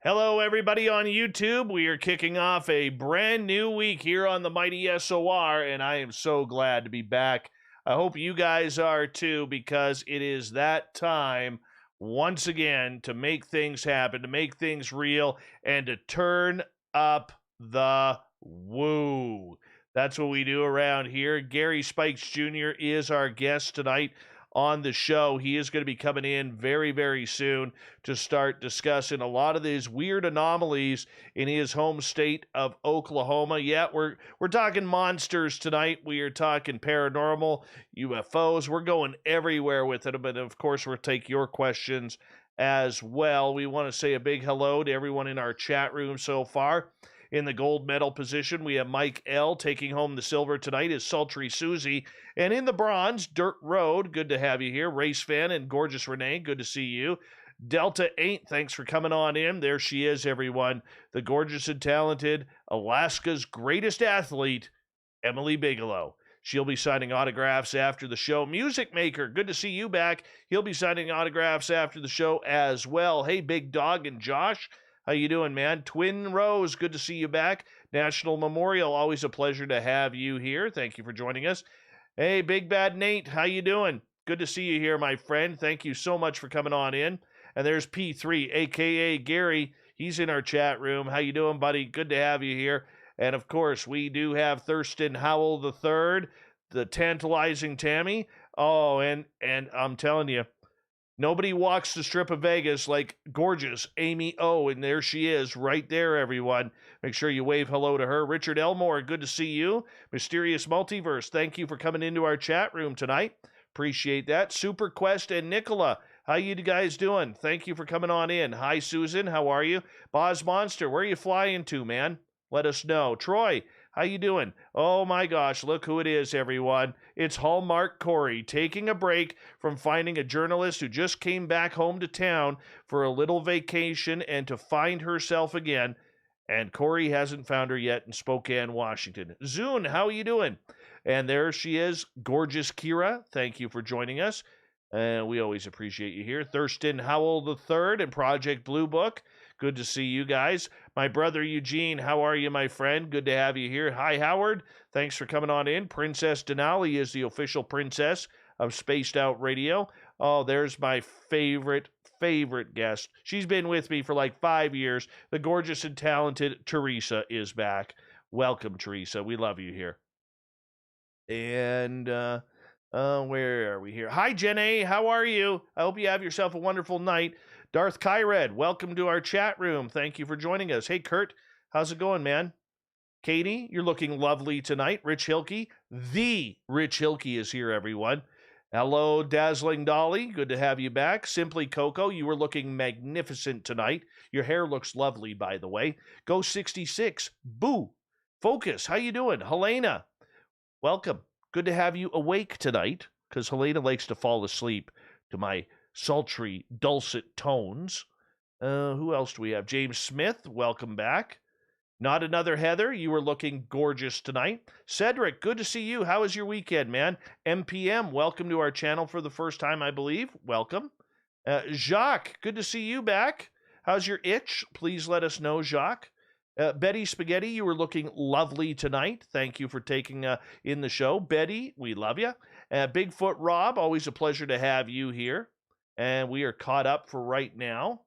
Hello, everybody on YouTube. We are kicking off a brand new week here on the Mighty SOR, and I am so glad to be back. I hope you guys are too, because it is that time once again to make things happen, to make things real, and to turn up the woo. That's what we do around here. Gary Spikes Jr. is our guest tonight on the show. He is going to be coming in very, very soon to start discussing a lot of these weird anomalies in his home state of Oklahoma. Yeah, we're talking monsters tonight. We are talking paranormal, UFOs. We're going everywhere with it, but of course we'll take your questions as well. We want to say a big hello to everyone in our chat room so far. In the gold medal position, we have Mike L. Taking home the silver tonight is Sultry Susie. And in the bronze, Dirt Road, good to have you here. Race Fan and Gorgeous Renee, good to see you. Delta 8, thanks for coming on in. There she is, everyone. The gorgeous and talented Alaska's greatest athlete, Emily Bigelow. She'll be signing autographs after the show. Music Maker, good to see you back. He'll be signing autographs after the show as well. Hey, Big Dog and Josh. How you doing, man? Twin Rose, good to see you back. National Memorial, always a pleasure to have you here. Thank you for joining us. Hey, Big Bad Nate, how you doing? Good to see you here, my friend. Thank you so much for coming on in. And there's P3, a.k.a. Gary. He's in our chat room. How you doing, buddy? Good to have you here. And, of course, we do have Thurston Howell III, the tantalizing Tammy. Oh, and I'm telling you, nobody walks the strip of Vegas like gorgeous Amy O, and there she is right there, everyone. Make sure you wave hello to her. Richard Elmore, good to see you. Mysterious Multiverse, thank you for coming into our chat room tonight. Appreciate that. Super Quest and Nicola, how you guys doing? Thank you for coming on in. Hi, Susan, how are you? Boz Monster, where are you flying to, man? Let us know. Troy, how you doing? Oh my gosh, look who it is, everyone. It's Hallmark Corey taking a break from finding a journalist who just came back home to town for a little vacation and to find herself again. And Corey hasn't found her yet in Spokane, Washington. Zune, how are you doing? And there she is, gorgeous Kira. Thank you for joining us. We always appreciate you here. Thurston Howell III and Project Blue Book. Good to see you guys. My brother Eugene, how are you, my friend? Good to have you here. Hi, Howard. Thanks for coming on in. Princess Denali is the official princess of Spaced Out Radio. Oh, there's my favorite guest. She's been with me for like 5 years. The gorgeous and talented Teresa is back. Welcome, Teresa. We love you here. And where are we here? Hi, Jenny. How are you? I hope you have yourself a wonderful night. Darth Kyred, welcome to our chat room. Thank you for joining us. Hey, Kurt, how's it going, man? Katie, you're looking lovely tonight. Rich Hilke, the Rich Hilke is here, everyone. Hello, Dazzling Dolly. Good to have you back. Simply Coco, you were looking magnificent tonight. Your hair looks lovely, by the way. Go 66. Boo. Focus, how you doing? Helena, welcome. Good to have you awake tonight, because Helena likes to fall asleep to my sultry, dulcet tones. Who else do we have? James Smith, welcome back. Not Another Heather, you were looking gorgeous tonight. Cedric, good to see you. How was your weekend, man? MPM, welcome to our channel for the first time, I believe. Welcome. Jacques, good to see you back. How's your itch? Please let us know, Jacques. Betty Spaghetti, you were looking lovely tonight. Thank you for taking in the show. Betty, we love you. Bigfoot Rob, always a pleasure to have you here. And we are caught up for right now.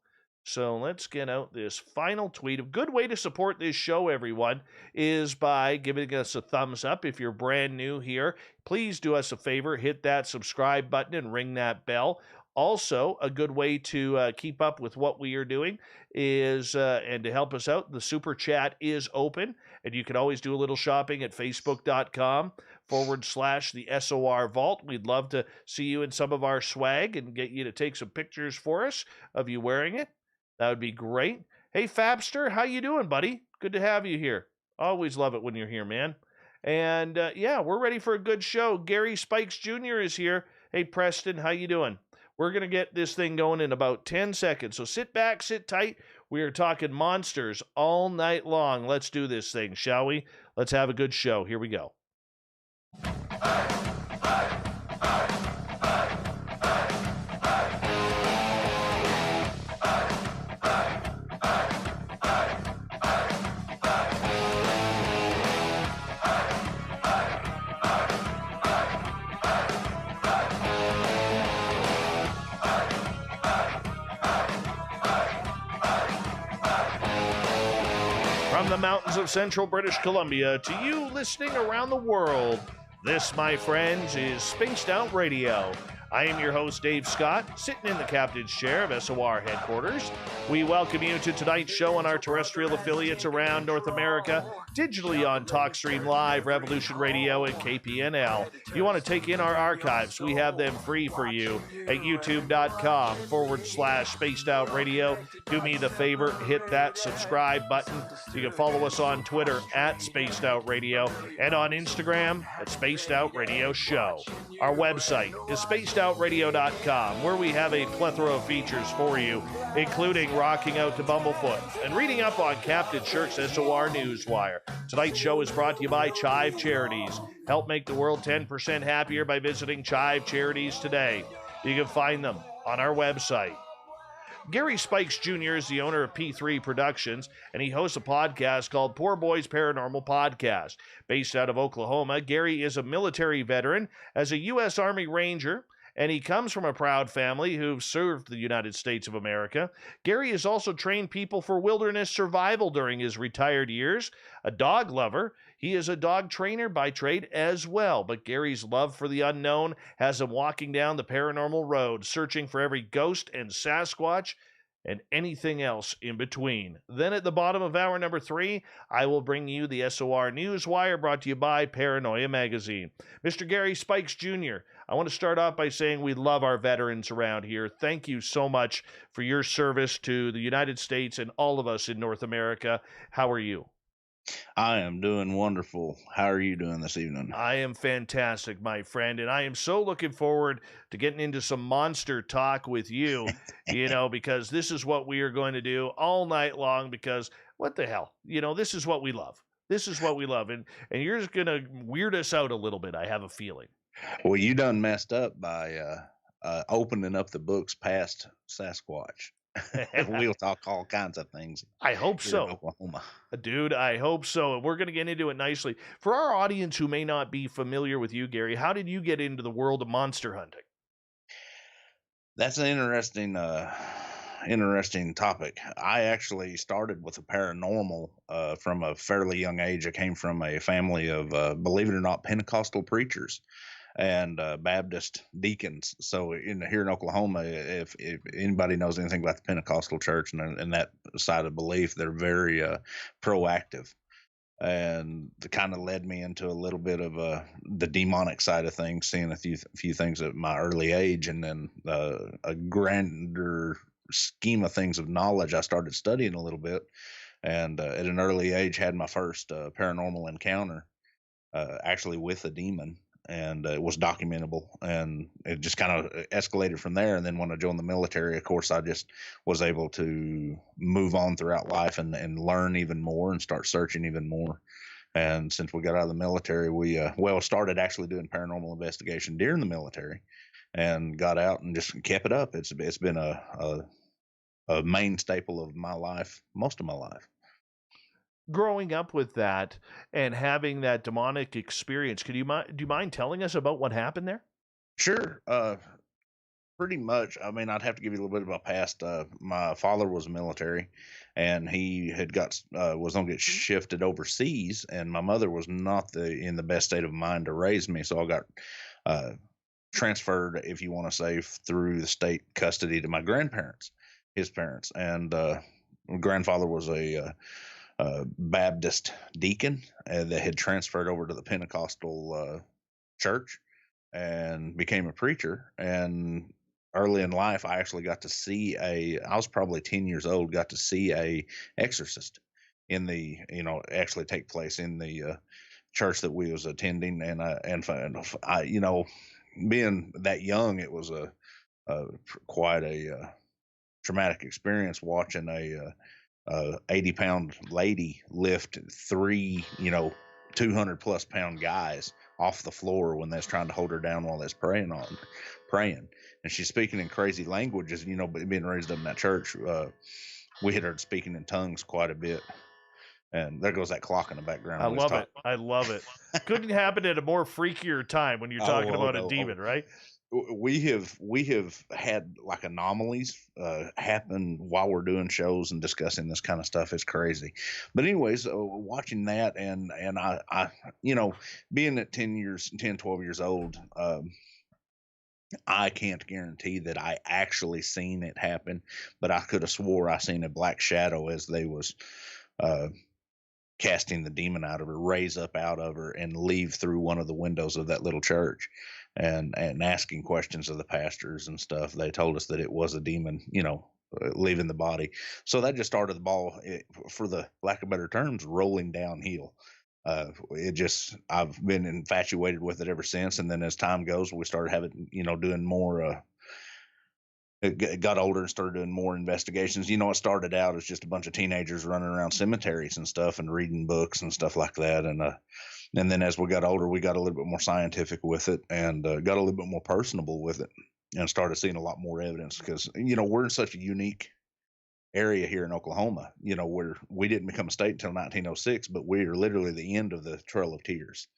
So let's get out this final tweet. A good way to support this show, everyone, is by giving us a thumbs up. If you're brand new here, please do us a favor. Hit that subscribe button and ring that bell. Also, a good way to keep up with what we are doing is, and to help us out, the Super Chat is open. And you can always do a little shopping at facebook.com/the SOR Vault. We'd love to see you in some of our swag and get you to take some pictures for us of you wearing it. That would be great. Hey, Fabster, how you doing, buddy? Good to have you here. Always love it when you're here, man. And, yeah, we're ready for a good show. Gary Spikes Jr. is here. Hey, Preston, how you doing? We're going to get this thing going in about 10 seconds. So sit back, sit tight. We are talking monsters all night long. Let's do this thing, shall we? Let's have a good show. Here we go. From the mountains of central British Columbia to you listening around the world, this, my friends, is Spaced Out Radio. I am your host, Dave Scott, sitting in the captain's chair of SOR headquarters. We welcome you to tonight's show on our terrestrial affiliates around North America, digitally on TalkStream Live, Revolution Radio, and KPNL. If you want to take in our archives, we have them free for you at youtube.com/Spaced Out Radio. Do me the favor, hit that subscribe button. You can follow us on Twitter at Spaced Out Radio and on Instagram at Spaced Out Radio Show. Our website is spacedoutradio.com, where we have a plethora of features for you, including rocking out to Bumblefoot and reading up on Captain Shirk's SOR Newswire. Tonight's show is brought to you by Chive Charities. Help make the world 10% happier by visiting Chive Charities today. You can find them on our website. Gary Spikes Jr. is the owner of P3 Productions, and he hosts a podcast called Poorboy's Paranormal Podcast. Based out of Oklahoma, Gary is a military veteran as a U.S. Army Ranger, and he comes from a proud family who've served the United States of America. Gary has also trained people for wilderness survival during his retired years. A dog lover, he is a dog trainer by trade as well, but Gary's love for the unknown has him walking down the paranormal road, searching for every ghost and Sasquatch and anything else in between. Then at the bottom of hour number 3, I will bring you the SOR Newswire, brought to you by Paranoia Magazine. Mr. Gary Spikes Jr., I want to start off by saying we love our veterans around here. Thank you so much for your service to the United States and all of us in North America. How are you? I am doing wonderful. How are you doing this evening? I am fantastic, my friend, and I am so looking forward to getting into some monster talk with you, because this is what we are going to do all night long, because what the hell? This is what we love. This is what we love, and you're just going to weird us out a little bit, I have a feeling. Well, you done messed up by opening up the books past Sasquatch. We'll talk all kinds of things. I hope so. Oklahoma. Dude, I hope so. And we're going to get into it nicely. For our audience who may not be familiar with you, Gary, how did you get into the world of monster hunting? That's an interesting topic. I actually started with the paranormal from a fairly young age. I came from a family of, believe it or not, Pentecostal preachers and Baptist deacons. So here in Oklahoma, if anybody knows anything about the Pentecostal church and that side of belief, they're very proactive. And it kind of led me into a little bit of the demonic side of things, seeing a few things at my early age, and then a grander scheme of things of knowledge. I started studying a little bit, and at an early age had my first paranormal encounter, actually with a demon. And it was documentable, and it just kind of escalated from there. And then when I joined the military, of course, I just was able to move on throughout life and learn even more and start searching even more. And since we got out of the military, we started actually doing paranormal investigation during the military, and got out and just kept it up. It's been a main staple of my life, most of my life. Growing up with that and having that demonic experience, do you mind telling us about what happened there? Sure. Pretty much. I mean, I'd have to give you a little bit of my past. My father was military, and he had was going to get shifted overseas, and my mother was not in the best state of mind to raise me, so I got transferred, if you want to say, through the state custody to my grandparents, his parents, and my grandfather was a Baptist deacon that had transferred over to the Pentecostal church and became a preacher. And early in life, I actually got to see I was probably 10 years old, got to see a exorcist in the, actually take place in the church that we was attending. And I, being that young, it was quite a traumatic experience watching a 80-pound lady lift 3, 200 plus pound guys off the floor when they're trying to hold her down while they're praying. And she's speaking in crazy languages, but being raised up in that church, we had her speaking in tongues quite a bit. And there goes that clock in the background. I love it. Couldn't happen at a more freakier time when you're talking about a demon, right? we have had like anomalies happen while we're doing shows and discussing this kind of stuff. Is crazy. But anyways, watching that, and I you know being at 10, 12 years old, I can't guarantee that I actually seen it happen, but I could have swore I seen a black shadow as they was uh casting the demon out of her, raise up out of her, and leave through one of the windows of that little church, and asking questions of the pastors and stuff. They told us that it was a demon, leaving the body. So that just started the ball, for the lack of better terms, rolling downhill. It just I've been infatuated with it ever since. And then as time goes, we started having doing more. It got older and started doing more investigations. It started out as just a bunch of teenagers running around cemeteries and stuff and reading books and stuff like that. And then as we got older, we got a little bit more scientific with it, and got a little bit more personable with it, and started seeing a lot more evidence because we're in such a unique area here in Oklahoma. Where we didn't become a state until 1906, but we are literally the end of the Trail of Tears,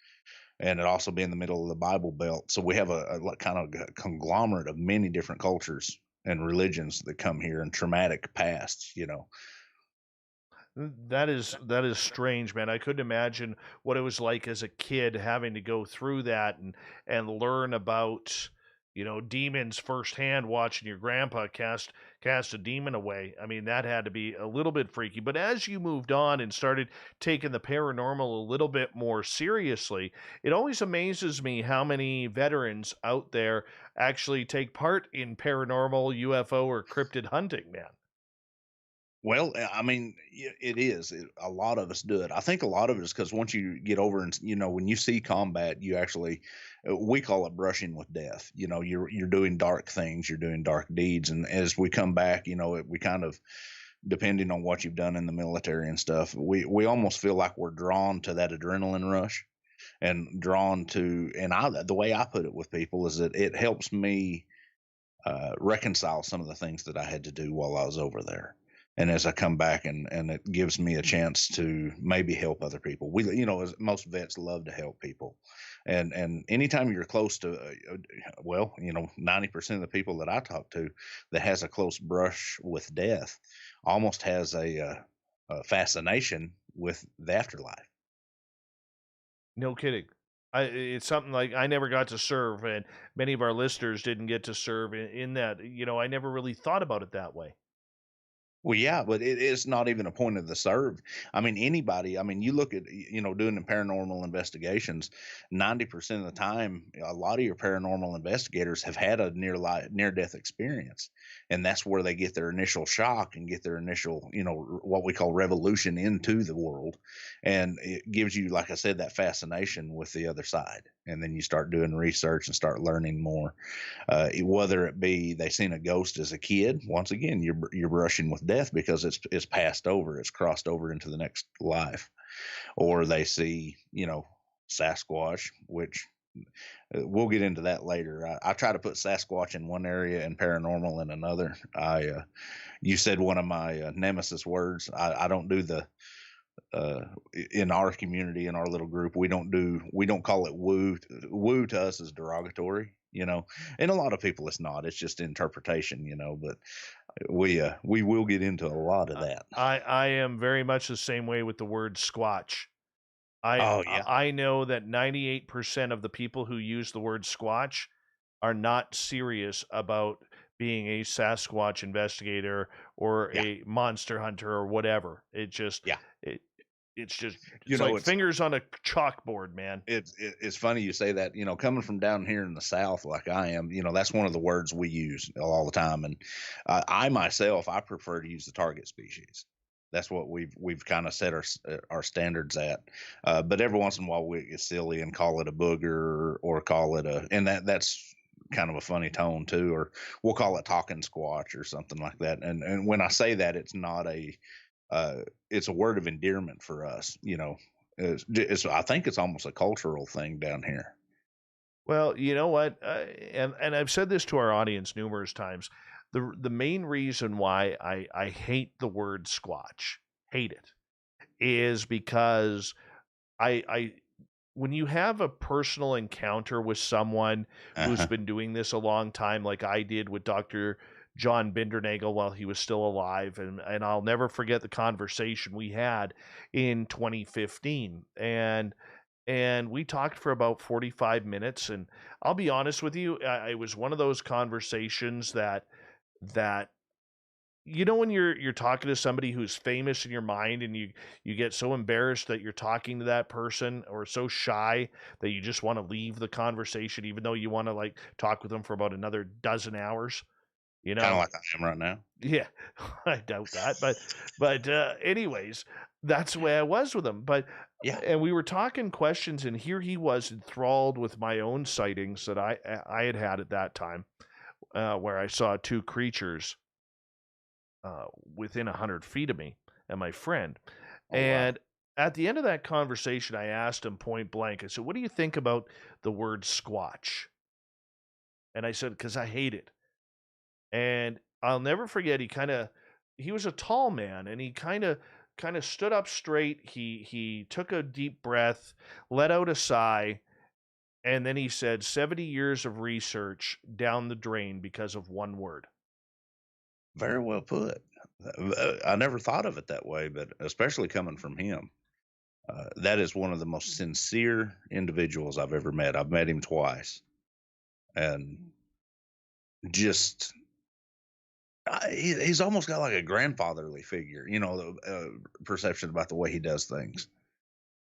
and it also be in the middle of the Bible Belt. So we have a kind of conglomerate of many different cultures and religions that come here and traumatic pasts. That is strange, man. I couldn't imagine what it was like as a kid having to go through that and learn about, demons firsthand, watching your grandpa cast a demon away. I mean, that had to be a little bit freaky. But as you moved on and started taking the paranormal a little bit more seriously, it always amazes me how many veterans out there actually take part in paranormal, UFO, or cryptid hunting, man. Well, I mean, it is. A lot of us do it. I think a lot of it is because once you get over and when you see combat, you actually, we call it brushing with death. You're doing dark things, you're doing dark deeds, and as we come back, we kind of, depending on what you've done in the military and stuff, we almost feel like we're drawn to that adrenaline rush, and drawn to, and the way I put it with people is that it helps me reconcile some of the things that I had to do while I was over there. And as I come back, and it gives me a chance to maybe help other people. As most vets love to help people, and anytime you're close to, 90% of the people that I talk to that has a close brush with death almost has a fascination with the afterlife. No kidding. It's something like I never got to serve, and many of our listeners didn't get to serve in that. I never really thought about it that way. Well, yeah, but it is not even a point of the serve. I mean, anybody, I mean, you look at, doing the paranormal investigations, 90% of the time, a lot of your paranormal investigators have had a near death experience. And that's where they get their initial shock and get their initial, what we call revolution into the world. And it gives you, like I said, that fascination with the other side. And then you start doing research and start learning more. Whether it be they seen a ghost as a kid, once again, you're brushing with death because it's passed over, it's crossed over into the next life, or they see Sasquatch, which we'll get into that later. I try to put Sasquatch in one area and paranormal in another. You said one of my nemesis words. I don't do the uh, in our community, in our little group, we don't call it woo. Woo to us is derogatory, and a lot of people it's not. It's just interpretation, but we will get into a lot of I that. I am very much the same way with the word squatch. I Oh I yeah, I know that 98% of the people who use the word squatch are not serious about being a Sasquatch investigator or yeah, a monster hunter or whatever. yeah. It it's just You it's know, like it's fingers on a chalkboard, man. it's funny you say that. Coming from down here in the South, like I am, that's one of the words we use all the time. And I myself, I prefer to use the target species. That's what we've kind of set our standards at. But every once in a while, we get silly and call it a booger, or call it and that's kind of a funny tone too. Or we'll call it talking squatch or something like that. And when I say that, it's not it's a word of endearment for us. I think it's almost a cultural thing down here. Well, you know what? And I've said this to our audience numerous times. The main reason why I hate the word squatch, hate it, is because I when you have a personal encounter with someone who's Uh-huh. been doing this a long time, like I did with Dr. John Bindernagel while he was still alive, and I'll never forget the conversation we had in 2015, and we talked for about 45 minutes, and I'll be honest with you, it was one of those conversations that when you're talking to somebody who's famous in your mind, and you get so embarrassed that you're talking to that person, or so shy that you just want to leave the conversation even though you want to like talk with them for about another dozen hours, you Kind of know. like I am right now. Yeah. I doubt that, but anyways, that's the way I was with him. But Yeah. and we were talking questions, and here he was enthralled with my own sightings that I had had at that time, where I saw two creatures within 100 feet of me and my friend. Oh wow. And at the end of that conversation, I asked him point blank, I said, "What do you think about the word squatch?" And I said, "Because I hate it." And I'll never forget, he was a tall man, and he kind of stood up straight. He took a deep breath, let out a sigh, and then he said, "70 years of research down the drain because of one word." Very well put. I never thought of it that way, but especially coming from him. That is one of the most sincere individuals I've ever met. I've met him twice, and just he's almost got like a grandfatherly figure, the perception about the way he does things.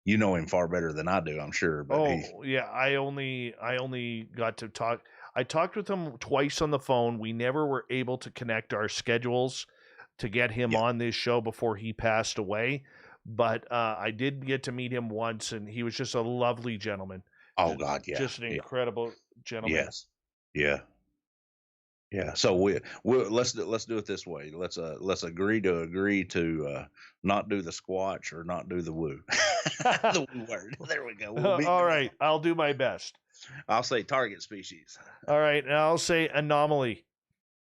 You know him far better than I do, I'm sure, but Oh, yeah, I only got to talk I talked with him twice on the phone. We never were able to connect our schedules to get him yeah. on this show before he passed away, but, I did get to meet him once, and he was just a lovely gentleman. Oh Just God, yeah, just an yeah, incredible gentleman. yes, yeah, yeah. So we let's do it this way. Let's agree to not do the squatch or not do the woo. The woo word. There we go. We'll meet in the Alright, middle. I'll do my best. I'll say target species. Alright, and I'll say anomaly.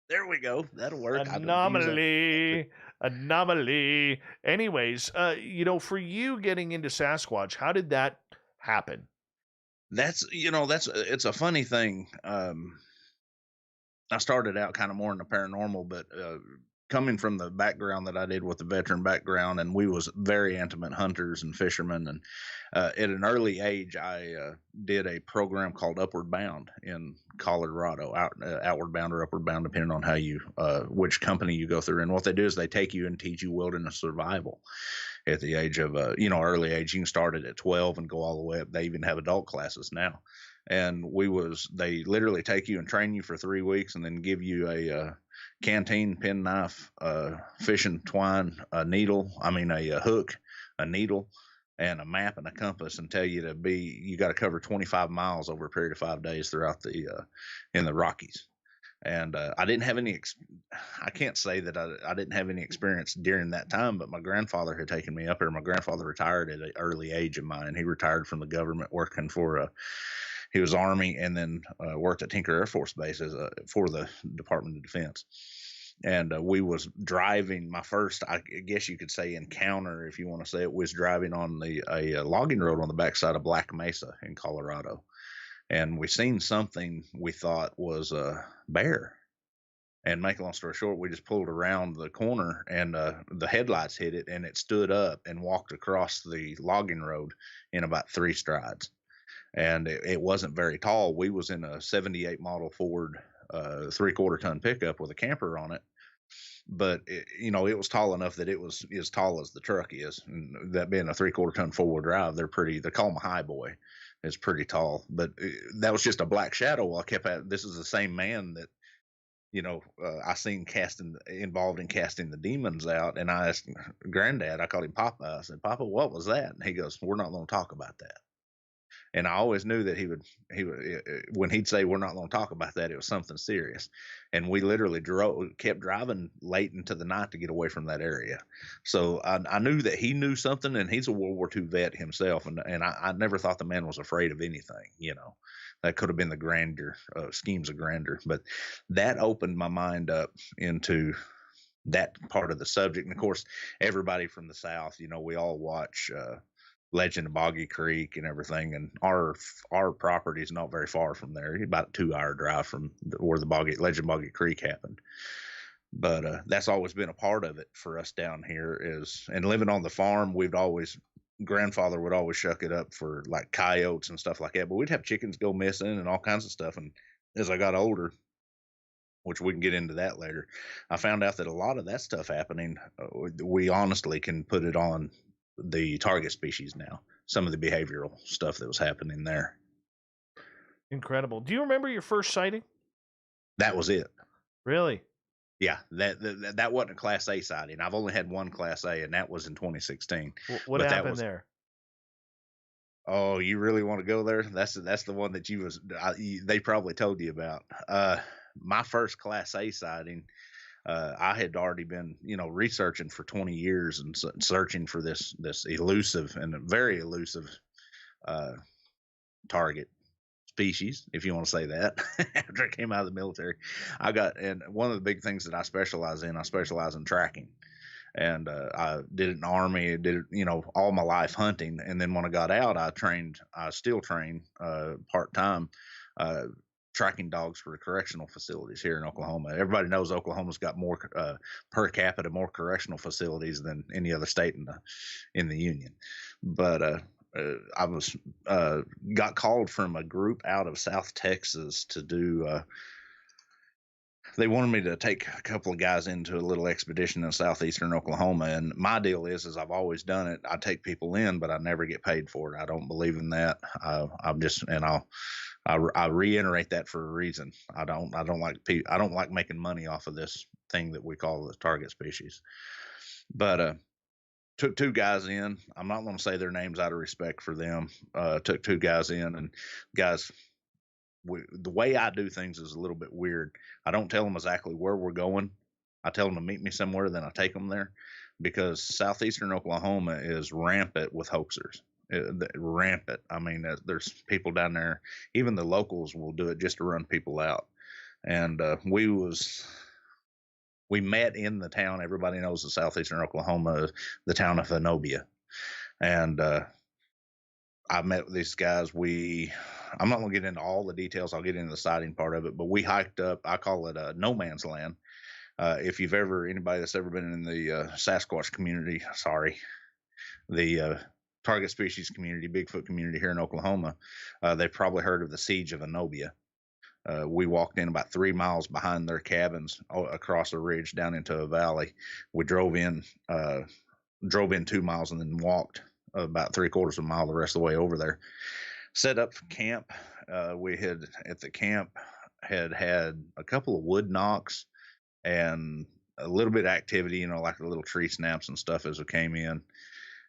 There we go. That'll work. I don't use that too. Anomaly, anomaly. Anyways, for you getting into Sasquatch, how did that happen? That's it's a funny thing. I started out kind of more in the paranormal, but coming from the background that I did with the veteran background, and we was very intimate hunters and fishermen, and at an early age, I did a program called Upward Bound in Colorado, Outward Bound or Upward Bound, depending on how you which company you go through. And what they do is they take you and teach you wilderness survival at the age of early age. You can start it at 12 and go all the way up. They even have adult classes now. And they literally take you and train you for 3 weeks and then give you a canteen, penknife, fishing twine, a needle, a hook, a needle, and a map and a compass, and tell you you got to cover 25 miles over a period of 5 days throughout in the Rockies. And I didn't have I can't say that I didn't have any experience during that time, but my grandfather had taken me up there. My grandfather retired at an early age of mine. He retired from the government working he was Army, and then worked at Tinker Air Force Base for the Department of Defense. And we was driving. My first, I guess you could say, encounter, if you want to say it, was driving on a logging road on the backside of Black Mesa in Colorado, and we seen something we thought was a bear. And make a long story short, we just pulled around the corner, and the headlights hit it, and it stood up and walked across the logging road in about 3 strides. And it wasn't very tall. We was in a 78 model Ford 3/4 ton pickup with a camper on it, but it was tall enough that it was as tall as the truck is. And that being a 3/4 ton 4-wheel drive, they call them a high boy. It's pretty tall, but that was just a black shadow. I kept at this is the same man that I seen involved in casting the demons out. And I asked Granddad, I called him Papa. I said, Papa, what was that? And he goes, we're not going to talk about that. And I always knew that he would when he'd say we're not going to talk about that, it was something serious. And we literally kept driving late into the night to get away from that area. So I knew that he knew something, and he's a World War II vet himself, and I never thought the man was afraid of anything. That could have been the grandeur schemes of grandeur, but that opened my mind up into that part of the subject. And of course, everybody from the South, we all watch. Legend of Boggy Creek and everything. And our property is not very far from there, about a 2 hour drive from where the Legend Boggy Creek happened. But that's always been a part of it for us down here is, and living on the farm, we'd always, grandfather would always shuck it up for like coyotes and stuff like that. But we'd have chickens go missing and all kinds of stuff. And as I got older, which we can get into that later, I found out that a lot of that stuff happening, we honestly can put it on the target species now. Some of the behavioral stuff that was happening there. Incredible. Do you remember your first sighting? That was it. Really? Yeah, that wasn't a Class A sighting. I've only had one Class A, and that was in 2016. What But that happened was, there? oh, you really want to go there? That's the one that they probably told you about. My first Class A sighting, I had already been, researching for 20 years and searching for this elusive and very elusive target species, if you want to say that. After I came out of the military, and one of the big things that I specialize in tracking. And I did it in the Army, did it, all my life hunting. And then when I got out, I still train part time, tracking dogs for the correctional facilities here in Oklahoma. Everybody knows Oklahoma's got more per capita, more correctional facilities than any other state in the union. But I was got called from a group out of South Texas to do. They wanted me to take a couple of guys into a little expedition in southeastern Oklahoma, and my deal is I've always done it. I take people in, but I never get paid for it. I don't believe in that. I reiterate that for a reason. I don't like making money off of this thing that we call the target species. But took two guys in. I'm not going to say their names out of respect for them. Took two guys in, and guys, the way I do things is a little bit weird. I don't tell them exactly where we're going. I tell them to meet me somewhere, then I take them there, because southeastern Oklahoma is rampant with hoaxers. Rampant. I mean, there's people down there. Even the locals will do it just to run people out. And we met in the town. Everybody knows the southeastern Oklahoma, the town of Zenobia, and I met with these guys. I'm not going to get into all the details. I'll get into the sighting part of it, but we hiked up. I call it no man's land. If anybody that's ever been in the Sasquatch community, the target species community, Bigfoot community here in Oklahoma, they've probably heard of the siege of Zenobia. We walked in about 3 miles behind their cabins across a ridge down into a valley. We drove in 2 miles and then walked about 3/4 of a mile the rest of the way over there. Set up for camp. We had at the camp had a couple of wood knocks and a little bit of activity, like the little tree snaps and stuff as we came in.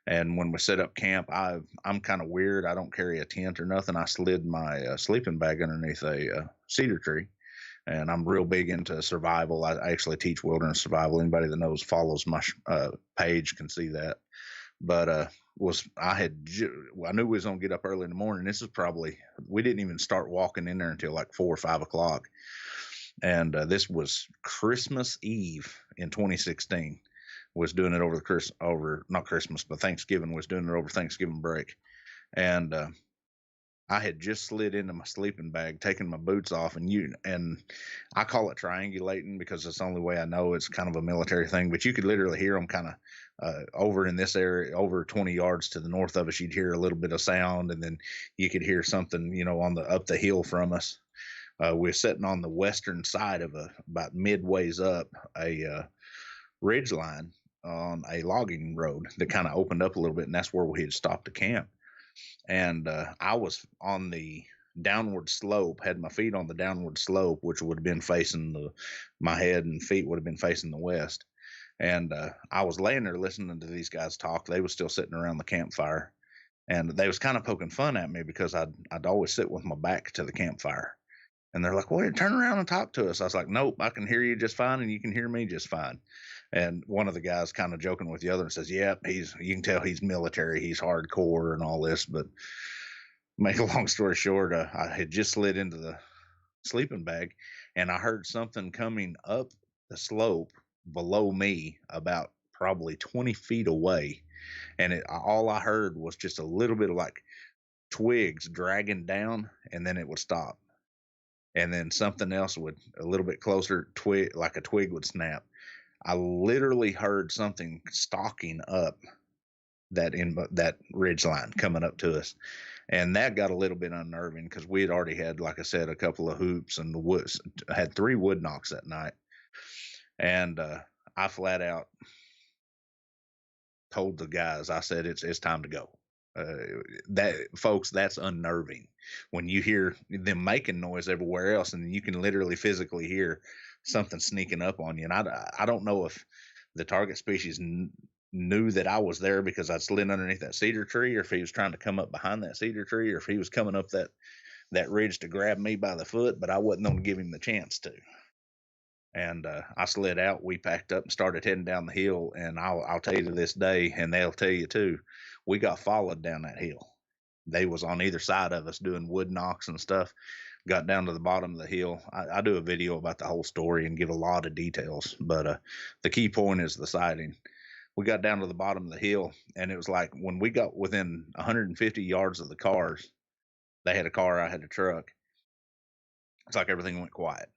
And when we set up camp, I'm kind of weird. I don't carry a tent or nothing. I slid my sleeping bag underneath a cedar tree, and I'm real big into survival. I actually teach wilderness survival. Anybody that follows my page can see that. But I knew we was gonna get up early in the morning. This is probably, we didn't even start walking in there until like 4 or 5 o'clock, and this was Christmas Eve in 2016. Was doing it over not Christmas, but Thanksgiving. Was doing it over Thanksgiving break, and I had just slid into my sleeping bag, taken my boots off, and I call it triangulating because it's the only way I know. It's kind of a military thing, but you could literally hear them kind of over in this area, over 20 yards to the north of us. You'd hear a little bit of sound, and then you could hear something, on up the hill from us. We're sitting on the western side of about midways up a ridge line on a logging road that kind of opened up a little bit, and that's where we had stopped to camp. And I was on the downward slope, had my feet on the downward slope, which would have been facing my head and feet would have been facing the west. And I was laying there listening to these guys talk. They was still sitting around the campfire, and they was kind of poking fun at me because I'd always sit with my back to the campfire. And they're like, well, turn around and talk to us. I was like, nope, I can hear you just fine, and you can hear me just fine. And one of the guys kind of joking with the other and says, yep, you can tell he's military, he's hardcore and all this. But make a long story short, I had just slid into the sleeping bag, and I heard something coming up the slope below me about probably 20 feet away, and all I heard was just a little bit of like twigs dragging down, and then it would stop, and then something else would a little bit closer, twig, like a twig would snap. I literally heard something stalking up that ridge line coming up to us, and that got a little bit unnerving because we had already had, like I said, a couple of hoops and the woods had 3 wood knocks that night, and I flat out told the guys, I said, it's time to go. That folks, that's unnerving when you hear them making noise everywhere else, and you can literally physically hear something sneaking up on you. And I don't know if the target species knew that I was there because I'd slid underneath that cedar tree, or if he was trying to come up behind that cedar tree, or if he was coming up that ridge to grab me by the foot, but I wasn't going to give him the chance to. And I slid out. We packed up and started heading down the hill. And I'll tell you to this day, and they'll tell you too, we got followed down that hill. They was on either side of us doing wood knocks and stuff. Got down to the bottom of the hill. I do a video about the whole story and give a lot of details, but the key point is the sighting. We got down to the bottom of the hill, and it was like when we got within 150 yards of the cars, they had a car, I had a truck. It's like everything went quiet.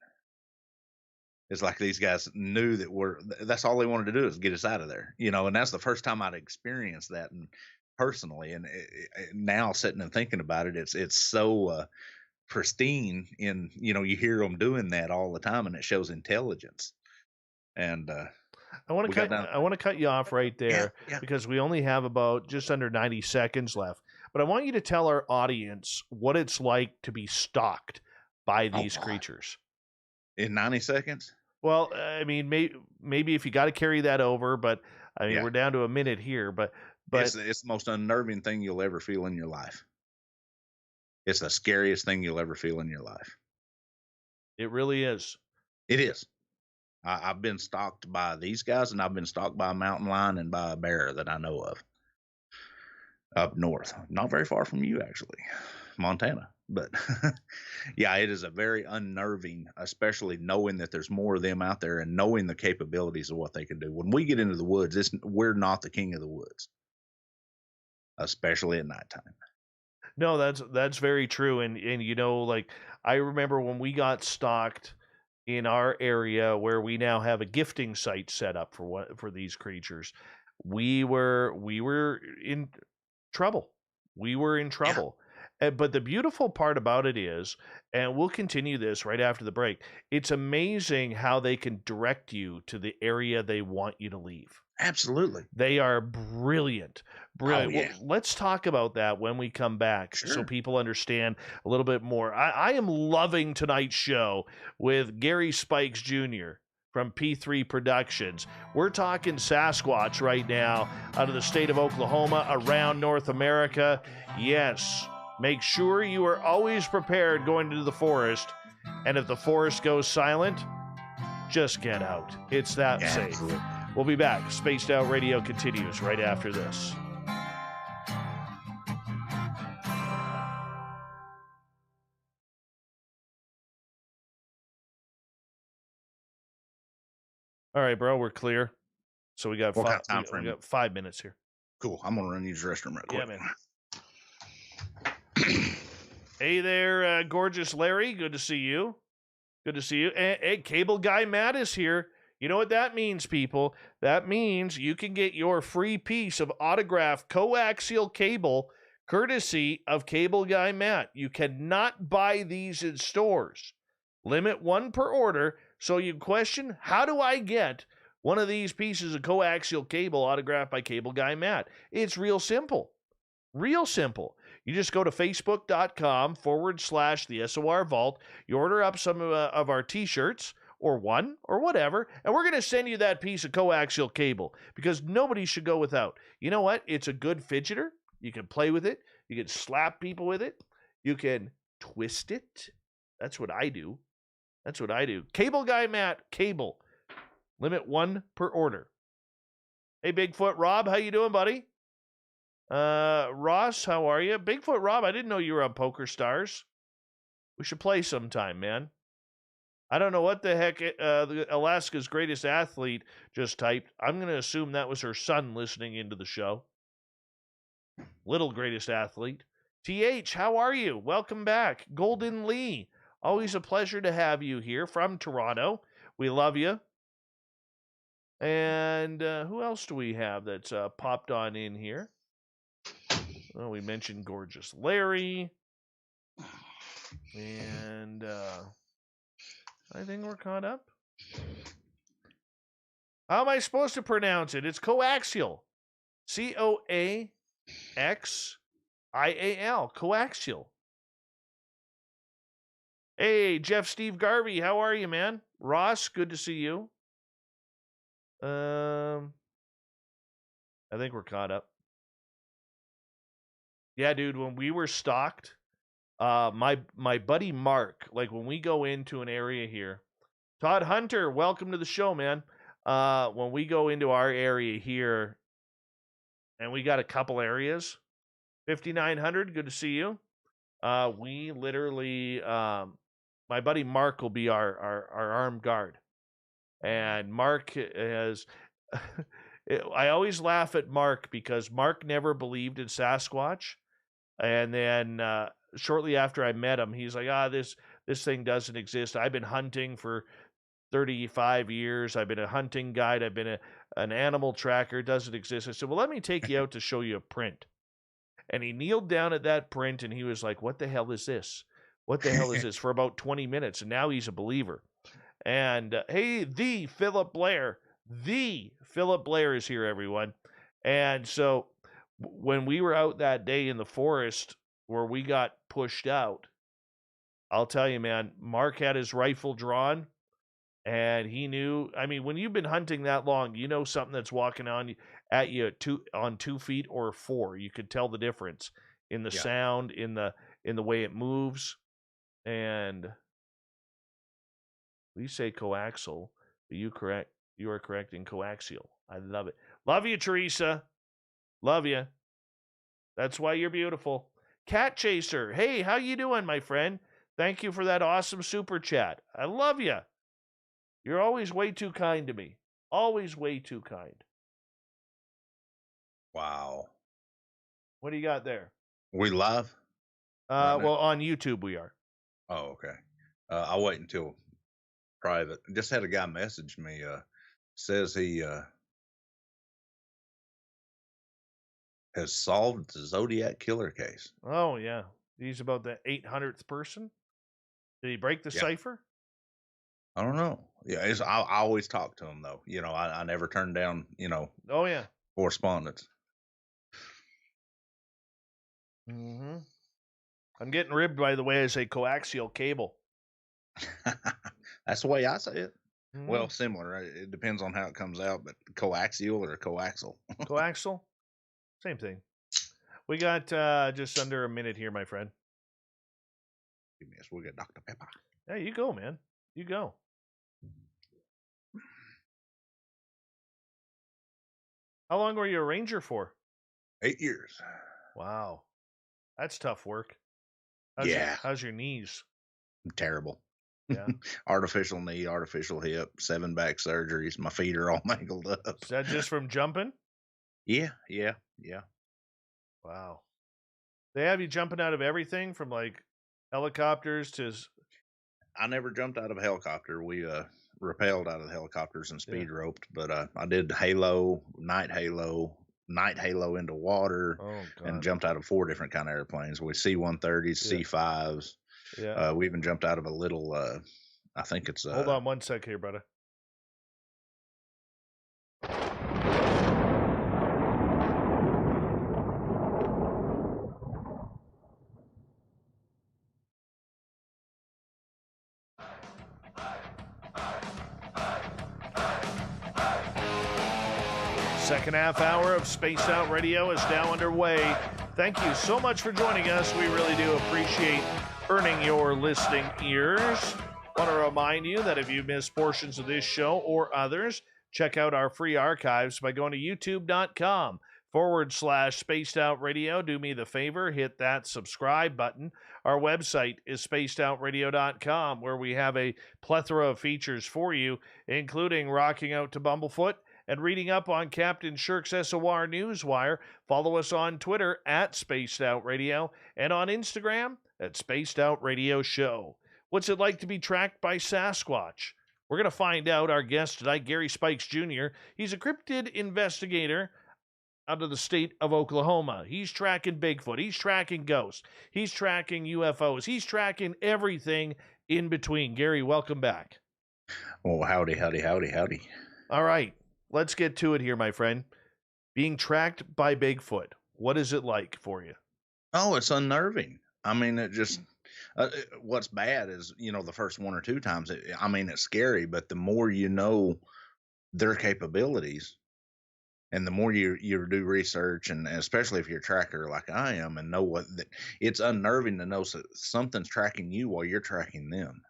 It's like these guys knew that's all they wanted to do is get us out of there, and that's the first time I'd experienced that and personally. And now sitting and thinking about it, it's so pristine you hear them doing that all the time, and it shows intelligence. And I want to cut you off right there yeah. because we only have about just under 90 seconds left. But I want you to tell our audience what it's like to be stalked by these creatures. In 90 seconds? Well, I mean, maybe if you got to carry that over, but I mean, we're down to a minute here, but it's the most unnerving thing you'll ever feel in your life. It's the scariest thing you'll ever feel in your life. It really is. It is. I've been stalked by these guys, and I've been stalked by a mountain lion and by a bear that I know of up north, not very far from you, actually, Montana. But yeah, it is a very unnerving, especially knowing that there's more of them out there and knowing the capabilities of what they can do. When we get into the woods, we're not the king of the woods, especially at nighttime. No, that's very true. And like I remember when we got stalked in our area where we now have a gifting site set up for these creatures, we were in trouble. We were in trouble. But the beautiful part about it is, and we'll continue this right after the break, it's amazing how they can direct you to the area they want you to leave. Absolutely. They are brilliant. Brilliant. Oh, yeah. Well, let's talk about that when we come back so people understand a little bit more. I am loving tonight's show with Gary Spikes Jr. from P3 Productions. We're talking Sasquatch right now out of the state of Oklahoma, around North America. Yes. Make sure you are always prepared going into the forest. And if the forest goes silent, just get out. It's that safe. Absolutely. We'll be back. Spaced Out Radio continues right after this. All right, bro, we're clear. So we got What kind of time frame? We got 5 minutes here. Cool. I'm gonna run use the restroom real quick. Yeah, man. Hey there, gorgeous Larry. Good to see you. Good to see you. Hey, Cable Guy Matt is here. You know what that means, people? That means you can get your free piece of autographed coaxial cable courtesy of Cable Guy Matt. You cannot buy these in stores. Limit 1 per order. So you question, how do I get one of these pieces of coaxial cable autographed by Cable Guy Matt? It's real simple. Real simple. You just go to facebook.com/the SOR Vault. You order up some of our t-shirts or one or whatever, and we're going to send you that piece of coaxial cable because nobody should go without. You know what? It's a good fidgeter. You can play with it. You can slap people with it. You can twist it. That's what I do. Cable Guy Matt, cable. Limit 1 per order. Hey, Bigfoot Rob, how you doing, buddy? Ross, how are you? Bigfoot Rob, I didn't know you were on Poker Stars. We should play sometime, man. I don't know what the heck Alaska's greatest athlete just typed. I'm going to assume that was her son listening into the show. Little greatest athlete. TH, how are you? Welcome back. Golden Lee, always a pleasure to have you here from Toronto. We love you. And who else do we have that's popped on in here? Well, we mentioned Gorgeous Larry. And I think we're caught up. How am I supposed to pronounce it? It's coaxial. Coaxial. Coaxial. Hey, Jeff Steve Garvey, how are you, man? Ross, good to see you. I think we're caught up. Yeah, dude, when we were stalked, my buddy Mark, like when we go into an area here, Todd Hunter, welcome to the show, man. When we go into our area here, and we got a couple areas, 5900, good to see you. We literally, my buddy Mark will be our armed guard, and Mark has. I always laugh at Mark because Mark never believed in Sasquatch, and then shortly after I met him, he's like, this thing doesn't exist. I've been hunting for 35 years. I've been a hunting guide. I've been an animal tracker. It doesn't exist. I said, well, let me take you out to show you a print. And he kneeled down at that print, and he was like, what the hell is this? What the hell is this? For about 20 minutes, and now he's a believer. And hey, the Philip Blair is here, everyone. And so when we were out that day in the forest where we got pushed out, I'll tell you, man, Mark had his rifle drawn, and he knew. I mean, when you've been hunting that long, you know something that's walking at you on 2 feet or 4. You could tell the difference in the sound, in the way it moves. And we say coaxial, but you are correct in coaxial. I love it. Love you, Teresa. Love you. That's why you're beautiful. Cat Chaser, hey, how you doing, my friend? Thank you for that awesome super chat. I love you. You're always way too kind to me. Always way too kind. Wow. What do you got there? We live? Well, on YouTube we are. Oh, okay. I'll wait until private. Just had a guy message me. Says he has solved the Zodiac killer case. Oh, yeah. He's about the 800th person. Did he break the cipher? I don't know. Yeah, I always talk to him, though. You know, I never turn down, Oh, yeah. correspondence. Mm-hmm. I'm getting ribbed, by the way, I say coaxial cable. That's the way I say it. Mm-hmm. Well, similar. It depends on how it comes out, but coaxial or coaxial? Coaxial? Same thing. We got just under a minute here, my friend. Yes, we got Dr. Pepper. Hey, you go, man. You go. How long were you a ranger for? 8 years. Wow. That's tough work. How's your knees? Terrible. Yeah. Artificial knee, artificial hip, 7 back surgeries. My feet are all mangled up. Is that just from jumping? Yeah. Wow. They have you jumping out of everything from like helicopters to... I never jumped out of a helicopter. We rappelled out of the helicopters and speed roped, but I did night halo into water, and jumped out of 4 different kind of airplanes. We C-130s, C-5s. Yeah. We even jumped out of a little, I think it's... Hold on 1 sec here, brother. Second half hour of Space Out Radio is now underway. Thank you so much for joining us. We really do appreciate earning your listening ears. Want to remind you that if you missed portions of this show or others, check out our free archives by going to youtube.com /Spaced Out Radio. Do me the favor, hit that subscribe button. Our website is spacedoutradio.com, where we have a plethora of features for you, including rocking out to Bumblefoot and reading up on Captain Shirk's SOR Newswire. Follow us on Twitter at Spaced Out Radio and on Instagram at Spaced Out Radio Show. What's it like to be tracked by Sasquatch? We're going to find out. Our guest tonight, Gary Spikes Jr., he's a cryptid investigator out of the state of Oklahoma. He's tracking Bigfoot. He's tracking ghosts. He's tracking UFOs. He's tracking everything in between. Gary, welcome back. Oh, howdy, howdy, howdy, howdy. All right, let's get to it here, my friend. Being tracked by Bigfoot, what is it like for you? Oh, it's unnerving. I mean, it just, what's bad is, the first one or two times, it's scary, but the more you know their capabilities, and the more you do research, and especially if you're a tracker like I am, and know it's unnerving to know something's tracking you while you're tracking them.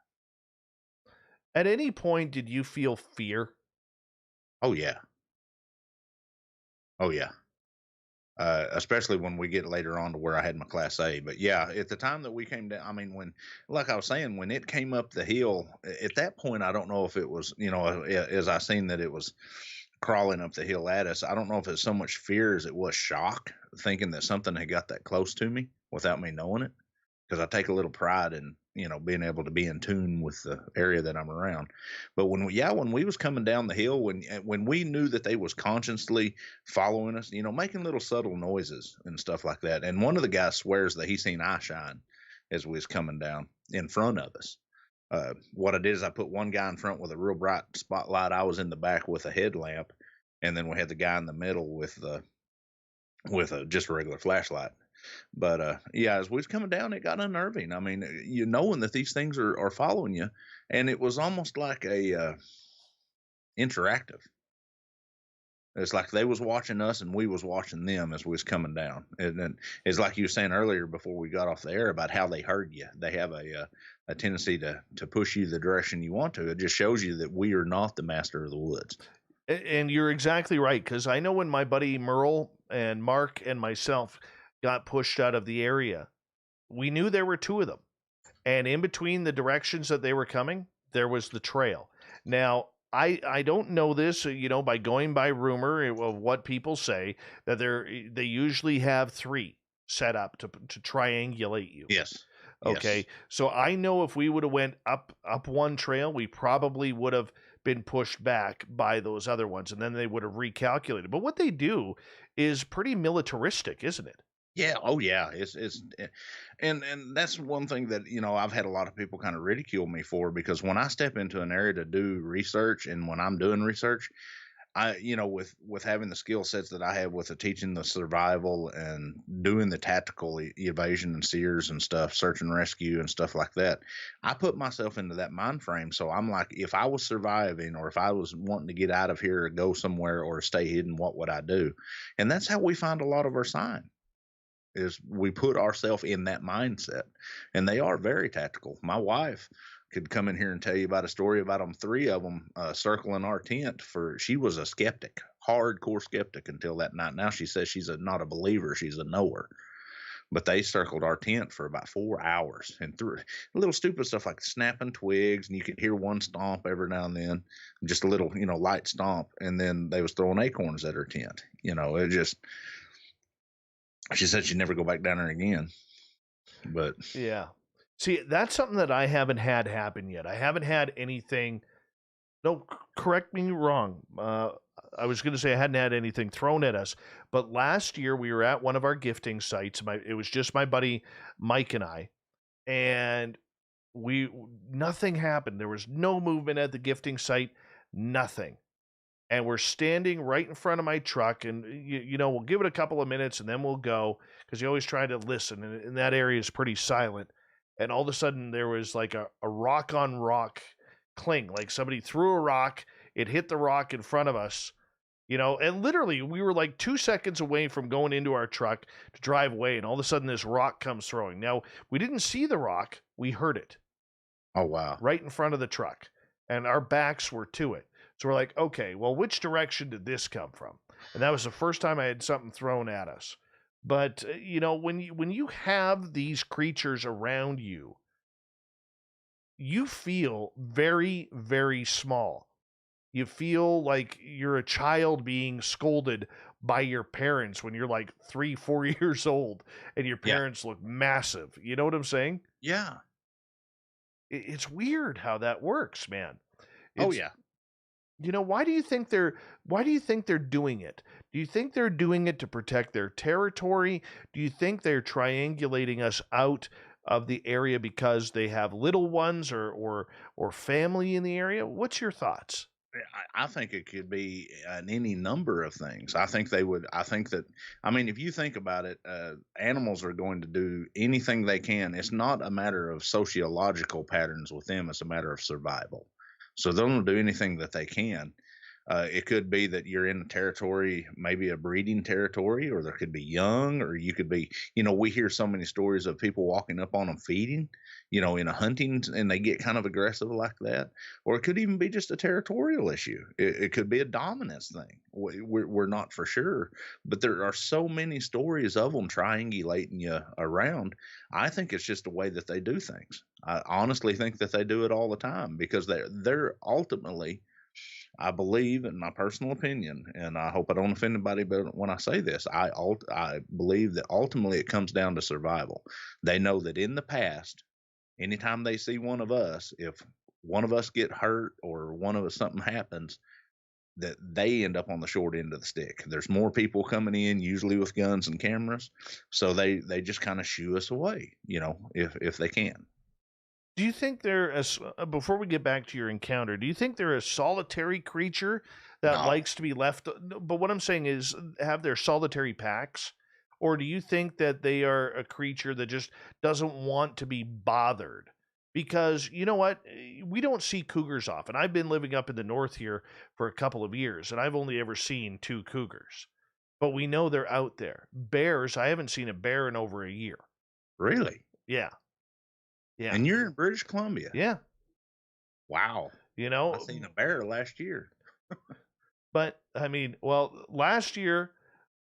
At any point, did you feel fear? Oh, yeah. Oh, yeah. Especially when we get later on to where I had my Class A. But yeah, at the time that we came down, like I was saying, when it came up the hill, at that point, I don't know if it was, as I seen that it was crawling up the hill at us, I don't know if it's so much fear as it was shock, thinking that something had got that close to me without me knowing it. Because I take a little pride in, being able to be in tune with the area that I'm around. But when we was coming down the hill, when we knew that they was consciously following us, making little subtle noises and stuff like that. And one of the guys swears that he seen eye shine as we was coming down in front of us. What I did is I put one guy in front with a real bright spotlight. I was in the back with a headlamp, and then we had the guy in the middle with just a regular flashlight. But yeah, as we was coming down, it got unnerving. I mean, knowing that these things are following you, and it was almost like a interactive. It's like they was watching us and we was watching them as we was coming down. And it's like you were saying earlier before we got off the air about how they heard you. They have a tendency to push you the direction you want to. It just shows you that we are not the master of the woods. And you're exactly right, because I know when my buddy Merle and Mark and myself got pushed out of the area, we knew there were two of them. And in between the directions that they were coming, there was the trail. Now, I don't know this, by going by rumor of what people say, that they usually have three set up to triangulate you. Yes. Okay. Yes. So I know if we would have went up one trail, we probably would have been pushed back by those other ones, and then they would have recalculated. But what they do is pretty militaristic, isn't it? Yeah. Oh, yeah. And that's one thing that, I've had a lot of people kind of ridicule me for, because when I step into an area to do research, and when I'm doing research, I, with having the skill sets that I have with the teaching the survival and doing the tactical evasion and sears and stuff, search and rescue and stuff like that, I put myself into that mind frame. So I'm like, if I was surviving, or if I was wanting to get out of here or go somewhere or stay hidden, what would I do? And that's how we find a lot of our sign. Is we put ourselves in that mindset, and they are very tactical. My wife could come in here and tell you about a story about them, three of them circling our tent. She was a skeptic, hardcore skeptic until that night. Now she says she's not a believer, she's a knower. But they circled our tent for about 4 hours and threw little stupid stuff like snapping twigs, and you could hear one stomp every now and then, just a little, light stomp, and then they was throwing acorns at her tent. It just. She said she'd never go back down there again. But yeah. See, that's something that I haven't had happen yet. I haven't had anything. No, correct me wrong. I was going to say I hadn't had anything thrown at us. But last year we were at one of our gifting sites. It was just my buddy Mike and I. And nothing happened. There was no movement at the gifting site. Nothing. And we're standing right in front of my truck, and we'll give it a couple of minutes and then we'll go, because you always try to listen, and that area is pretty silent. And all of a sudden there was like a rock on rock cling, like somebody threw a rock, it hit the rock in front of us, and literally we were like 2 seconds away from going into our truck to drive away, and all of a sudden this rock comes throwing. Now, we didn't see the rock, we heard it. Oh, wow. Right in front of the truck, and our backs were to it. So we're like, okay, well, which direction did this come from? And that was the first time I had something thrown at us. But when you have these creatures around you, you feel very, very small. You feel like you're a child being scolded by your parents when you're like 3, 4 years old, and your Yeah. parents look massive. You know what I'm saying? Yeah. It's weird how that works, man. Oh It's yeah. why do you think they're doing it? Do you think they're doing it to protect their territory? Do you think they're triangulating us out of the area because they have little ones or family in the area? What's your thoughts? I think it could be any number of things. I think they would. I think that. I mean, if you think about it, animals are going to do anything they can. It's not a matter of sociological patterns with them. It's a matter of survival. So they'll do anything that they can. It could be that you're in a territory, maybe a breeding territory, or there could be young, or you could be, we hear so many stories of people walking up on them feeding, in a hunting, and they get kind of aggressive like that. Or it could even be just a territorial issue. It could be a dominance thing. We're not for sure, but there are so many stories of them triangulating you around. I think it's just the way that they do things. I honestly think that they do it all the time because they're ultimately, I believe, in my personal opinion, and I hope I don't offend anybody, but when I say this, I believe that ultimately it comes down to survival. They know that in the past, anytime they see one of us, if one of us get hurt or one of us something happens, that they end up on the short end of the stick. There's more people coming in, usually with guns and cameras, so they just kind of shoo us away, if they can. Do you think before we get back to your encounter, do you think they're a solitary creature that No, likes to be left? No, but what I'm saying is, have their solitary packs, or do you think that they are a creature that just doesn't want to be bothered? Because you know what, we don't see cougars often. I've been living up in the north here for a couple of years, and I've only ever seen 2 cougars. But we know they're out there. Bears, I haven't seen a bear in over a year. really. Yeah, yeah, And you're in British Columbia. yeah. Wow. You I know, seen a bear last year. But I mean, well, last year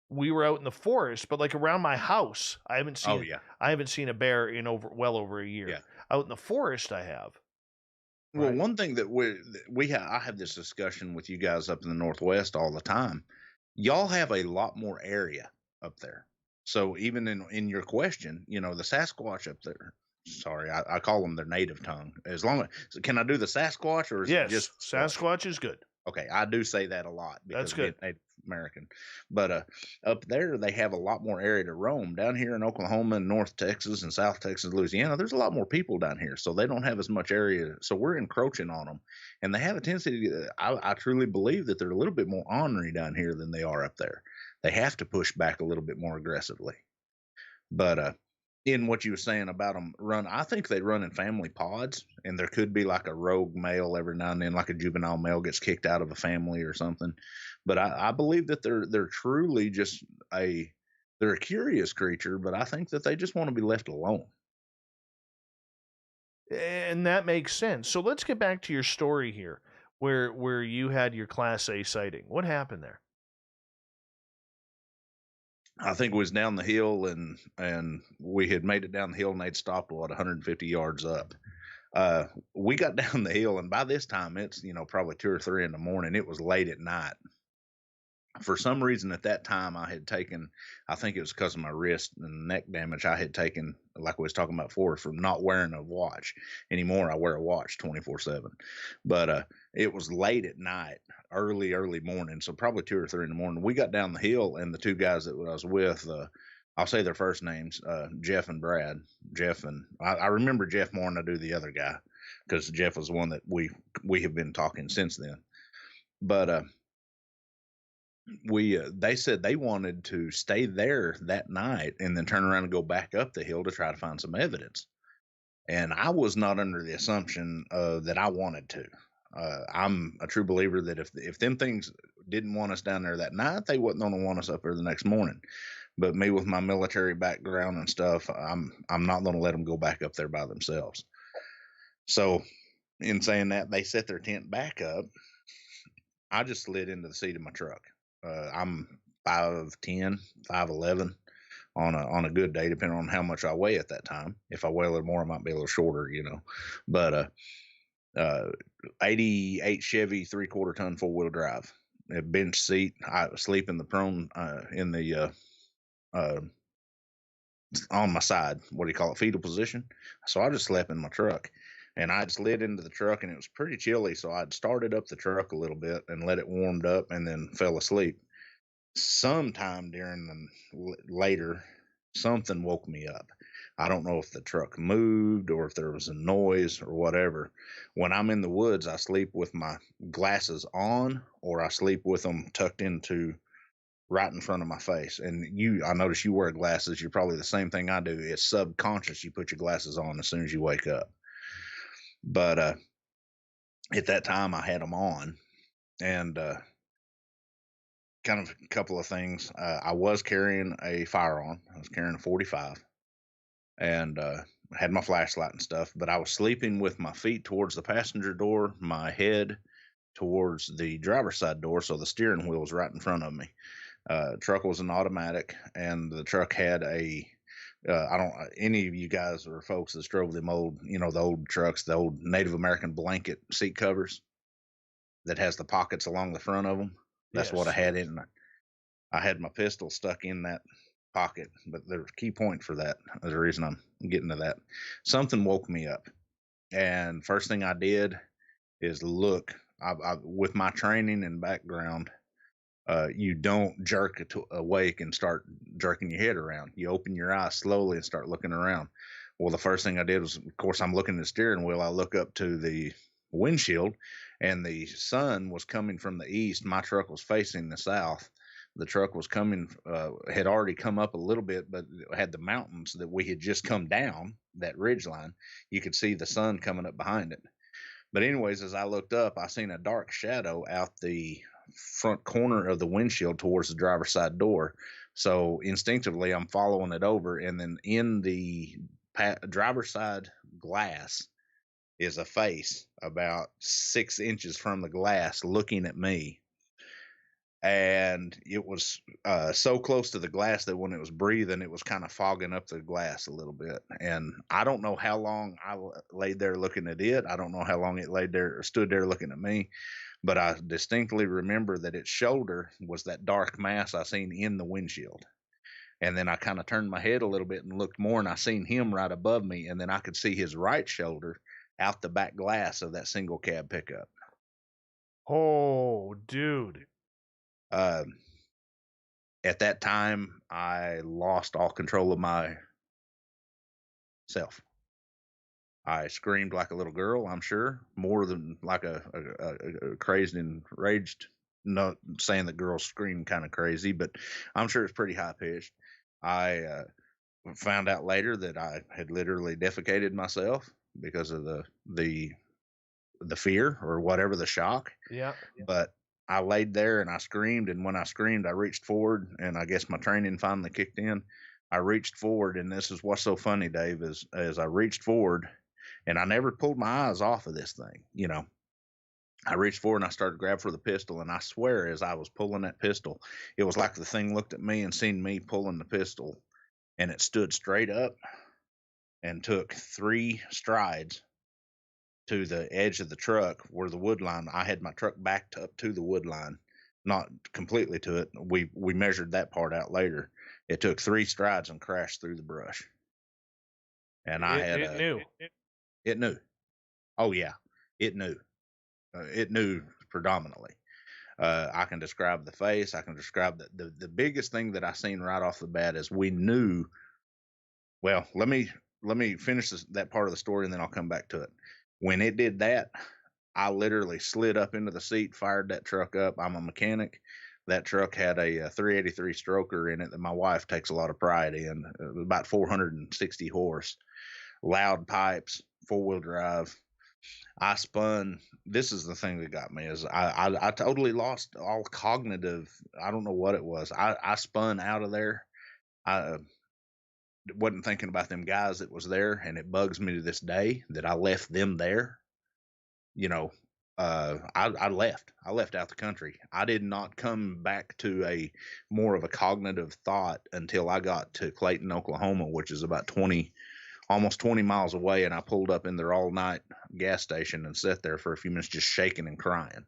we were out in the forest, but like around my house, Oh yeah. I haven't seen a bear in over a year. Yeah. Out in the forest, I have. Well, Right. one thing I have this discussion with you guys up in the Northwest all the time. Y'all have a lot more area up there. So even in your question, the Sasquatch up there. Sorry, I call them their native tongue. As long as can I do the Sasquatch or is it Yes, just Squatch? Sasquatch is good. Okay, I do say that a lot That's because being good. Native American. But up there, they have a lot more area to roam. Down here in Oklahoma and North Texas and South Texas, Louisiana, there's a lot more people down here, so they don't have as much area. So we're encroaching on them, and they have a tendency to. I truly believe that they're a little bit more ornery down here than they are up there. They have to push back a little bit more aggressively. But in what you were saying about them run, I think they run in family pods, and there could be like a rogue male every now and then, like a juvenile male gets kicked out of a family or something. But I believe that they're truly just they're a curious creature, but I think that they just want to be left alone. And that makes sense. So let's get back to your story here, where you had your Class A sighting. What happened there? I think it was down the hill, and we had made it down the hill, and they'd stopped 150 yards up. We got down the hill, and by this time it's probably 2 or 3 in the morning. It was late at night. For some reason at that time I had taken, I think it was because of my wrist and neck damage, I had taken, like we was talking about before, from not wearing a watch anymore. I wear a watch 24/7. But it was late at night, early morning, so probably 2 or 3 in the morning. We got down the hill, and the two guys that I was with, I'll say their first names, Jeff and Brad. Jeff, and I remember Jeff more than I do the other guy, because Jeff was the one that we have been talking since then. But we they said they wanted to stay there that night and then turn around and go back up the hill to try to find some evidence. And I was not under the assumption that I wanted to. I'm a true believer that if them things didn't want us down there that night, they wasn't going to want us up there the next morning. But me with my military background and stuff, I'm not going to let them go back up there by themselves. So in saying that, they set their tent back up, I just slid into the seat of my truck. I'm 5'10", 5'11", on a good day, depending on how much I weigh at that time. If I weigh a little more, I might be a little shorter, But uh, 88 Chevy 3/4 ton 4-wheel drive, a bench seat. I sleep in the prone in the uh, on my side. What do you call it? Fetal position. So I just slept in my truck. And I'd slid into the truck and it was pretty chilly. So I'd started up the truck a little bit and let it warmed up and then fell asleep. Sometime during the later, something woke me up. I don't know if the truck moved or if there was a noise or whatever. When I'm in the woods, I sleep with my glasses on or I sleep with them tucked into right in front of my face. And I notice you wear glasses. You're probably the same thing I do. It's subconscious. You put your glasses on as soon as you wake up. But at that time, I had them on, and kind of a couple of things. I was carrying a firearm. I was carrying a 45, and had my flashlight and stuff. But I was sleeping with my feet towards the passenger door, my head towards the driver's side door, so the steering wheel was right in front of me. Truck was an automatic, and the truck had a I don't any of you guys or folks that drove them old, the old trucks, the old Native American blanket seat covers that has the pockets along the front of them. That's what I Yes. had in. I had my pistol stuck in that pocket, but there's a key point for that. There's a reason I'm getting to that. Something woke me up, and first thing I did is look. With my training and background, you don't jerk awake and start jerking your head around. You open your eyes slowly and start looking around. Well, the first thing I did was, of course, I'm looking at the steering wheel. I look up to the windshield, and the sun was coming from the east. My truck was facing the south. The truck was coming, had already come up a little bit, but had the mountains that we had just come down, that ridge line. You could see the sun coming up behind it. But anyways, as I looked up, I seen a dark shadow out the front corner of the windshield towards the driver's side door. So instinctively, I'm following it over, and then in the driver's side glass is a face about 6 inches from the glass looking at me. And it was so close to the glass that when it was breathing, it was kind of fogging up the glass a little bit. And I don't know how long I laid there looking at it. I don't know how long it laid there or stood there looking at me, but I distinctly remember that its shoulder was that dark mass I seen in the windshield. And then I kind of turned my head a little bit and looked more, and I seen him right above me, and then I could see his right shoulder out the back glass of that single cab pickup. Oh, dude. Uh, at that time, I lost all control of myself. I screamed like a little girl, I'm sure, more than like a crazed and raged. Not saying that girls scream kind of crazy, but I'm sure it's pretty high pitched. I found out later that I had literally defecated myself because of the fear or whatever, the shock. Yeah. But I laid there and I screamed, and when I screamed, I reached forward, and I guess my training finally kicked in. I reached forward, and this is what's so funny, Dave, is as I reached forward, and I never pulled my eyes off of this thing. I reached forward and I started to grab for the pistol, and I swear, as I was pulling that pistol, it was like the thing looked at me and seen me pulling the pistol, and it stood straight up and took 3 strides to the edge of the truck where the wood line. I had my truck backed up to the wood line, not completely to it. We measured that part out later. It took 3 strides and crashed through the brush. And I had It knew. it knew. Oh yeah, it knew. It knew predominantly. I can describe the face. I can describe the biggest thing that I seen right off the bat is we knew. Well, let me finish that part of the story, and then I'll come back to it. When it did that, I literally slid up into the seat, fired that truck up. I'm a mechanic. That truck had a 383 stroker in it that my wife takes a lot of pride in, about 460 horse, loud pipes, 4-wheel drive. I spun. This is the thing that got me is I totally lost all cognitive. I don't know what it was. I spun out of there. I wasn't thinking about them guys that was there, and it bugs me to this day that I left them there. You know, I left. I left out the country. I did not come back to a more of a cognitive thought until I got to Clayton, Oklahoma, which is about 20, almost 20 miles away. And I pulled up in their all night gas station and sat there for a few minutes, just shaking and crying.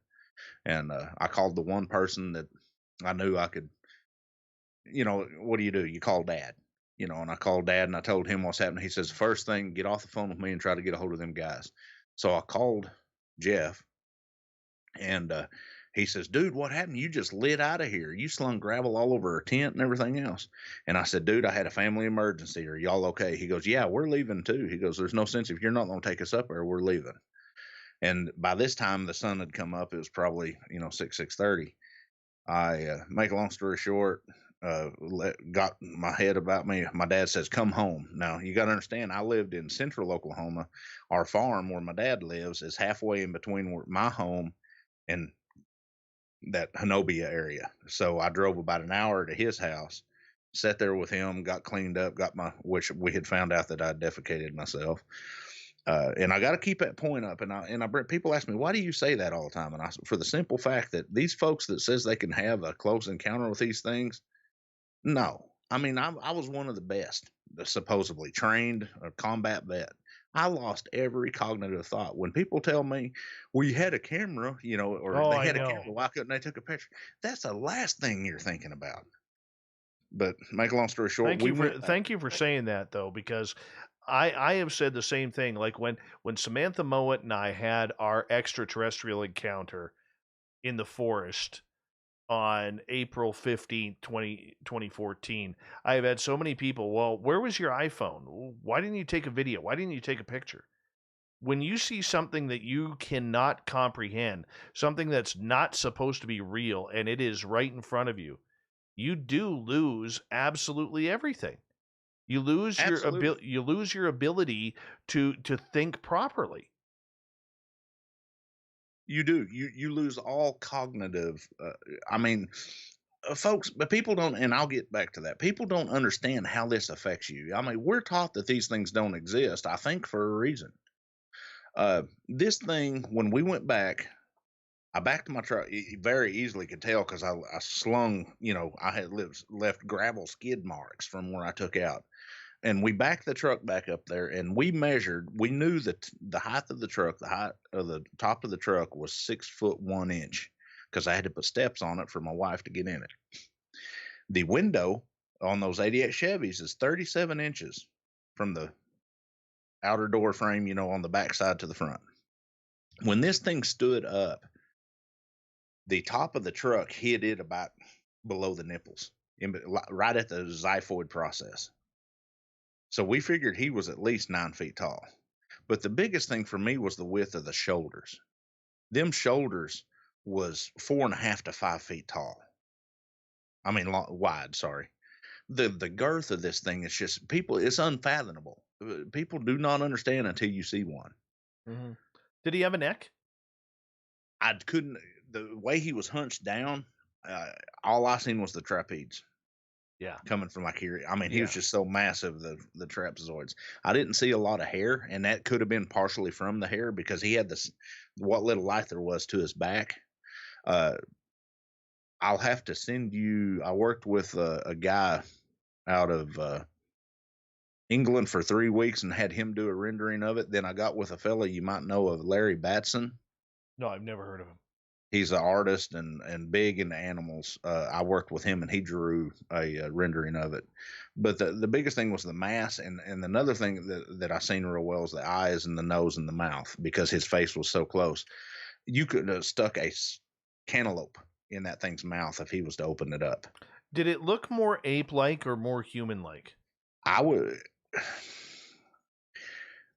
And I called the one person that I knew I could, what do? You call dad, and I called dad and I told him what's happening. He says, first thing, get off the phone with me and try to get a hold of them guys. So I called Jeff. And he says, dude, what happened? You just lit out of here. You slung gravel all over our tent and everything else. And I said, dude, I had a family emergency. Are y'all okay? He goes, yeah, we're leaving too. He goes, there's no sense if you're not going to take us up there, we're leaving. And by this time, the sun had come up. It was probably, 6:30. I make a long story short, got my head about me. My dad says, come home. Now, you got to understand, I lived in central Oklahoma. Our farm where my dad lives is halfway in between my home and that Hanobia area. So I drove about an hour to his house, sat there with him, got cleaned up, which we had found out that I defecated myself. And I got to keep that point up. People ask me, why do you say that all the time? And for the simple fact that these folks that says they can have a close encounter with these things, no. I mean, I was one of the best, supposedly trained, a combat vet. I lost every cognitive thought. When people tell me, well, you had a camera, or Oh, they I had a know. camera, why couldn't they took a picture? That's the last thing you're thinking about. But make a long story short, we went back. Thank you for saying that though, because I have said the same thing. Like when Samantha Mowat and I had our extraterrestrial encounter in the forest on April 15th, 2014. I have had so many people, well, where was your iPhone? Why didn't you take a video? Why didn't you take a picture? When you see something that you cannot comprehend, something that's not supposed to be real, and it is right in front of you, you do lose absolutely everything. You lose Absolutely. you lose your ability to think properly. You do. You lose all cognitive. I mean, folks, but people don't, and I'll get back to that. People don't understand how this affects you. I mean, we're taught that these things don't exist, I think, for a reason. This thing, when we went back, I backed my truck. You very easily could tell because I slung, I had left gravel skid marks from where I took out. And we backed the truck back up there and we measured. We knew that the height of the truck, the height of the top of the truck was 6 foot 1 inch because I had to put steps on it for my wife to get in it. The window on those 88 Chevys is 37 inches from the outer door frame, on the back side to the front. When this thing stood up, the top of the truck hit it about below the nipples, right at the xiphoid process. So we figured he was at least 9 feet tall. But the biggest thing for me was the width of the shoulders. Them shoulders was 4.5 to 5 feet tall. I mean, wide. Sorry. The girth of this thing is just people. It's unfathomable. People do not understand until you see one. Mhm. Did he have a neck? I couldn't. The way he was hunched down, all I seen was the trapeze Yeah. coming from like here. I mean, he was Yeah. just so massive, the trapezoids. I didn't see a lot of hair, and that could have been partially from the hair because he had this what little light there was to his back. Uh, I'll have to send you. I worked with a guy out of England for 3 weeks and had him do a rendering of it. Then I got with a fella you might know of, Larry Batson. No, I've never heard of him. He's an artist and big into animals. I worked with him and he drew a rendering of it. But the biggest thing was the mass, and another thing that I seen real well is the eyes and the nose and the mouth because his face was so close. You could have stuck a cantaloupe in that thing's mouth if he was to open it up. Did it look more ape-like or more human-like? I would.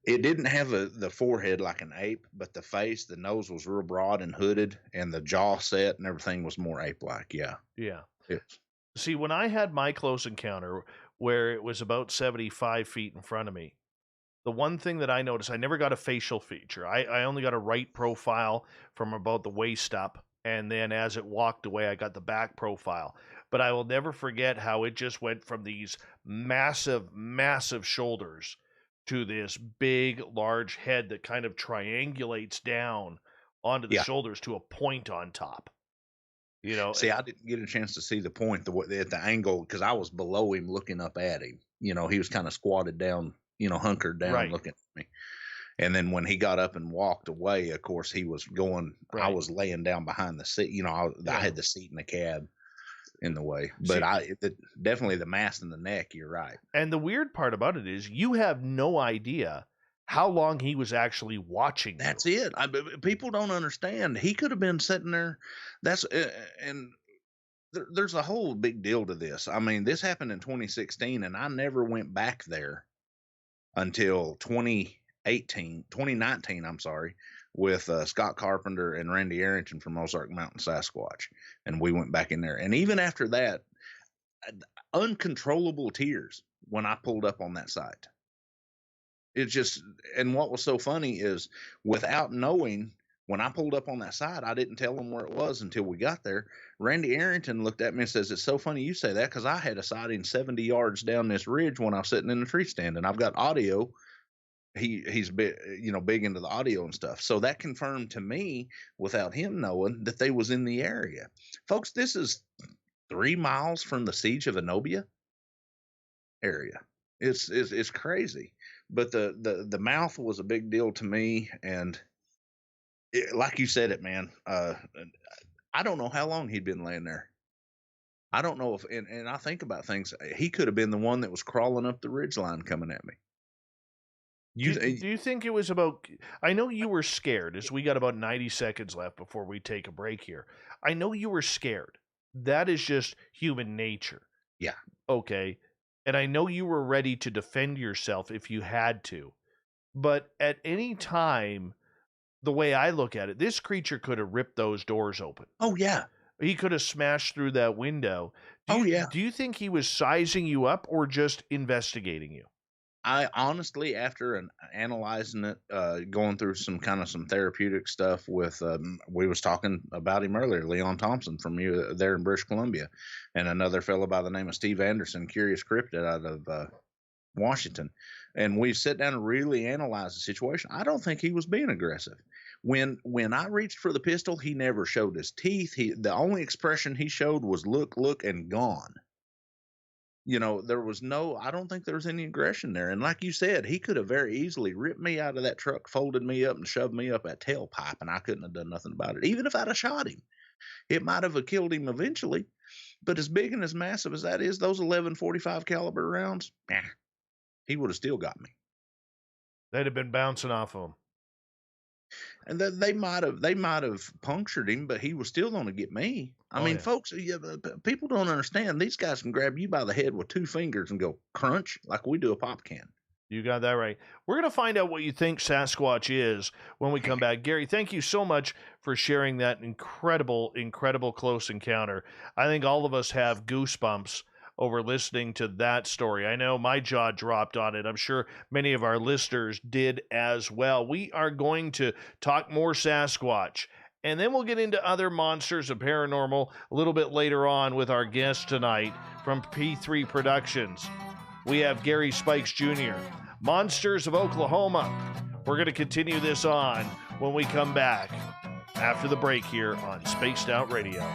It didn't have the forehead like an ape, but the face, the nose was real broad and hooded, and the jaw set and everything was more ape-like. Yeah. Yeah. It's See, when I had my close encounter where it was about 75 feet in front of me, the one thing that I noticed, I never got a facial feature. I only got a right profile from about the waist up. And then as it walked away, I got the back profile. But I will never forget how it just went from these massive, massive shoulders to this big, large head that kind of triangulates down onto the Yeah. shoulders to a point on top. You know, See, I didn't get a chance to see the point at the angle because I was below him looking up at him. You know, he was kind of squatted down, hunkered down Right. looking at me. And then when he got up and walked away, of course, he was going. I Right. was laying down behind the seat. I Yeah. had the seat in the cab in the way. See- But definitely the mass in the neck. You're right. And the weird part about it is you have no idea how long he was actually watching. That's it. People don't understand. He could have been sitting there. And there's a whole big deal to this. I mean, this happened in 2016, and I never went back there until 2019, I'm sorry, with Scott Carpenter and Randy Arrington from Ozark Mountain Sasquatch. And we went back in there. And even after that, uncontrollable tears when I pulled up on that site. It just, and what was so funny is without knowing, when I pulled up on that side, I didn't tell them where it was until we got there. Randy Arrington looked at me and says, "It's so funny you say that because I had a sighting 70 yards down this ridge when I was sitting in the tree stand, and I've got audio." He's big, big into the audio and stuff. So that confirmed to me, without him knowing, that they was in the area. Folks, this is 3 miles from the Siege of Zenobia area. It's crazy. But the mouth was a big deal to me, and like you said it, man. I don't know how long he'd been laying there. I don't know if, and I think about things. He could have been the one that was crawling up the ridgeline coming at me. Do you think it was about? I know you were scared. As we got about 90 seconds left before we take a break here. I know you were scared. That is just human nature. Yeah. Okay. And I know you were ready to defend yourself if you had to. But at any time, the way I look at it, this creature could have ripped those doors open. Oh, yeah. He could have smashed through that window. Yeah. Do you think he was sizing you up or just investigating you? I honestly, after analyzing it, going through some therapeutic stuff with, we was talking about him earlier, Leon Thompson from there in British Columbia, and another fellow by the name of Steve Anderson, Curious Cryptid out of Washington. And we sit down and really analyze the situation. I don't think he was being aggressive. When I reached for the pistol, he never showed his teeth. The only expression he showed was look, and gone. There was I don't think there was any aggression there. And like you said, he could have very easily ripped me out of that truck, folded me up, and shoved me up that tailpipe, and I couldn't have done nothing about it. Even if I'd have shot him, it might have killed him eventually. But as big and as massive as that is, those 11.45 caliber rounds, he would have still got me. They'd have been bouncing off of him. And they might have punctured him, but he was still going to get me. I mean, folks, people don't understand. These guys can grab you by the head with 2 fingers and go crunch like we do a pop can. You got that right. We're going to find out what you think Sasquatch is when we come back. Gary, thank you so much for sharing that incredible, incredible close encounter. I think all of us have goosebumps over listening to that story. I know my jaw dropped on it. I'm sure many of our listeners did as well. We are going to talk more Sasquatch, and then we'll get into other monsters of paranormal a little bit later on with our guest tonight from P3 Productions. We have Gary Spikes Jr., Monsters of Oklahoma. We're going to continue this on when we come back after the break here on Spaced Out Radio.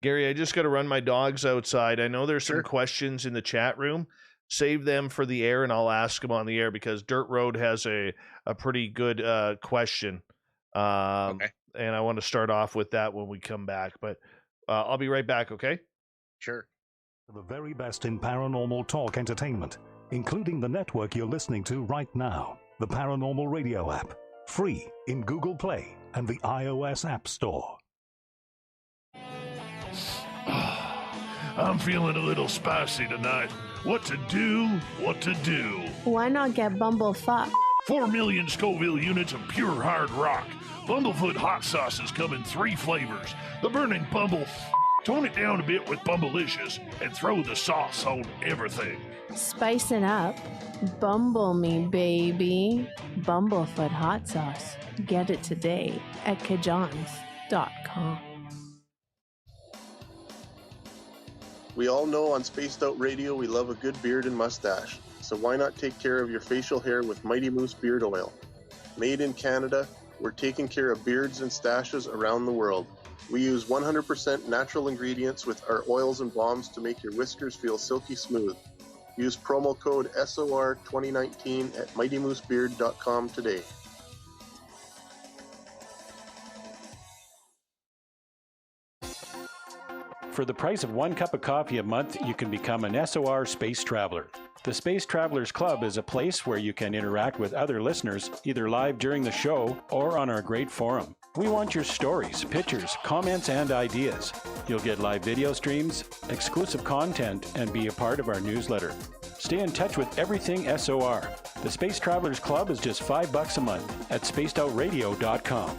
Gary, I just got to run my dogs outside. I know there's some questions in the chat room. Save them for the air, and I'll ask them on the air because Dirt Road has a pretty good question. Okay. And I want to start off with that when we come back. But I'll be right back, okay? Sure. The very best in paranormal talk entertainment, including the network you're listening to right now, the Paranormal Radio app, free in Google Play and the iOS App Store. I'm feeling a little spicy tonight. What to do? Why not get Bumblefuck? 4 million Scoville units of pure hard rock. Bumblefoot hot sauces come in 3 flavors. The burning Bumble. Tone it down a bit with Bumblicious and throw the sauce on everything. Spice it up. Bumble me, baby. Bumblefoot hot sauce. Get it today at kajans.com. We all know on Spaced Out Radio we love a good beard and mustache, so why not take care of your facial hair with Mighty Moose Beard Oil? Made in Canada, we're taking care of beards and stashes around the world. We use 100% natural ingredients with our oils and balms to make your whiskers feel silky smooth. Use promo code SOR2019 at MightyMooseBeard.com today. For the price of 1 cup of coffee a month, you can become an SOR Space Traveler. The Space Travelers Club is a place where you can interact with other listeners, either live during the show or on our great forum. We want your stories, pictures, comments, and ideas. You'll get live video streams, exclusive content, and be a part of our newsletter. Stay in touch with everything SOR. The Space Travelers Club is just $5 a month at spacedoutradio.com.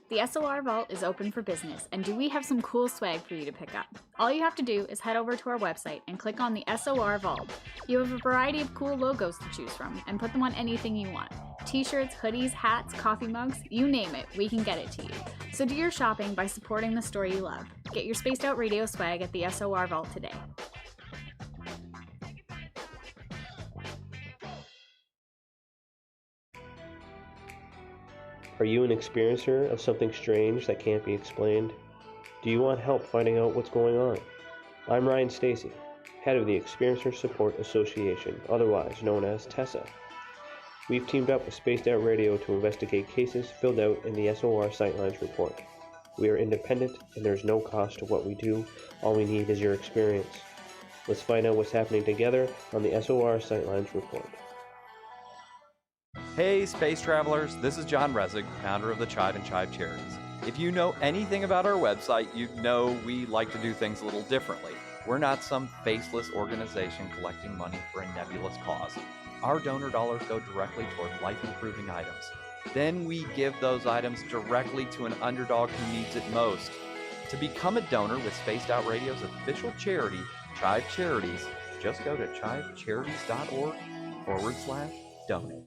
The SOR Vault is open for business, and do we have some cool swag for you to pick up? All you have to do is head over to our website and click on the SOR Vault. You have a variety of cool logos to choose from, and put them on anything you want. T-shirts, hoodies, hats, coffee mugs, you name it, we can get it to you. So do your shopping by supporting the store you love. Get your Spaced Out Radio swag at the SOR Vault today. Are you an experiencer of something strange that can't be explained? Do you want help finding out what's going on? I'm Ryan Stacy, head of the Experiencer Support Association, otherwise known as TESSA. We've teamed up with Spaced Out Radio to investigate cases filled out in the SOR Sightlines report. We are independent and there's no cost to what we do. All we need is your experience. Let's find out what's happening together on the SOR Sightlines report. Hey Space Travelers, this is John Resig, founder of the Chive and Chive Charities. If you know anything about our website, you know we like to do things a little differently. We're not some faceless organization collecting money for a nebulous cause. Our donor dollars go directly toward life-improving items. Then we give those items directly to an underdog who needs it most. To become a donor with Spaced Out Radio's official charity, Chive Charities, just go to chivecharities.org/donate.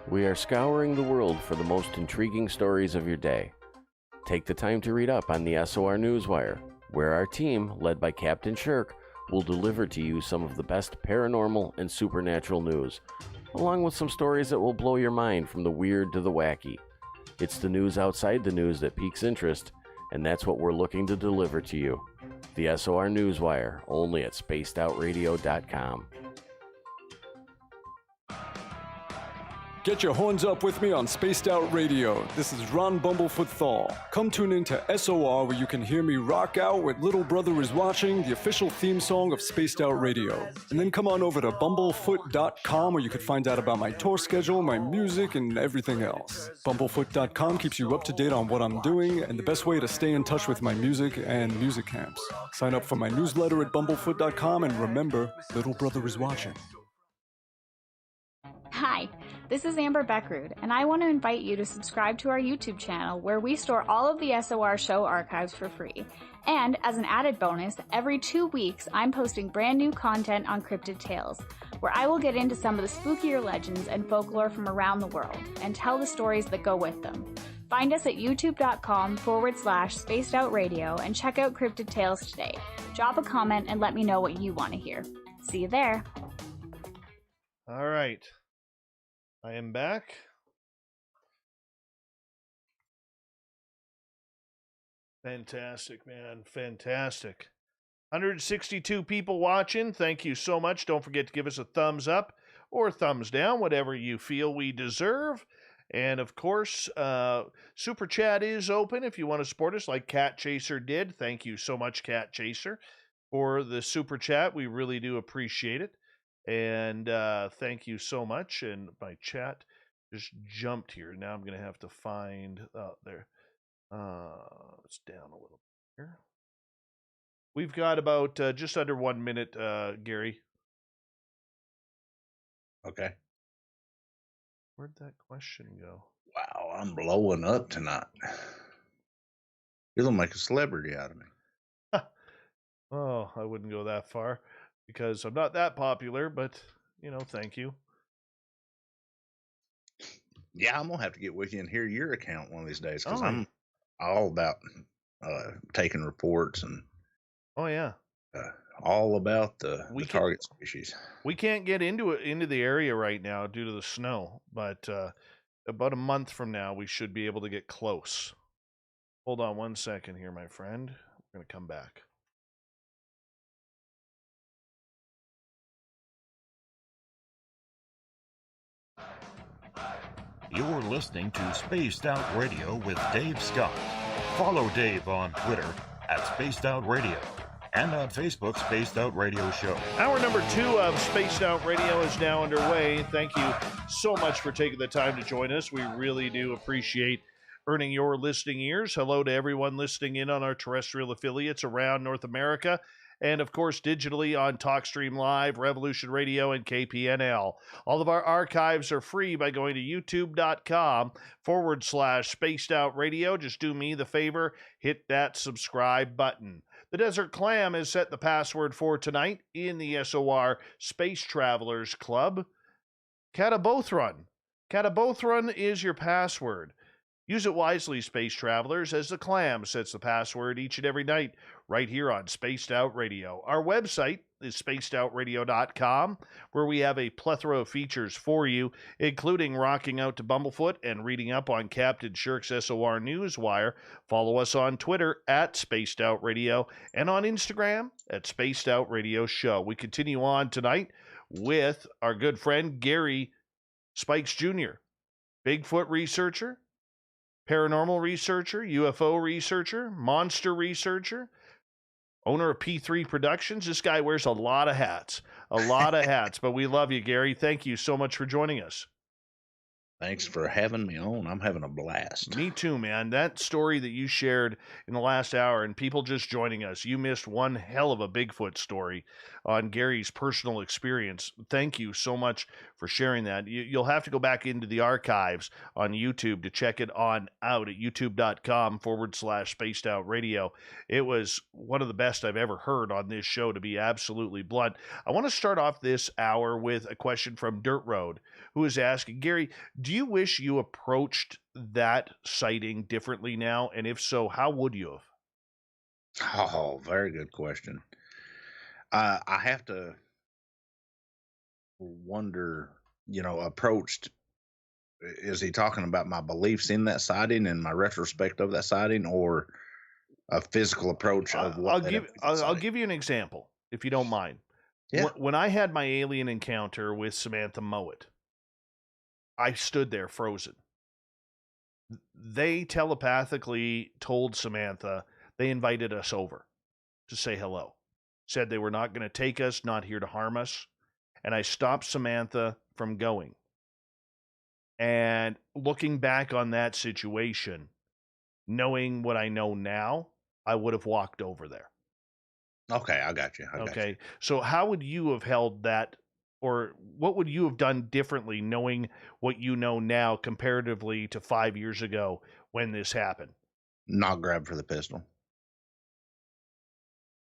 We are scouring the world for the most intriguing stories of your day. Take the time to read up on the SOR Newswire, where our team, led by Captain Shirk, will deliver to you some of the best paranormal and supernatural news, along with some stories that will blow your mind from the weird to the wacky. It's the news outside the news that piques interest, and that's what we're looking to deliver to you. The SOR Newswire, only at spacedoutradio.com. Get your horns up with me on Spaced Out Radio. This is Ron Bumblefoot Thal. Come tune in to SOR where you can hear me rock out with Little Brother Is Watching, the official theme song of Spaced Out Radio. And then come on over to bumblefoot.com where you can find out about my tour schedule, my music, and everything else. Bumblefoot.com keeps you up to date on what I'm doing and the best way to stay in touch with my music and music camps. Sign up for my newsletter at bumblefoot.com and remember, Little Brother Is Watching. Hi, this is Amber Beckrud, and I want to invite you to subscribe to our YouTube channel where we store all of the SOR show archives for free. And as an added bonus, every 2 weeks I'm posting brand new content on Cryptid Tales, where I will get into some of the spookier legends and folklore from around the world and tell the stories that go with them. Find us at youtube.com/spacedoutradio and check out Cryptid Tales today. Drop a comment and let me know what you want to hear. See you there. All right. I am back. Fantastic, man. Fantastic. 162 people watching. Thank you so much. Don't forget to give us a thumbs up or thumbs down, whatever you feel we deserve. And, of course, Super Chat is open if you want to support us like Cat Chaser did. Thank you so much, Cat Chaser, for the Super Chat. We really do appreciate it. And thank you so much. And my chat just jumped here. Now I'm going to have to find there. It's down a little bit here. We've got about just under 1 minute, Gary. Okay. Where'd that question go? Wow, I'm blowing up tonight. You'll make a celebrity out of me. Oh, I wouldn't go that far because I'm not that popular, but, thank you. Yeah, I'm going to have to get with you and hear your account one of these days because Oh, I'm all about taking reports and Oh, yeah. all about the We can- target species. We can't get into the area right now due to the snow, but about a month from now, we should be able to get close. Hold on one second here, my friend. We're going to come back. You're listening to Spaced Out Radio with Dave Scott. Follow Dave on Twitter at Spaced Out Radio and on Facebook, Spaced Out Radio Show. Hour number 2 of Spaced Out Radio is now underway. Thank you so much for taking the time to join us. We really do appreciate earning your listening ears. Hello to everyone listening in on our terrestrial affiliates around North America, and of course digitally on TalkStream Live, Revolution Radio, and KPNL. All of our archives are free by going to youtube.com/Spaced Out Radio. Just do me the favor, hit that subscribe button. The Desert Clam has set the password for tonight in the SOR Space Travelers Club. Catabothron. Catabothron is your password. Use it wisely, Space Travelers, as the Clam sets the password each and every night right here on Spaced Out Radio. Our website is spacedoutradio.com, where we have a plethora of features for you, including rocking out to Bumblefoot and reading up on Captain Shirk's SOR Newswire. Follow us on Twitter at Spaced Out Radio and on Instagram at Spaced Out Radio Show. We continue on tonight with our good friend Gary Spikes Jr., Bigfoot researcher, paranormal researcher, UFO researcher, monster researcher, owner of P3 Productions. This guy wears a lot of hats, but we love you, Gary. Thank you so much for joining us. Thanks for having me on. I'm having a blast. Me too, man. That story that you shared in the last hour, and people just joining us, you missed one hell of a Bigfoot story on Gary's personal experience. Thank you so much for sharing that. You'll have to go back into the archives on YouTube to check it on out at youtube.com/Spaced Out Radio. It was one of the best I've ever heard on this show, to be absolutely blunt. I want to start off this hour with a question from Dirt Road, who is asking, Gary, do you wish you approached that sighting differently now? And if so, how would you have? Oh, very good question. I have to wonder, approached, is he talking about my beliefs in that sighting and my retrospect of that sighting, or a physical approach of what? I'll give you an example, if you don't mind. Yeah. When I had my alien encounter with Samantha Mowat, I stood there frozen. They telepathically told Samantha they invited us over to say hello. Said they were not going to take us, not here to harm us. And I stopped Samantha from going. And looking back on that situation, knowing what I know now, I would have walked over there. Okay, I got you. Okay. So how would you have held that, or what would you have done differently knowing what you know now comparatively to 5 years ago when this happened? Not grab for the pistol.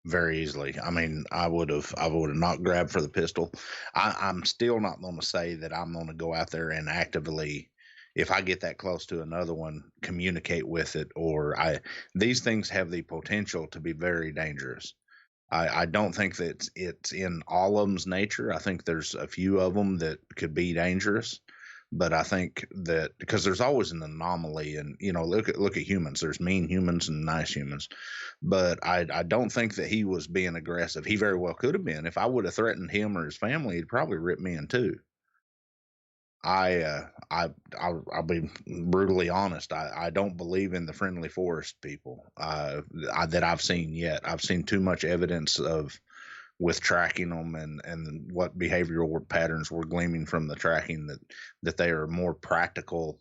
Very easily. I mean, I would have not grabbed for the pistol. I'm still not going to say that I'm going to go out there and actively, if I get that close to another one, communicate with it. These things have the potential to be very dangerous. I don't think that it's in all of them's nature. I think there's a few of them that could be dangerous, but I think that because there's always an anomaly, and look at humans. There's mean humans and nice humans, but I don't think that he was being aggressive. He very well could have been. If I would have threatened him or his family, he'd probably rip me in two. I'll be brutally honest. I don't believe in the friendly forest people that I've seen yet. I've seen too much evidence with tracking them and what behavioral patterns were gleaming from the tracking that they are more practical,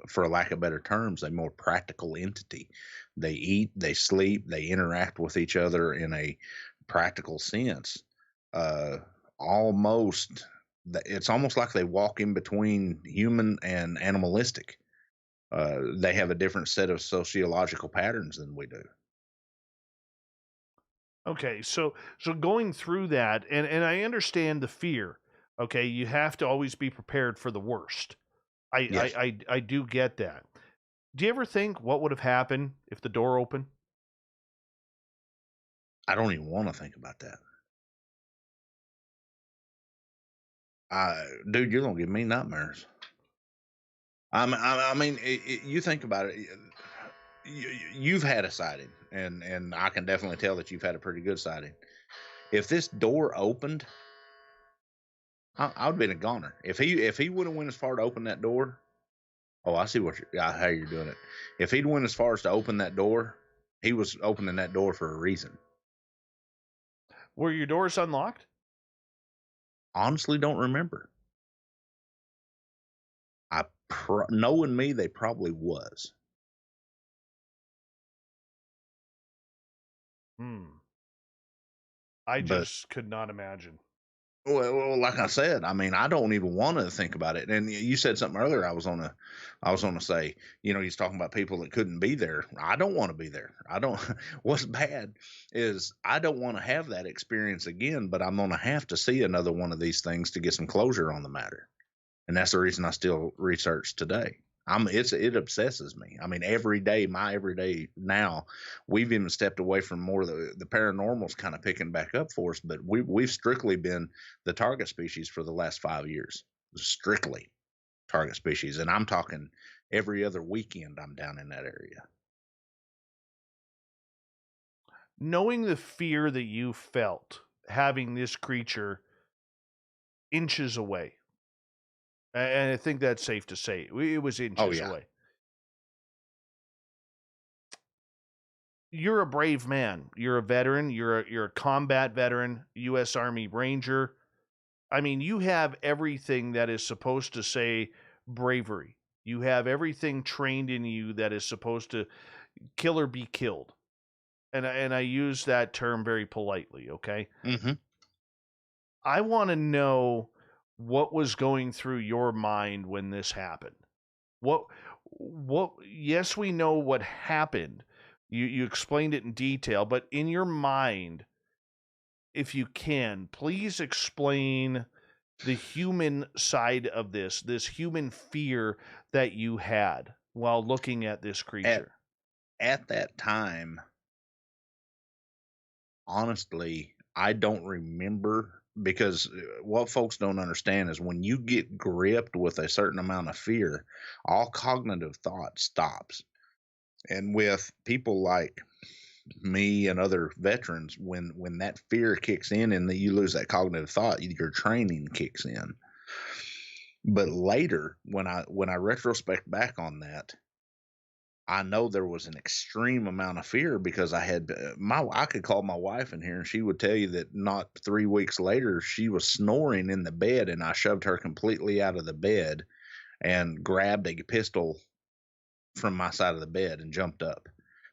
for lack of better terms, a more practical entity. They eat, they sleep, they interact with each other in a practical sense. Almost it's almost like they walk in between human and animalistic. They have a different set of sociological patterns than we do. Okay, so going through that, and I understand the fear. Okay, you have to always be prepared for the worst. Yes. I do get that. Do you ever think what would have happened if the door opened? I don't even want to think about that. Dude, you're gonna give me nightmares. I mean, you think about it. You've had a sighting, and I can definitely tell that you've had a pretty good sighting. If this door opened, I would have been a goner. If he would have went as far to open that door, oh, I see how you're doing it. If he'd went as far as to open that door, he was opening that door for a reason. Were your doors unlocked? Honestly, don't remember. Knowing me, they probably was. I just could not imagine. Well, like I said, I mean, I don't even want to think about it. And you said something earlier. I was on to say, he's talking about people that couldn't be there. I don't want to be there. I don't. What's bad is I don't want to have that experience again. But I'm going to have to see another one of these things to get some closure on the matter. And that's the reason I still research today. It obsesses me. I mean, every day now, we've even stepped away from more of the paranormal's kind of picking back up for us, but we've strictly been the target species for the last 5 years. Strictly target species. And I'm talking every other weekend I'm down in that area. Knowing the fear that you felt having this creature inches away, and I think that's safe to say. It was inches away. You're a brave man. You're a veteran. You're a combat veteran, U.S. Army Ranger. I mean, you have everything that is supposed to say bravery. You have everything trained in you that is supposed to kill or be killed. And I use that term very politely, okay? Mm-hmm. I want to know what was going through your mind when this happened. What yes, we know what happened. You explained it in detail, but in your mind, if you can, please explain the human side of this human fear that you had while looking at this creature. At that time, honestly, I don't remember, because what folks don't understand is when you get gripped with a certain amount of fear, all cognitive thought stops. And with people like me and other veterans, when that fear kicks in and you lose that cognitive thought, your training kicks in. But later, when I retrospect back on that, I know there was an extreme amount of fear, because I could call my wife in here and she would tell you that not 3 weeks later, she was snoring in the bed, and I shoved her completely out of the bed and grabbed a pistol from my side of the bed and jumped up,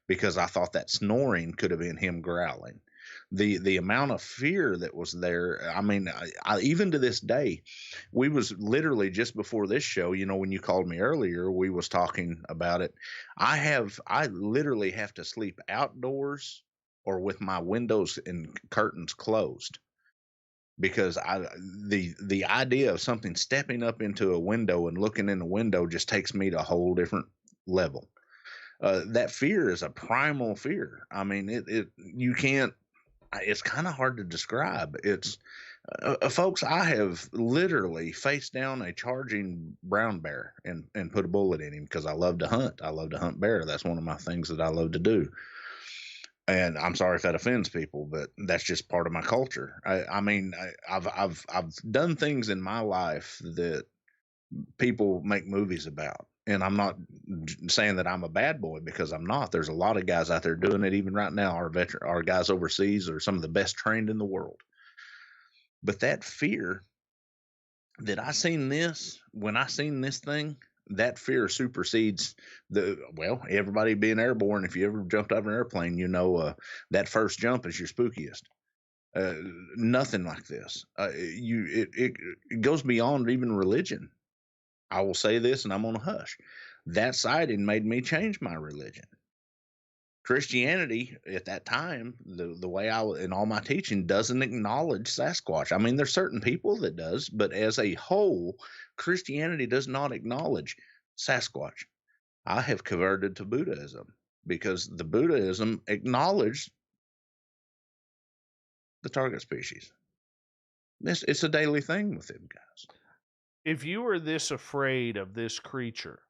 because I thought that snoring could have been him growling. The amount of fear that was there. I mean, I even to this day, we was literally just before this show, when you called me earlier, we was talking about it. I literally have to sleep outdoors or with my windows and curtains closed, because the idea of something stepping up into a window and looking in the window just takes me to a whole different level. That fear is a primal fear. I mean, you can't. It's kind of hard to describe. It's folks, I have literally faced down a charging brown bear and put a bullet in him, because I love to hunt. I love to hunt bear. That's one of my things that I love to do. And I'm sorry if that offends people, but that's just part of my culture. I mean, I've done things in my life that people make movies about. And I'm not saying that I'm a bad boy, because I'm not. There's a lot of guys out there doing it even right now. Our guys overseas are some of the best trained in the world. But that fear that when I seen this thing, that fear supersedes everybody being airborne. If you ever jumped out of an airplane, that first jump is your spookiest. Nothing like this. It goes beyond even religion. I will say this, and I'm on a hush. That sighting made me change my religion. Christianity at that time, the way in all my teaching, doesn't acknowledge Sasquatch. I mean, there's certain people that does, but as a whole, Christianity does not acknowledge Sasquatch. I have converted to Buddhism because the Buddhism acknowledged the target species. It's a daily thing with them guys. If you were this afraid of this creature,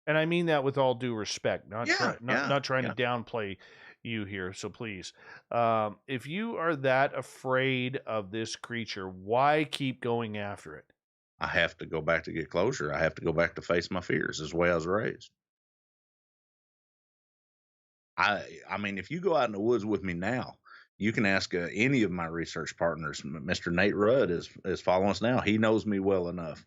and I mean that with all due respect, not trying to downplay you here, so please, if you are that afraid of this creature, why keep going after it? I have to go back to get closure. I have to go back to face my fears. Is the way I was raised. I mean, if you go out in the woods with me now, you can ask any of my research partners. Mr. Nate Rudd is following us now. He knows me well enough.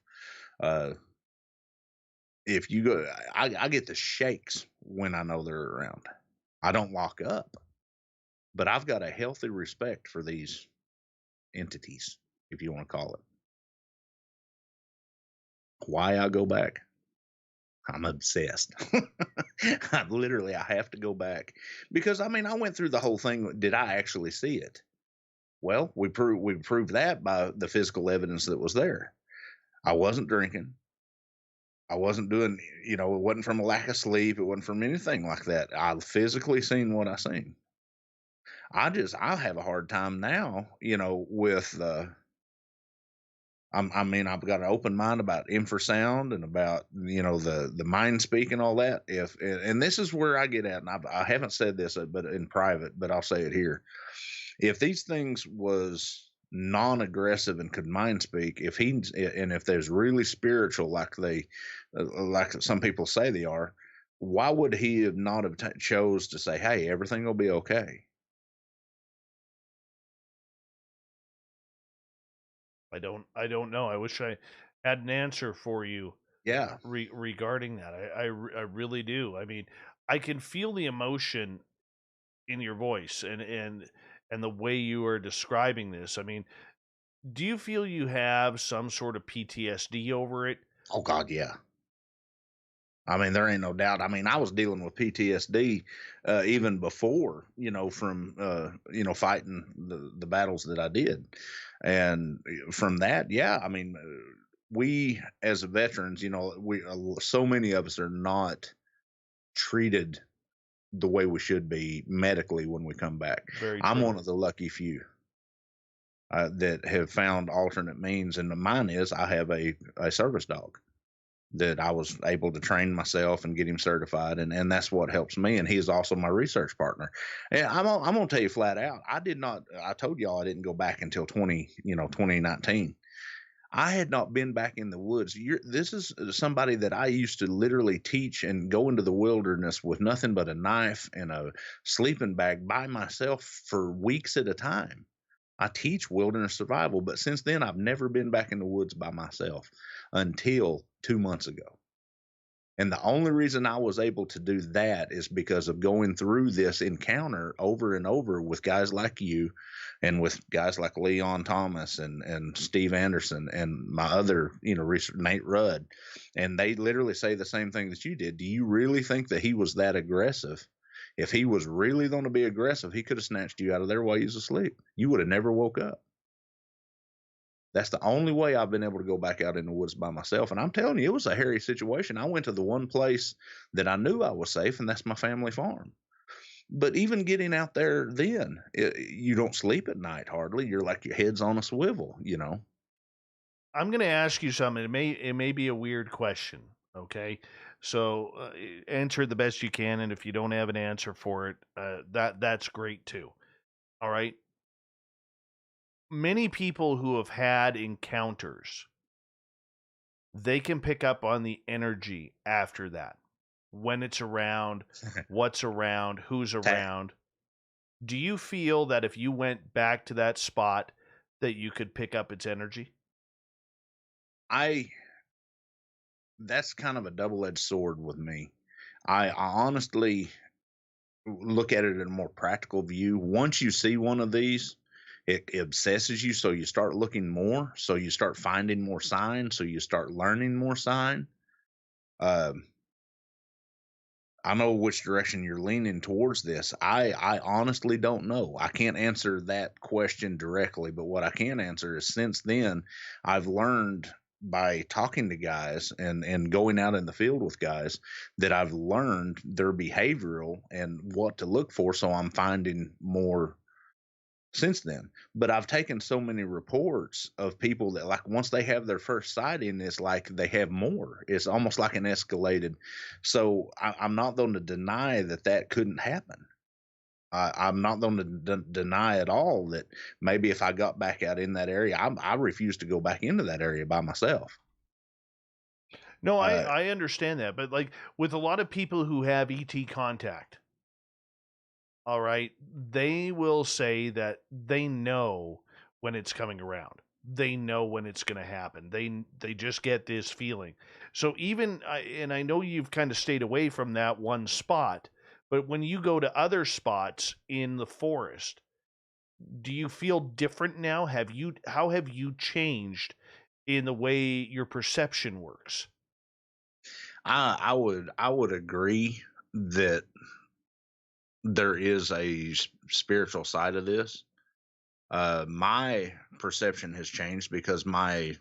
If you go, I get the shakes when I know they're around. I don't lock up, but I've got a healthy respect for these entities, if you want to call it. Why I go back? I'm obsessed. I have to go back because I mean, I went through the whole thing. Did I actually see it? Well, we proved that by the physical evidence that was there. I wasn't drinking. I wasn't doing, it wasn't from a lack of sleep. It wasn't from anything like that. I physically seen what I seen. I have a hard time now, with, I've got an open mind about infrasound and about, the mind speak and all that. And this is where I get at, and I haven't said this, but in private, but I'll say it here. If these things was non-aggressive and could mind speak, if there's really spiritual, like some people say they are, why would he have not have chose to say, hey, everything will be okay? I don't know. I wish I had an answer for you. Yeah. Regarding that, I really do. I mean, I can feel the emotion in your voice and the way you are describing this. I mean, do you feel you have some sort of PTSD over it? Oh God, yeah. I mean, there ain't no doubt. I mean, I was dealing with PTSD even before, from fighting the battles that I did, and from that, yeah. I mean, we as veterans, so many of us are not treated the way we should be medically when we come back. I'm one of the lucky few that have found alternate means, and mine is I have a service dog that I was able to train myself and get him certified, and that's what helps me. And he's also my research partner. And I'm gonna tell you flat out, I told y'all I didn't go back until 2019. I had not been back in the woods. This is somebody that I used to literally teach and go into the wilderness with nothing but a knife and a sleeping bag by myself for weeks at a time. I teach wilderness survival, but since then I've never been back in the woods by myself until 2 months ago. And the only reason I was able to do that is because of going through this encounter over and over with guys like you and with guys like Leon Thomas and Steve Anderson and my other, Nate Rudd. And they literally say the same thing that you did. Do you really think that he was that aggressive? If he was really going to be aggressive, he could have snatched you out of there while you was asleep. You would have never woke up. That's the only way I've been able to go back out in the woods by myself. And I'm telling you, it was a hairy situation. I went to the one place that I knew I was safe, and that's my family farm. But even getting out there then, you don't sleep at night hardly. You're like your head's on a swivel, I'm going to ask you something. It may be a weird question, okay? So answer it the best you can, and if you don't have an answer for it, that's great too. All right? Many people who have had encounters, they can pick up on the energy after that. When it's around, what's around, who's around. Do you feel that if you went back to that spot that you could pick up its energy? That's kind of a double-edged sword with me. I honestly look at it in a more practical view. Once you see one of these, it obsesses you. So you start looking more. So you start finding more signs. So you start learning more sign. I know which direction you're leaning towards this. I honestly don't know. I can't answer that question directly, but what I can answer is since then, I've learned by talking to guys and going out in the field with guys that I've learned their behavioral and what to look for. So I'm finding more since then. But I've taken so many reports of people that, like, once they have their first sighting, it's like they have more. It's almost like an escalated. So I'm not going to deny that that couldn't happen. I'm not going to deny at all that maybe if I got back out in that area, I refuse to go back into that area by myself. No, I understand that, but like with a lot of people who have ET contact, all right, they will say that they know when it's coming around. They know when it's going to happen. They just get this feeling. So even and I know you've kind of stayed away from that one spot, but when you go to other spots in the forest, do you feel different now? How have you changed in the way your perception works? I would agree that there is a spiritual side of this. My perception has changed because my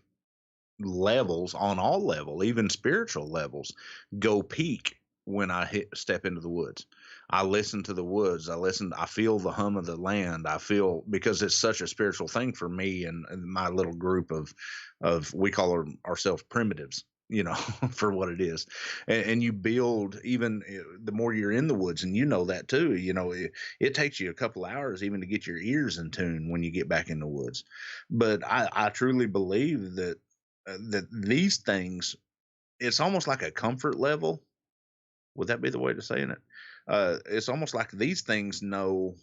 levels on all level, even spiritual levels, go peak when I step into the woods. I listen to the woods. I feel the hum of the land. I feel, because it's such a spiritual thing for me and my little group of we call ourselves primitives, for what it is. And you build, even the more you're in the woods, and that too, it takes you a couple hours even to get your ears in tune when you get back in the woods. But I truly believe that these things, it's almost like a comfort level. Would that be the way to saying it? It's almost like these things know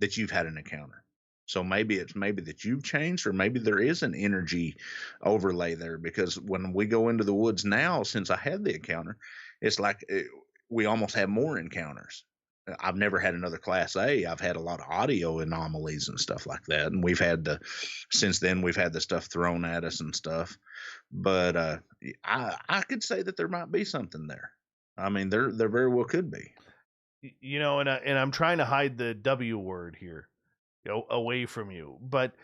that you've had an encounter. So maybe that you've changed, or maybe there is an energy overlay there, because when we go into the woods now, since I had the encounter, it's like we almost have more encounters. I've never had another Class A. I've had a lot of audio anomalies and stuff like that. And since then we've had the stuff thrown at us and stuff. But I could say that there might be something there. I mean, there very well could be. And I'm trying to hide the W word here, away from you. But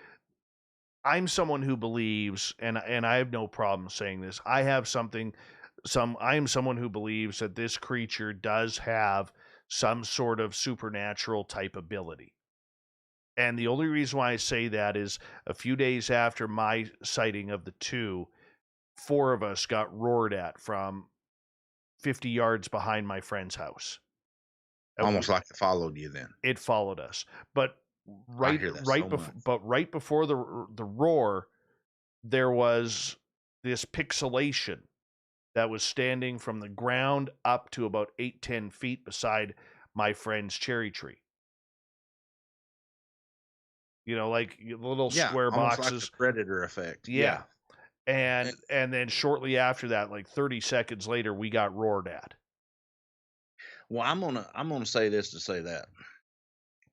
I'm someone who believes, and I have no problem saying this. I am someone who believes that this creature does have some sort of supernatural type ability. And the only reason why I say that is a few days after my sighting of the two, 4 of us got roared at from 50 yards behind my friend's house. Almost like it followed you then. It followed us. But right before the roar, there was this pixelation that was standing from the ground up to about 8-10 feet beside my friend's cherry tree. Like little square boxes. Like the Predator effect. Yeah. And then shortly after that, like 30 seconds later, we got roared at. Well, I'm gonna say this to say that.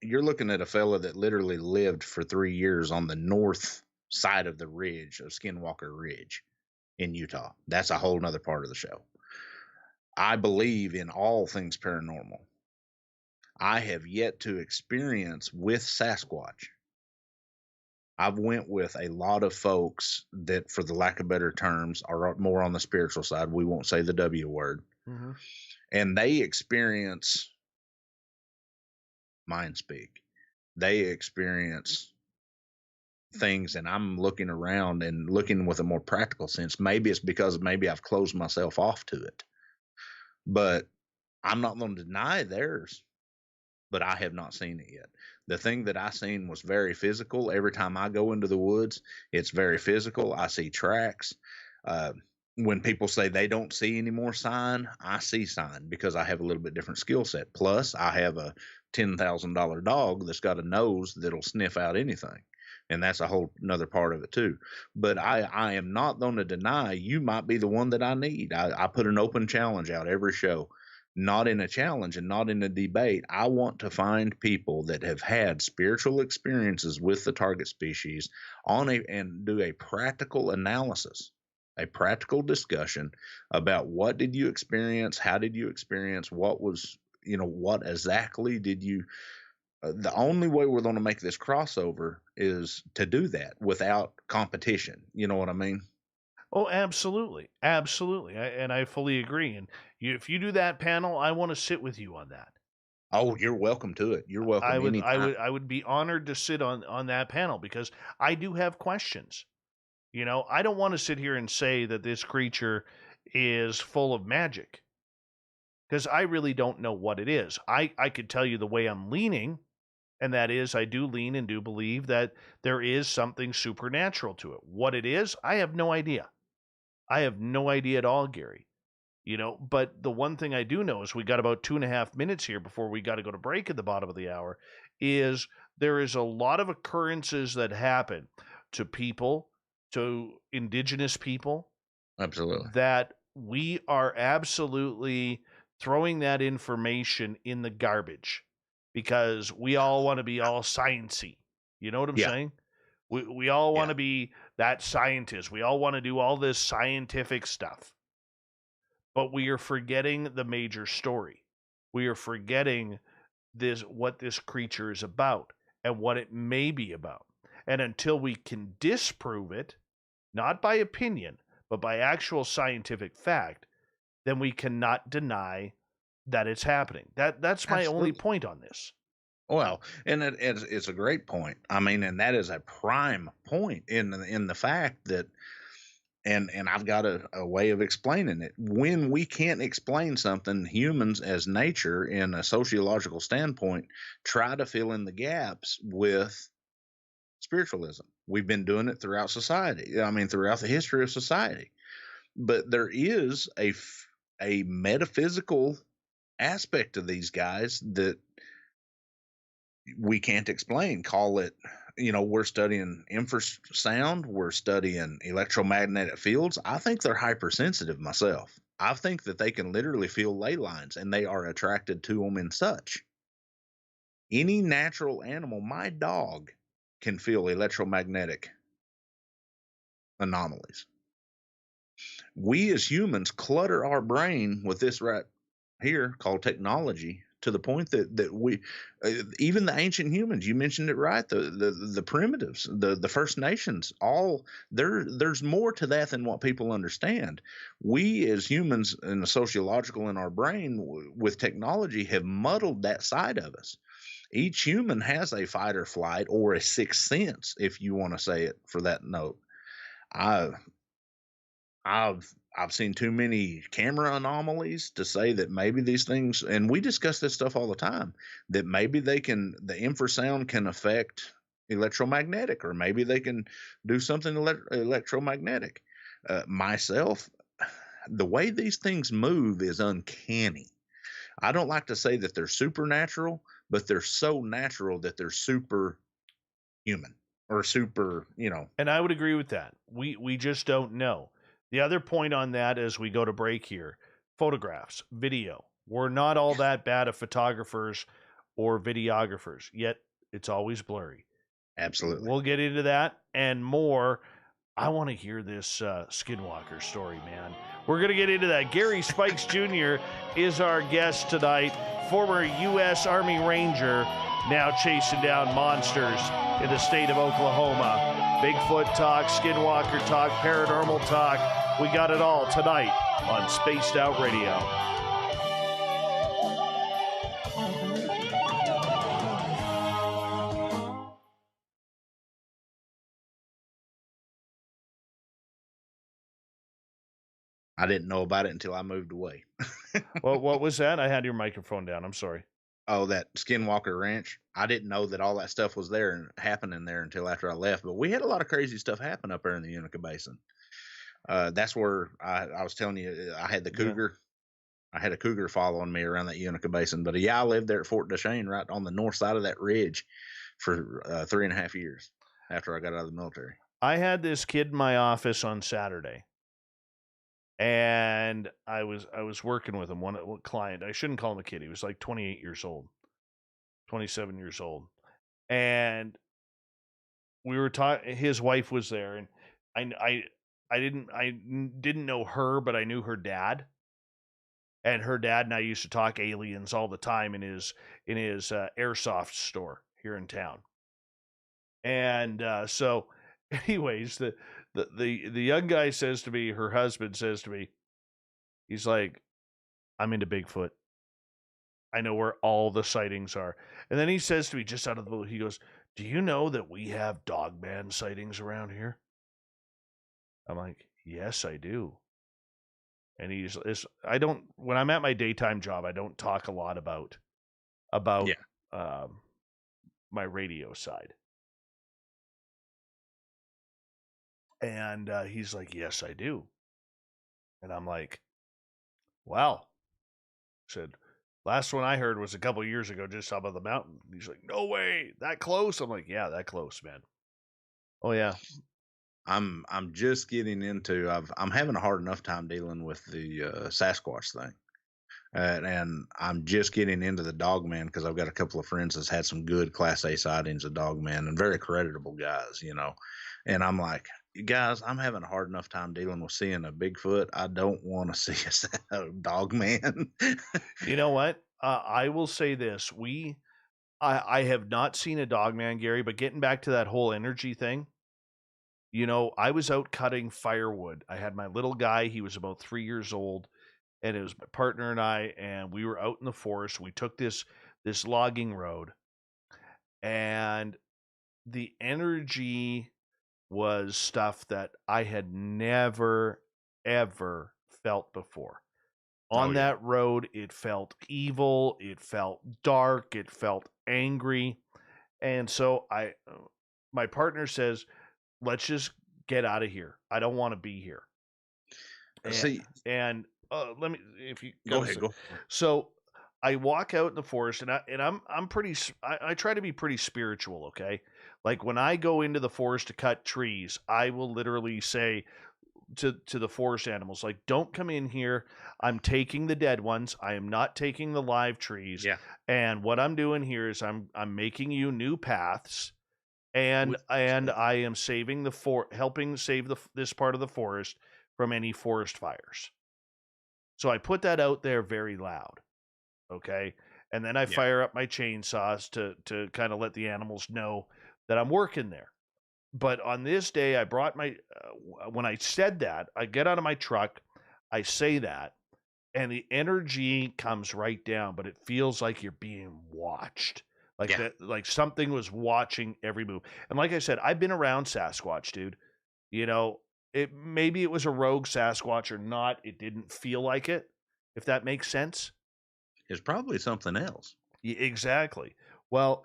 You're looking at a fella that literally lived for 3 years on the north side of the ridge of Skinwalker Ridge in Utah. That's a whole nother part of the show. I believe in all things paranormal. I have yet to experience with Sasquatch. I've went with a lot of folks that, for the lack of better terms, are more on the spiritual side. We won't say the W word. Mm-hmm. And they experience mind speak. They experience things, and I'm looking around and looking with a more practical sense. Maybe it's because I've closed myself off to it. But I'm not going to deny theirs. But I have not seen it yet. The thing that I seen was very physical. Every time I go into the woods, it's very physical. I see tracks. When people say they don't see any more sign, I see sign because I have a little bit different skill set. Plus, I have a $10,000 dog that's got a nose that'll sniff out anything. And that's a whole another part of it too. But I am not going to deny you might be the one that I need. I put an open challenge out every show. not in a challenge and not in a debate. I want to find people that have had spiritual experiences with the target species and do a practical analysis, a practical discussion about what did you experience, how did you experience, what was, what exactly did you. The only way we're going to make this crossover is to do that without competition. You know what I mean? Oh, absolutely, absolutely, and I fully agree. And if you do that panel, I want to sit with you on that. Oh, you're welcome to it. You're welcome anytime. I would be honored to sit on that panel because I do have questions. I don't want to sit here and say that this creature is full of magic because I really don't know what it is. I could tell you the way I'm leaning, and that is I do lean and do believe that there is something supernatural to it. What it is, I have no idea. I have no idea at all, Gary. But the one thing I do know is we got about 2.5 minutes here before we got to go to break at the bottom of the hour, is there is a lot of occurrences that happen to people, to indigenous people. Absolutely. That we are absolutely throwing that information in the garbage because we all want to be all sciencey. You know what I'm saying? We all want to be that scientist. We all want to do all this scientific stuff. But we are forgetting the major story. We are forgetting what this creature is about and what it may be about. And until we can disprove it, not by opinion, but by actual scientific fact, then we cannot deny that it's happening. That's my only point on this. Well, and it's a great point. I mean, and that is a prime point in the fact that, and I've got a way of explaining it. When we can't explain something, humans as nature, in a sociological standpoint, try to fill in the gaps with spiritualism. We've been doing it throughout society. I mean, throughout the history of society. But there is a metaphysical aspect to these guys that we can't explain. Call it, we're studying infrasound, we're studying electromagnetic fields. I think they're hypersensitive myself. I think that they can literally feel ley lines and they are attracted to them and such. Any natural animal, my dog, can feel electromagnetic anomalies. We as humans clutter our brain with this right here called technology, to the point that we, even the ancient humans, you mentioned it right, the primitives, the First Nations, all there's more to that than what people understand. We as humans, in the sociological in our brain with technology, have muddled that side of us. Each human has a fight or flight or a sixth sense, if you want to say it for that note. I've seen too many camera anomalies to say that maybe these things, and we discuss this stuff all the time, that maybe the infrasound can affect electromagnetic, or maybe they can do something electromagnetic. Myself, the way these things move is uncanny. I don't like to say that they're supernatural, but they're so natural that they're super human or super, And I would agree with that. We just don't know. The other point on that as we go to break here, photographs, video. We're not all that bad of photographers or videographers, yet it's always blurry. Absolutely. We'll get into that and more. I want to hear this Skinwalker story, man. We're going to get into that. Gary Spikes Jr. is our guest tonight, former U.S. Army Ranger, now chasing down monsters in the state of Oklahoma. Bigfoot talk, Skinwalker talk, paranormal talk. We got it all tonight on Spaced Out Radio. I didn't know about it until I moved away. Well, what was that? I had your microphone down. I'm sorry. Oh, that Skinwalker Ranch. I didn't know that all that stuff was there and happening there until after I left. But we had a lot of crazy stuff happen up there in the Unita Basin. That's where I was telling you I had the cougar. Yeah. I had a cougar following me around that Unita Basin. But I lived there at Fort Duchesne, right on the north side of that ridge, for 3.5 years after I got out of the military. I had this kid in my office on Saturday. And I was working with him, one client. I shouldn't call him a kid. He was like 28 years old, 27 years old. And we were talking, his wife was there, and I didn't know her, but I knew her dad. And her dad and I used to talk aliens all the time in his airsoft store here in town. And so anyways, the young guy says to me, her husband says to me, he's like, I'm into Bigfoot. I know where all the sightings are. And then he says to me, just out of the blue, he goes, do you know that we have dogman sightings around here? I'm like, yes, I do. And when I'm at my daytime job, I don't talk a lot about my radio side. And he's like, yes, I do. And I'm like, wow. I said, last one I heard was a couple years ago, just up on the mountain. He's like, no way, that close? I'm like, yeah, that close, man. Oh yeah. I'm just getting into. I'm having a hard enough time dealing with the Sasquatch thing, and I'm just getting into the dogman because I've got a couple of friends that's had some good Class A sightings of dogman and very creditable guys, And I'm like, you guys, I'm having a hard enough time dealing with seeing a Bigfoot. I don't want to see a dogman. You know what? I will say this: I have not seen a dogman, Gary. But getting back to that whole energy thing. I was out cutting firewood. I had my little guy. He was about 3 years old, and it was my partner and I, and we were out in the forest. We took this logging road, and the energy was stuff that I had never, ever felt before. On that road, it felt evil. It felt dark. It felt angry. And so my partner says, let's just get out of here. I don't want to be here. And let me, if you go ahead. So I walk out in the forest, and I'm pretty. I try to be pretty spiritual. Okay, like when I go into the forest to cut trees, I will literally say to the forest animals, like, don't come in here. I'm taking the dead ones. I am not taking the live trees. Yeah. And what I'm doing here is I'm making you new paths. And I am saving helping save this part of the forest from any forest fires. So I put that out there very loud, okay? And then I fire up my chainsaws to kind of let the animals know that I'm working there. But on this day, I brought when I said that, I get out of my truck, I say that, and the energy comes right down, but it feels like you're being watched. Like something was watching every move. And like I said, I've been around Sasquatch, dude. Maybe it was a rogue Sasquatch or not. It didn't feel like it, if that makes sense. It's probably something else. Yeah, exactly. Well,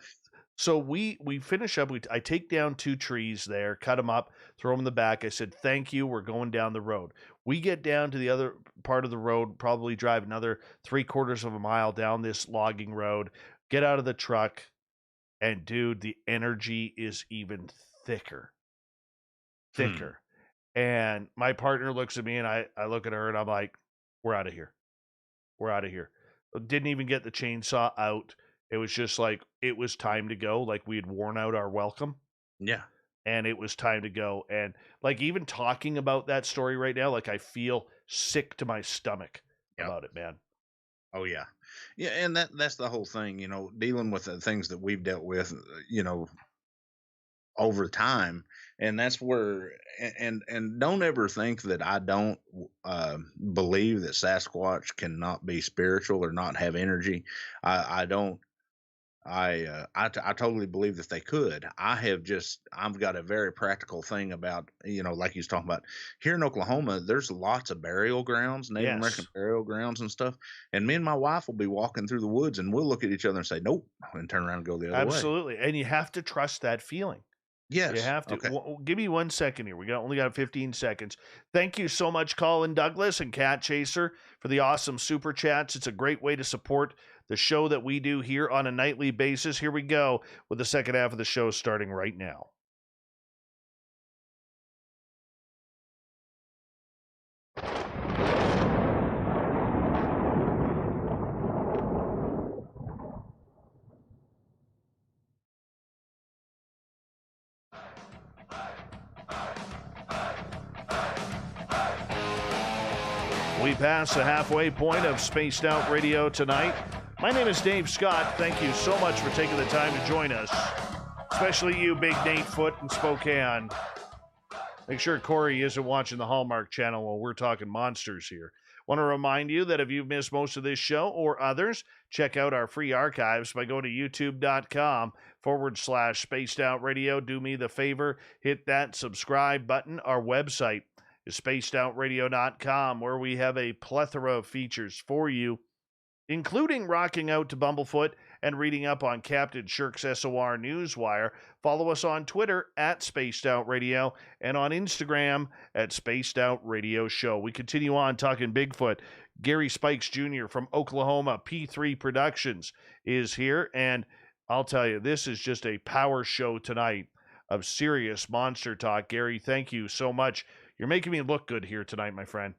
so we finish up. I take down 2 trees there, cut them up, throw them in the back. I said, thank you. We're going down the road. We get down to the other part of the road, probably drive another 3/4 of a mile down this logging road. Get out of the truck, and dude, the energy is even thicker. And my partner looks at me, and I look at her, and I'm like, we're out of here. We're out of here. Didn't even get the chainsaw out. It was just like, it was time to go. Like we had worn out our welcome. Yeah. And it was time to go. And like, even talking about that story right now, like I feel sick to my stomach about it, man. Oh yeah. Yeah. And that's the whole thing, dealing with the things that we've dealt with, over time. And that's where, and don't ever think that I don't believe that Sasquatch cannot be spiritual or not have energy. I don't. I totally believe that they could. I've got a very practical thing about, like he was talking about here in Oklahoma, there's lots of burial grounds, Native American burial grounds and stuff. And me and my wife will be walking through the woods and we'll look at each other and say, nope, and turn around and go the other way. Absolutely. And you have to trust that feeling. Yes. You have to. Okay. Well, give me 1 second here. We only got 15 seconds. Thank you so much, Colin Douglas and Cat Chaser, for the awesome super chats. It's a great way to support the show that we do here on a nightly basis. Here we go with the second half of the show starting right now. We pass the halfway point of Spaced Out Radio tonight. My name is Dave Scott. Thank you so much for taking the time to join us, especially you, Big Nate Foot in Spokane. Make sure Corey isn't watching the Hallmark Channel while we're talking monsters here. Want to remind you that if you've missed most of this show or others, check out our free archives by going to youtube.com/Spaced Out Radio. Do me the favor, hit that subscribe button. Our website is spacedoutradio.com, where we have a plethora of features for you, including rocking out to Bumblefoot and reading up on Captain Shirk's SOR Newswire. Follow us on Twitter at Spaced Out Radio and on Instagram at Spaced Out Radio Show. We continue on talking Bigfoot. Gary Spikes Jr. from Oklahoma, P3 Productions, is here, and I'll tell you, this is just a power show tonight of serious monster talk. Gary, thank you so much. You're making me look good here tonight, my friend.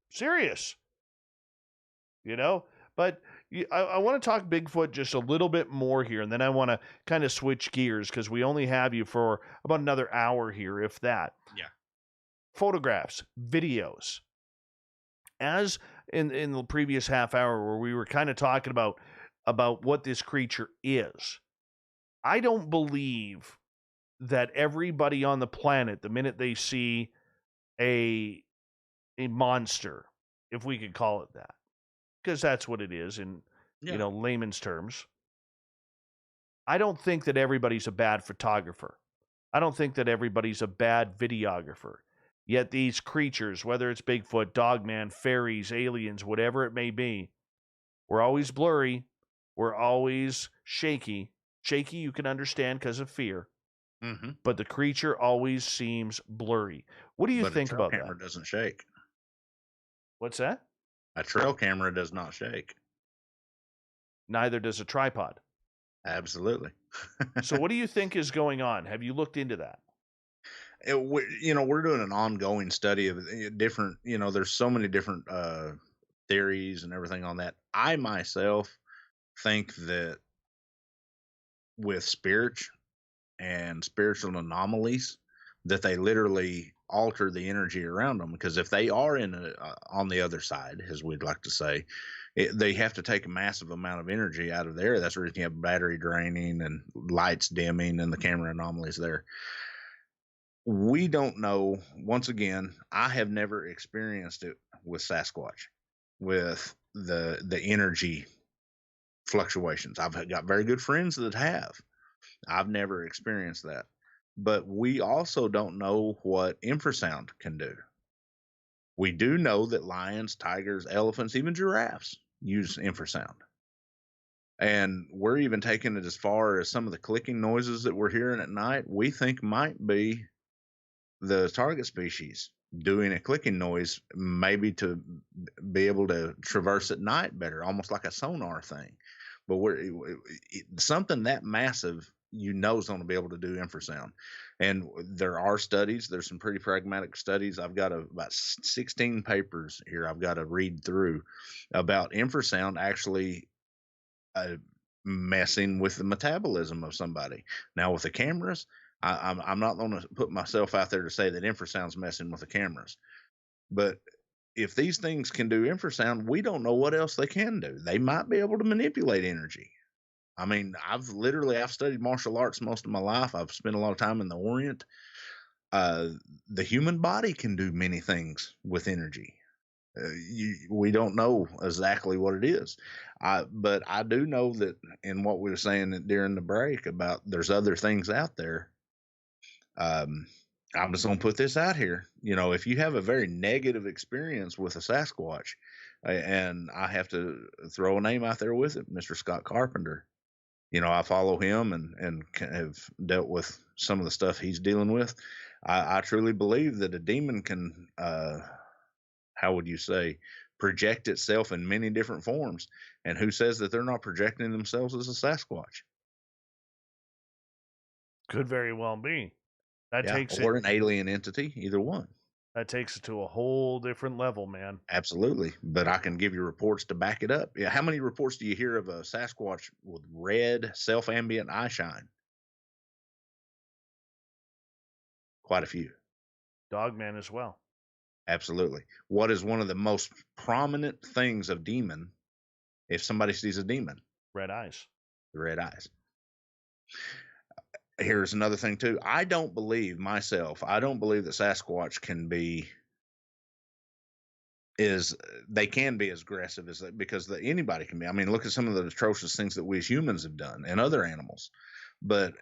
Serious. You know, but I want to talk Bigfoot just a little bit more here, and then I want to kind of switch gears because we only have you for about another hour here, if that. Yeah. Photographs, videos. As in the previous half hour where we were kind of talking about what this creature is, I don't believe that everybody on the planet, the minute they see a monster, if we could call it that, because that's what it is in layman's terms, I don't think that everybody's a bad photographer. I don't think that everybody's a bad videographer. Yet these creatures, whether it's Bigfoot, Dogman, fairies, aliens, whatever it may be, we're always blurry. We're always shaky. Shaky, you can understand because of fear. Mm-hmm. But the creature always seems blurry. What do you think about that? A trail camera doesn't shake. What's that? A trail camera does not shake. Neither does a tripod. Absolutely. So what do you think is going on? Have you looked into that? We're doing an ongoing study of different, there's so many different theories and everything on that. I myself think that with spiritual anomalies, that they literally alter the energy around them, because if they are on the other side, as we'd like to say, they have to take a massive amount of energy out of there. That's where you can have battery draining and lights dimming and the camera anomalies there. We don't know. Once again, I have never experienced it with Sasquatch, with the energy fluctuations. I've got very good friends that have. I've never experienced that. But we also don't know what infrasound can do. We do know that lions, tigers, elephants, even giraffes use infrasound. And we're even taking it as far as some of the clicking noises that we're hearing at night, we think might be the target species doing a clicking noise, maybe to be able to traverse at night better, almost like a sonar thing. But something that massive, is going to be able to do infrasound. And there are studies. There's some pretty pragmatic studies. I've got about 16 papers here I've got to read through about infrasound actually messing with the metabolism of somebody. Now, with the cameras, I'm not going to put myself out there to say that infrasound's messing with the cameras. But if these things can do infrasound, we don't know what else they can do. They might be able to manipulate energy. I mean, I've studied martial arts most of my life. I've spent a lot of time in the Orient. The human body can do many things with energy. We don't know exactly what it is. But I do know that in what we were saying during the break about there's other things out there. I'm just going to put this out here. If you have a very negative experience with a Sasquatch, and I have to throw a name out there with it, Mr. Scott Carpenter. I follow him and have dealt with some of the stuff he's dealing with. I truly believe that a demon can, how would you say, project itself in many different forms. And who says that they're not projecting themselves as a Sasquatch? Could very well be. Or an alien entity, either one. That takes it to a whole different level, man. Absolutely. But I can give you reports to back it up. Yeah. How many reports do you hear of a Sasquatch with red self-ambient eye shine? Quite a few. Dogman as well. Absolutely. What is one of the most prominent things of demon? If somebody sees a demon, red eyes. The red eyes. Here's another thing too. I don't believe that Sasquatch they can be as aggressive as that, because anybody can be. I mean, look at some of the atrocious things that we as humans have done and other animals. But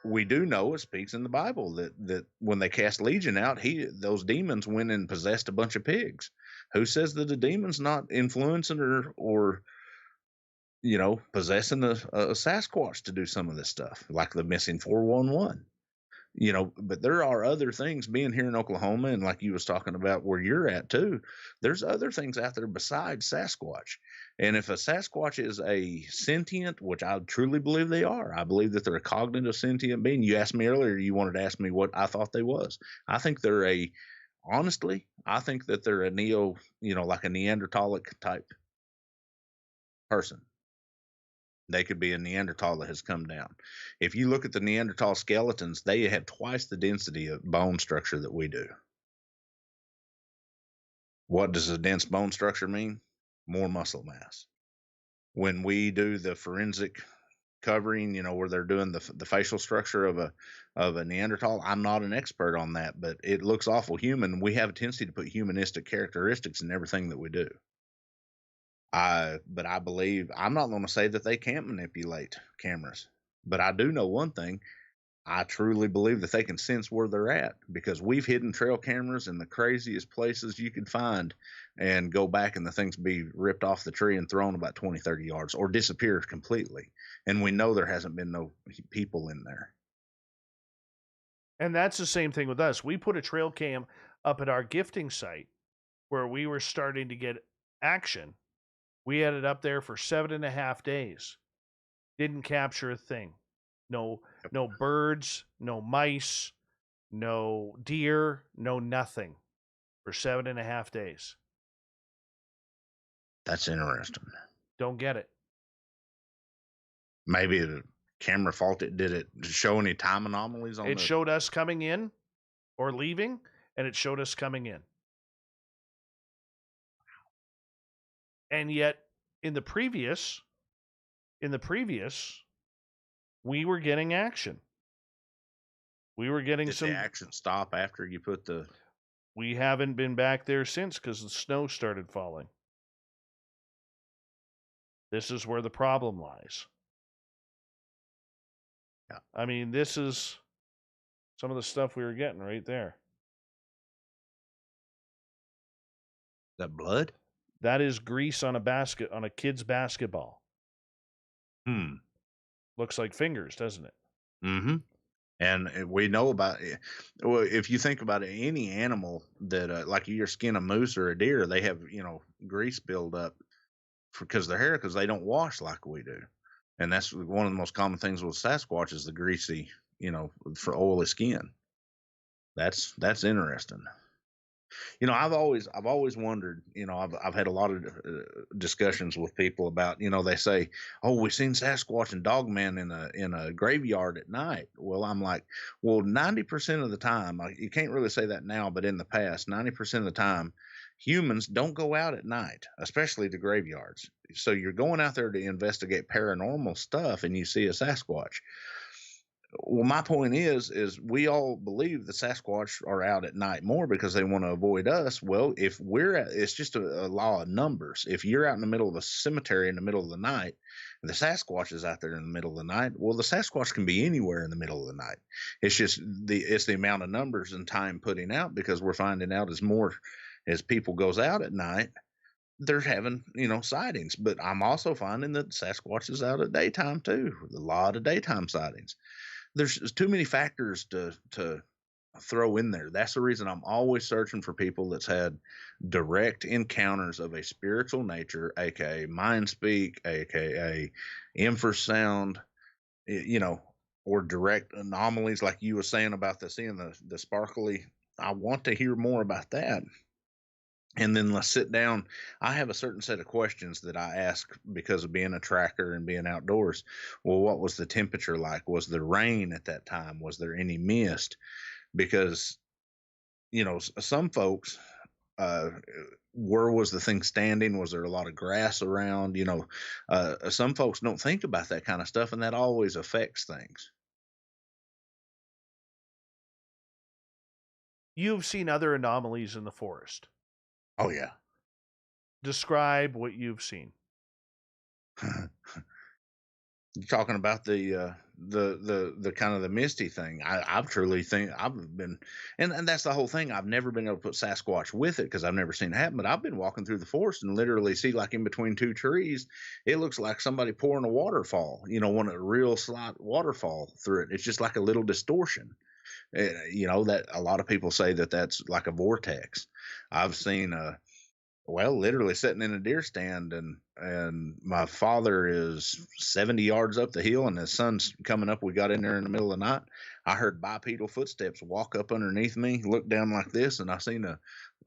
we do know, it speaks in the Bible, that when they cast Legion out, those demons went and possessed a bunch of pigs. Who says that the demon's not influencing or possessing a Sasquatch to do some of this stuff, like the missing 411? But there are other things, being here in Oklahoma, and like you was talking about where you're at too, there's other things out there besides Sasquatch. And if a Sasquatch is a sentient, which I truly believe they are, I believe that they're a cognitive sentient being. You asked me earlier, you wanted to ask me what I thought they was. I think they're I think that they're a like a Neanderthalic type person. They could be a Neanderthal that has come down. If you look at the Neanderthal skeletons, they have twice the density of bone structure that we do. What does a dense bone structure mean? More muscle mass. When we do the forensic covering, where they're doing the facial structure of a Neanderthal, I'm not an expert on that, but it looks awful human. We have a tendency to put humanistic characteristics in everything that we do. But I believe, I'm not going to say that they can't manipulate cameras, but I do know one thing. I truly believe that they can sense where they're at, because we've hidden trail cameras in the craziest places you could find and go back and the things be ripped off the tree and thrown about 20, 30 yards or disappear completely. And we know there hasn't been no people in there. And that's the same thing with us. We put a trail cam up at our gifting site where we were starting to get action. We had it up there for 7.5 days. Didn't capture a thing. No birds, no mice, no deer, no nothing for 7.5 days. That's interesting. Don't get it. Maybe the camera faulted. Did it show any time anomalies on it? It showed us coming in or leaving, and it showed us coming in. And yet, in the previous, we were getting action. We were getting Did the action stop after you put the... We haven't been back there since because the snow started falling. This is where the problem lies. Yeah. I mean, this is some of the stuff we were getting right there. That blood? That is grease on a kid's basketball. Looks like fingers, doesn't it? Mm-hmm. And we know about it. Well, if you think about it, any animal that, like your skin a moose or a deer, they have, grease buildup because their hair, because they don't wash like we do. And that's one of the most common things with Sasquatch is the greasy, for oily skin. That's interesting. I've always wondered, I've had a lot of discussions with people about, they say, oh, we've seen Sasquatch and Dogman in a graveyard at night. Well, I'm like, well, 90% of the time, you can't really say that now, but in the past, 90% of the time, humans don't go out at night, especially the graveyards. So you're going out there to investigate paranormal stuff and you see a Sasquatch. Well, my point is we all believe the Sasquatch are out at night more because they want to avoid us. Well, if it's just a law of numbers. If you're out in the middle of a cemetery in the middle of the night, and the Sasquatch is out there in the middle of the night, well, the Sasquatch can be anywhere in the middle of the night. It's just the amount of numbers and time putting out, because we're finding out as people goes out at night, they're having, sightings. But I'm also finding that Sasquatch is out at daytime too. A lot of daytime sightings. There's too many factors to throw in there. That's the reason I'm always searching for people that's had direct encounters of a spiritual nature, aka mind speak, aka infrasound, or direct anomalies like you were saying about seeing the sparkly. I want to hear more about that. And then let's sit down. I have a certain set of questions that I ask because of being a tracker and being outdoors. Well, what was the temperature like? Was there rain at that time? Was there any mist? Because some folks, where was the thing standing? Was there a lot of grass around? Some folks don't think about that kind of stuff, and that always affects things. You've seen other anomalies in the forest. Oh yeah. Describe what you've seen. You're talking about the kind of the misty thing. I truly think I've been, and that's the whole thing. I've never been able to put Sasquatch with it because I've never seen it happen. But I've been walking through the forest and literally see, like, in between two trees, it looks like somebody pouring a waterfall. One a real slight waterfall through it. It's just like a little distortion. That a lot of people say that's like a vortex. I've seen literally sitting in a deer stand, and my father is 70 yards up the hill and his son's coming up. We got in there in the middle of the night. I heard bipedal footsteps walk up underneath me, look down like this, and I seen a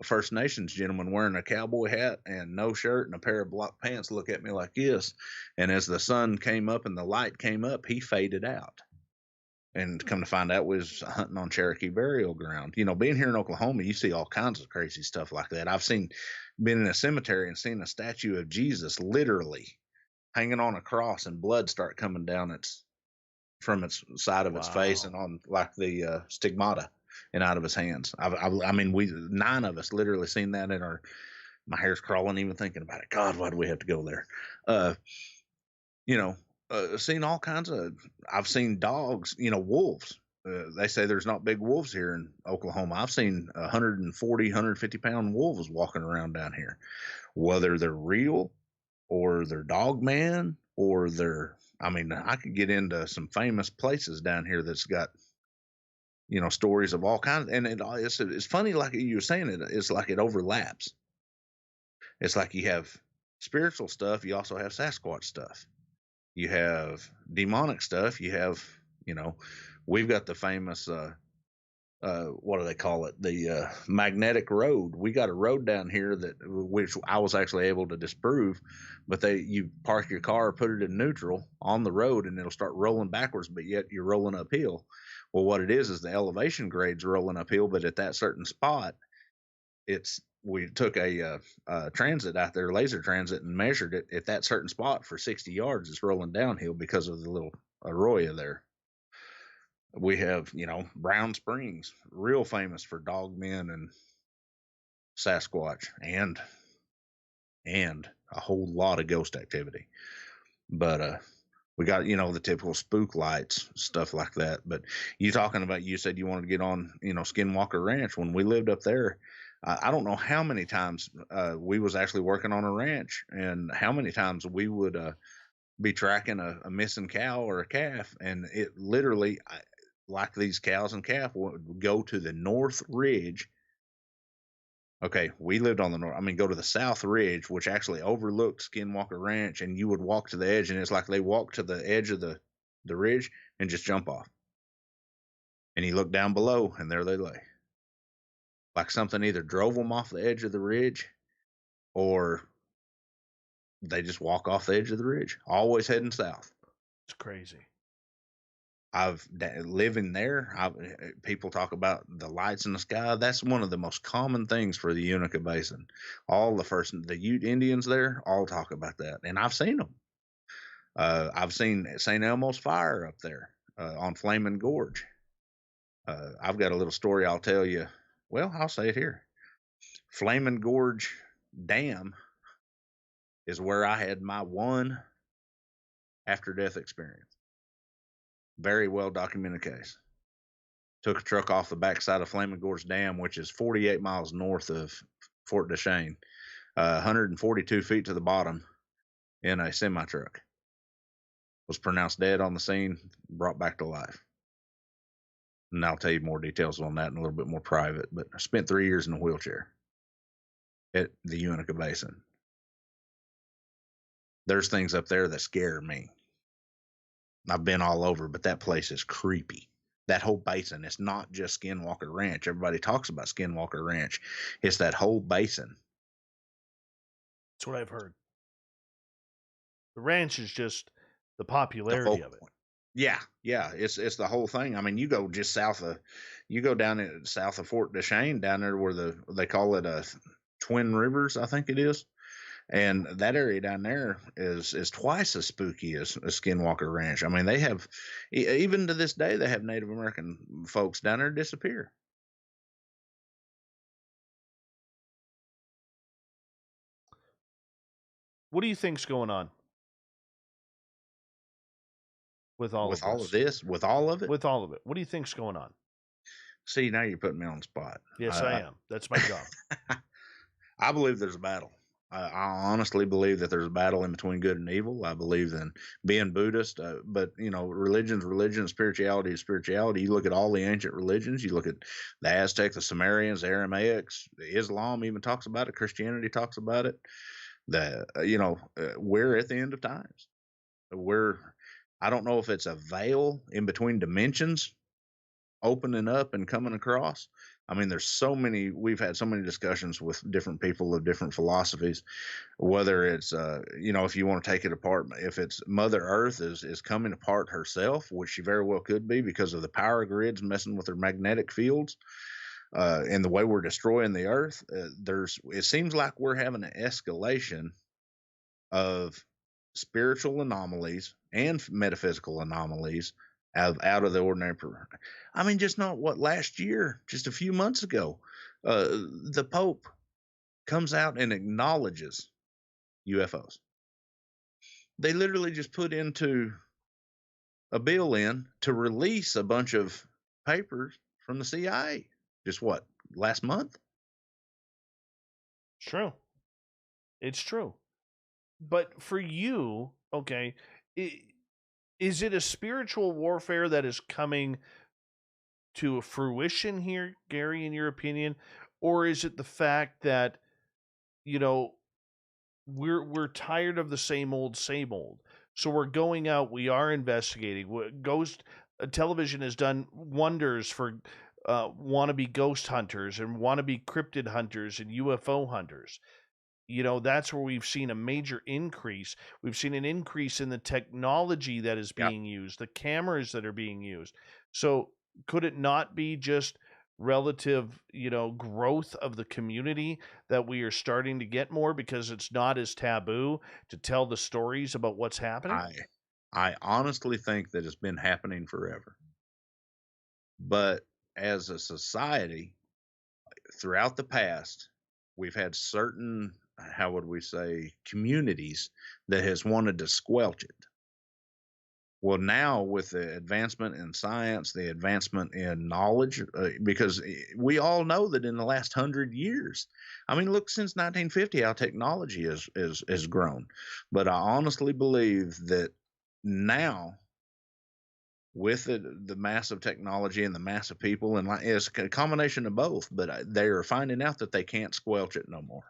First Nations gentleman wearing a cowboy hat and no shirt and a pair of black pants look at me like this. And as the sun came up and the light came up, he faded out. And come to find out, we was hunting on Cherokee burial ground. Being here in Oklahoma, you see all kinds of crazy stuff like that. I've been in a cemetery and seen a statue of Jesus literally hanging on a cross, and blood start coming down from its side of its face and on like the stigmata and out of his hands. I mean, we 9 of us literally seen that my hair's crawling even thinking about it. God, why do we have to go there? Seen all kinds of. I've seen dogs, wolves. They say there's not big wolves here in Oklahoma. I've seen 140, 150 pound wolves walking around down here. Whether they're real or they're dog man or I could get into some famous places down here that's got, stories of all kinds. And it's funny, like you were saying, it's like it overlaps. It's like you have spiritual stuff. You also have Sasquatch stuff. You have demonic stuff. You have, we've got the famous, what do they call it? The magnetic road. We got a road down here which I was actually able to disprove, but you park your car, put it in neutral on the road, and it'll start rolling backwards, but yet you're rolling uphill. Well, what it is the elevation grade's rolling uphill, but at that certain spot, we took a transit out there, laser transit, and measured it at that certain spot for 60 yards. It's rolling downhill because of the little arroyo there. We have, Brown Springs, real famous for dogmen and Sasquatch and a whole lot of ghost activity. But we got, the typical spook lights, stuff like that. But you said you wanted to get on, Skinwalker Ranch. When we lived up there, I don't know how many times we was actually working on a ranch, and how many times we would be tracking a missing cow or a calf, and it literally, like these cows and calf, would go to the north ridge. Okay, we lived on the north. Go to the south ridge, which actually overlooked Skinwalker Ranch, and you would walk to the edge, and it's like they walk to the edge of the ridge and just jump off. And you look down below, and there they lay. Like something either drove them off the edge of the ridge, or they just walk off the edge of the ridge, always heading south. It's crazy. Living there, people talk about the lights in the sky. That's one of the most common things for the Unita Basin. The Ute Indians there all talk about that, and I've seen them. I've seen St. Elmo's fire up there on Flaming Gorge. I've got a little story I'll tell you. Well, I'll say it here. Flaming Gorge Dam is where I had my one after-death experience. Very well documented case. Took a truck off the backside of Flaming Gorge Dam, which is 48 miles north of Fort Duchesne, 142 feet to the bottom, in a semi-truck. Was pronounced dead on the scene, brought back to life. And I'll tell you more details on that in a little bit more private, but I spent 3 years in a wheelchair at the Unita Basin. There's things up there that scare me. I've been all over, but that place is creepy. That whole basin, it's not just Skinwalker Ranch. Everybody talks about Skinwalker Ranch. It's that whole basin. That's what I've heard. The ranch is just the popularity of it. Yeah, yeah, it's the whole thing. I mean, you go just you go down south of Fort Duchesne, down there where they call it Twin Rivers, I think it is, and that area down there is twice as spooky as Skinwalker Ranch. I mean, they have even to this day they have Native American folks down there disappear. What do you think's going on with all With of all this? of this, with all of it, With all of it, what do you think's going on? See, now you're putting me on the spot. Yes, I am. That's my job. I believe there's a battle. I honestly believe that there's a battle in between good and evil. I believe in being Buddhist, but religion's religion, spirituality is spirituality. You look at all the ancient religions. You look at the Aztec, the Sumerians, the Aramaics, Islam even talks about it. Christianity talks about it. We're at the end of times. I don't know if it's a veil in between dimensions opening up and coming across. I mean, we've had so many discussions with different people of different philosophies, whether it's, if you want to take it apart, if it's Mother Earth is coming apart herself, which she very well could be because of the power grids messing with her magnetic fields, and the way we're destroying the earth, it seems like we're having an escalation of spiritual anomalies and metaphysical anomalies out of the ordinary. I mean, just not last year, just a few months ago, the Pope comes out and acknowledges UFOs. They literally just put into a bill in to release a bunch of papers from the CIA. Just last month? It's true. It's true. But for you, okay, is it a spiritual warfare that is coming to fruition here, Gary, in your opinion? Or is it the fact that, we're tired of the same old, same old? So we're going out, we are investigating. Ghost television has done wonders for wannabe ghost hunters and wannabe cryptid hunters and UFO hunters. That's where we've seen a major increase. We've seen an increase in the technology that is being used, the cameras that are being used. So could it not be just relative, growth of the community that we are starting to get more because it's not as taboo to tell the stories about what's happening? I honestly think that it's been happening forever. But as a society, throughout the past, we've had certain, how would we say, communities that has wanted to squelch it. Well, now with the advancement in science, the advancement in knowledge, because we all know that in the last 100 years, I mean, look, since 1950, how technology has grown. But I honestly believe that now, with the massive technology and the massive people, and it's a combination of both, but they are finding out that they can't squelch it no more.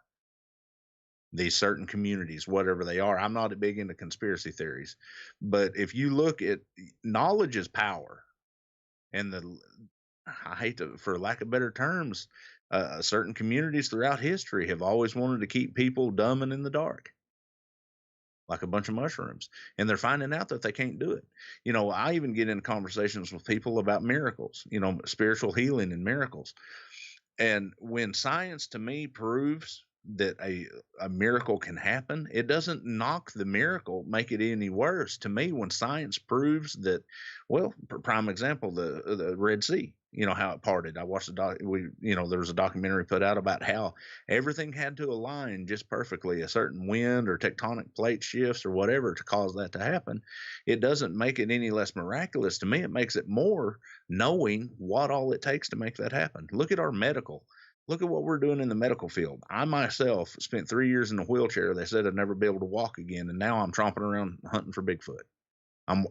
These certain communities, whatever they are. I'm not big into conspiracy theories, but if you look at knowledge is power, and I hate to, for lack of better terms, certain communities throughout history have always wanted to keep people dumb and in the dark, like a bunch of mushrooms, and they're finding out that they can't do it. I even get into conversations with people about miracles, spiritual healing and miracles. And when science to me proves that a miracle can happen, it doesn't knock the miracle, make it any worse. To me, when science proves that, well, prime example, the Red Sea, how it parted. I watched there was a documentary put out about how everything had to align just perfectly, a certain wind or tectonic plate shifts or whatever to cause that to happen. It doesn't make it any less miraculous. To me, it makes it more, knowing what all it takes to make that happen. Look at our medical. Look at what we're doing in the medical field. I myself spent 3 years in a wheelchair. They said I'd never be able to walk again, and now I'm tromping around hunting for Bigfoot.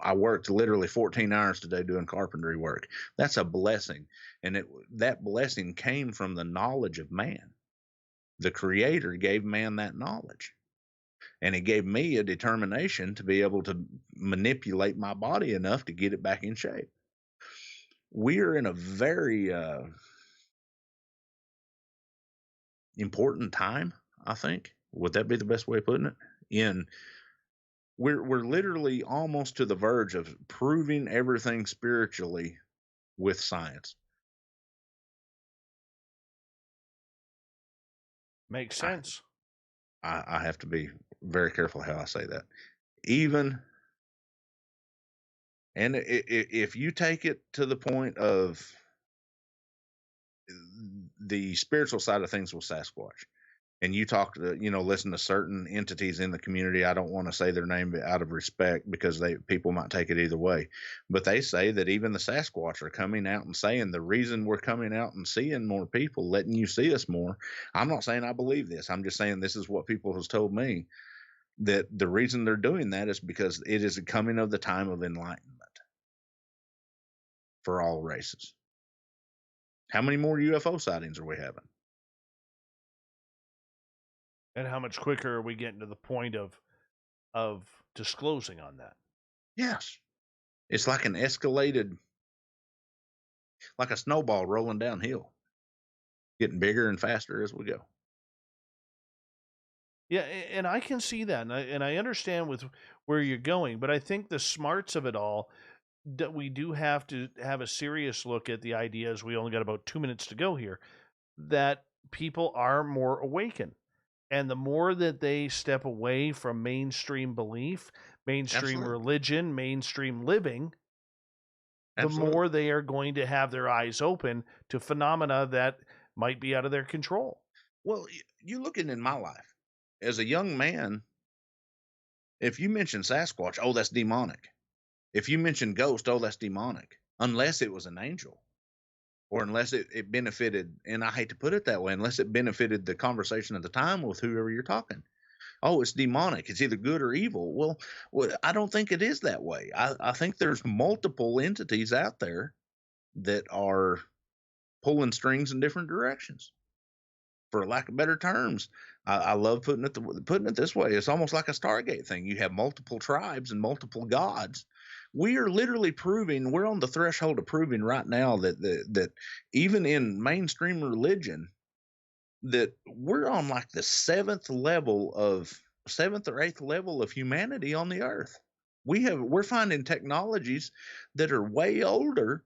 I worked literally 14 hours today doing carpentry work. That's a blessing, and that blessing came from the knowledge of man. The Creator gave man that knowledge, and He gave me a determination to be able to manipulate my body enough to get it back in shape. We are in a very important time, I think. Would that be the best way of putting it? In we're literally almost to the verge of proving everything spiritually with science. Makes sense. I have to be very careful how I say that. Even, and if you take it to the point of the spiritual side of things with Sasquatch, and you talk to, listen to certain entities in the community. I don't want to say their name out of respect because people might take it either way, but they say that even the Sasquatch are coming out and saying the reason we're coming out and seeing more people, letting you see us more. I'm not saying I believe this. I'm just saying this is what people has told me, that the reason they're doing that is because it is a coming of the time of enlightenment for all races. How many more UFO sightings are we having? And how much quicker are we getting to the point of disclosing on that? Yes. It's like an escalated, like a snowball rolling downhill, getting bigger and faster as we go. Yeah, and I can see that, and I understand with where you're going, but I think the smarts of it all, that we do have to have a serious look at the ideas. We only got about 2 minutes to go here, that people are more awakened. And the more that they step away from mainstream belief, mainstream Absolutely. religion, mainstream living, the Absolutely. more they are going to have their eyes open to phenomena that might be out of their control. Well, you looking in my life as a young man, if you mention Sasquatch, oh, that's demonic. If you mention ghost, oh, that's demonic, unless it was an angel. Or unless it benefited, and I hate to put it that way, unless it benefited the conversation at the time with whoever you're talking. Oh, it's demonic. It's either good or evil. Well, I don't think it is that way. I think there's multiple entities out there that are pulling strings in different directions. For lack of better terms, I love putting it this way. It's almost like a Stargate thing. You have multiple tribes and multiple gods. We are literally proving, we're on the threshold of proving right now that even in mainstream religion, that we're on like the seventh or eighth level of humanity on the earth. We're finding technologies that are way older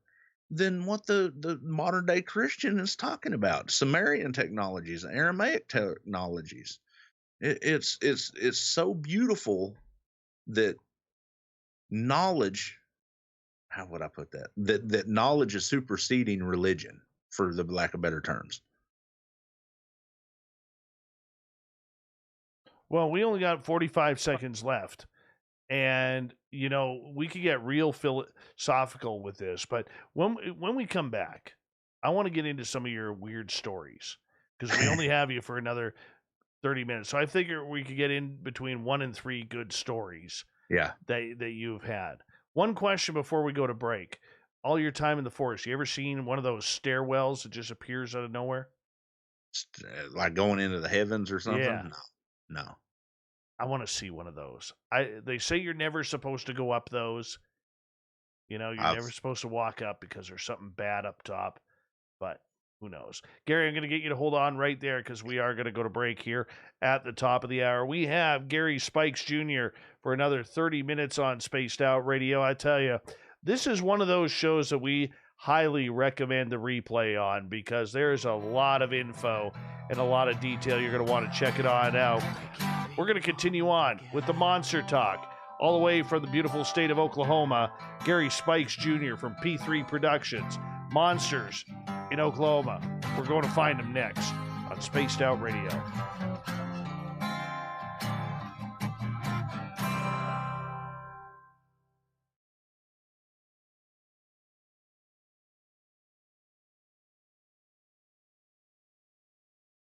than what the modern day Christian is talking about. Sumerian technologies, Aramaic technologies. It's so beautiful that knowledge, how would I put that? That knowledge is superseding religion, for the lack of better terms. Well, we only got 45 seconds left. And, we could get real philosophical with this. But when we come back, I want to get into some of your weird stories, because we only have you for another 30 minutes. So I figure we could get in between 1 and 3 good stories. Yeah. That you've had. One question before we go to break. All your time in the forest, you ever seen one of those stairwells that just appears out of nowhere? Like going into the heavens or something? Yeah. No. I want to see one of those. They say you're never supposed to go up those. You're never supposed to walk up because there's something bad up top. But who knows? Gary, I'm going to get you to hold on right there, because we are going to go to break here at the top of the hour. We have Gary Spikes Jr. for another 30 minutes on Spaced Out Radio. I tell you, this is one of those shows that we highly recommend the replay on, because there's a lot of info and a lot of detail. You're going to want to check it on out. We're going to continue on with the Monster Talk. All the way from the beautiful state of Oklahoma, Gary Spikes Jr. from P3 Productions. Monsters in Oklahoma. We're going to find them next on Spaced Out Radio.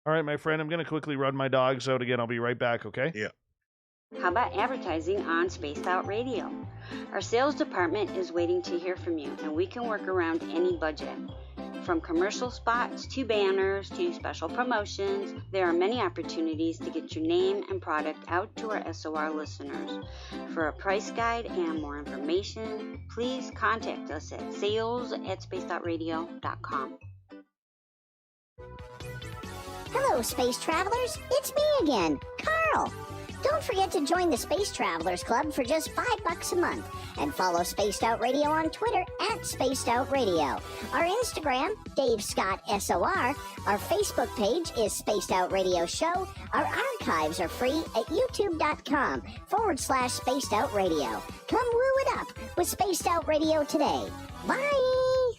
All right, my friend, I'm going to quickly run my dogs out again. I'll be right back, okay? Yeah. How about advertising on Spaced Out Radio? Our sales department is waiting to hear from you, and we can work around any budget. From commercial spots to banners to special promotions, there are many opportunities to get your name and product out to our SOR listeners. For a price guide and more information, please contact us at sales@spacedoutradio.com. Hello, space travelers. It's me again, Carl. Don't forget to join the Space Travelers Club for just $5 a month and follow Spaced Out Radio on Twitter at Spaced Out Radio. Our Instagram, Dave Scott SOR. Our Facebook page is Spaced Out Radio Show. Our archives are free at youtube.com/Spaced Out Radio. Come woo it up with Spaced Out Radio today. Bye!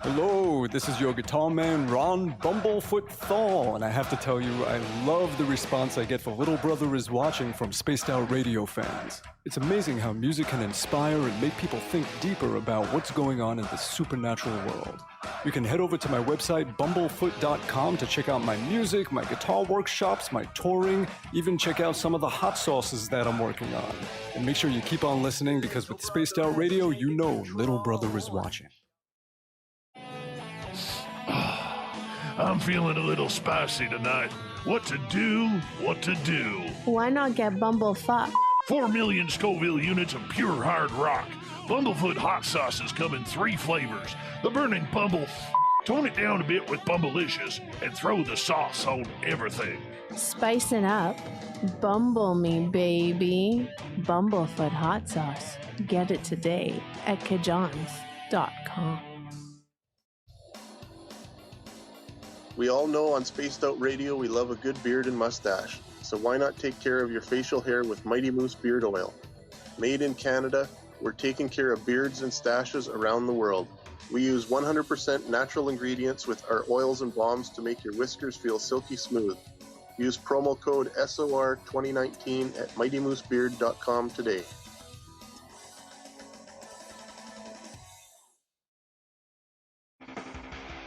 Hello, this is your guitar man, Ron Bumblefoot Thal, and I have to tell you, I love the response I get for Little Brother is Watching from Spaced Out Radio fans. It's amazing how music can inspire and make people think deeper about what's going on in the supernatural world. You can head over to my website, bumblefoot.com, to check out my music, my guitar workshops, my touring, even check out some of the hot sauces that I'm working on. And make sure you keep on listening, because with Spaced Out Radio, you know Little Brother is watching. I'm feeling a little spicy tonight. What to do? What to do? Why not get Bumblefuck? 4 million Scoville units of pure hard rock. Bumblefoot hot sauces come in 3 flavors. The burning Bumble. Tone it down a bit with Bumblicious and throw the sauce on everything. Spicing up. Bumble me, baby. Bumblefoot hot sauce. Get it today at kajans.com. We all know on Spaced Out Radio we love a good beard and mustache, so why not take care of your facial hair with Mighty Moose Beard Oil? Made in Canada, we're taking care of beards and stashes around the world. We use 100% natural ingredients with our oils and balms to make your whiskers feel silky smooth. Use promo code SOR2019 at mightymoosebeard.com today.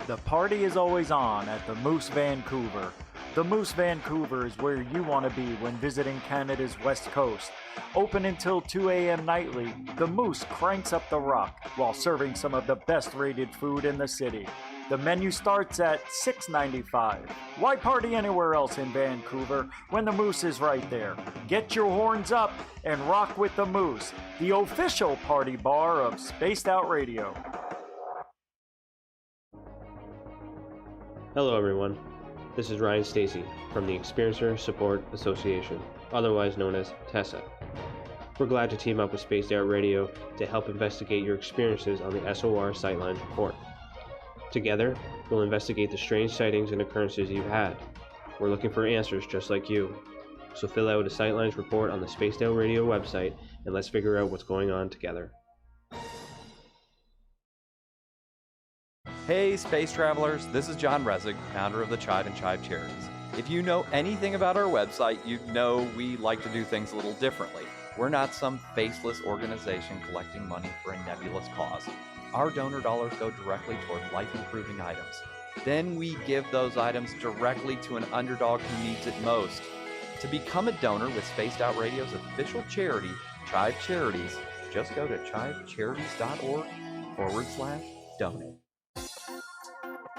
The party is always on at the Moose Vancouver. The Moose Vancouver is where you want to be when visiting Canada's West Coast. Open until 2 a.m. nightly, the Moose cranks up the rock while serving some of the best rated food in the city. The menu starts at $6.95. Why party anywhere else in Vancouver when the Moose is right there? Get your horns up and rock with the Moose, the official party bar of Spaced Out Radio. Hello everyone, this is Ryan Stacy from the Experiencer Support Association, otherwise known as TESSA. We're glad to team up with Spaced Out Radio to help investigate your experiences on the SOR Sightlines report. Together, we'll investigate the strange sightings and occurrences you've had. We're looking for answers just like you. So fill out a Sightlines report on the Spaced Out Radio website and let's figure out what's going on together. Hey, space travelers, this is John Resig, founder of the Chide and Chive Charities. If you know anything about our website, you know we like to do things a little differently. We're not some faceless organization collecting money for a nebulous cause. Our donor dollars go directly toward life-improving items. Then we give those items directly to an underdog who needs it most. To become a donor with Spaced Out Radio's official charity, Chive Charities, just go to chivecharities.org/donate.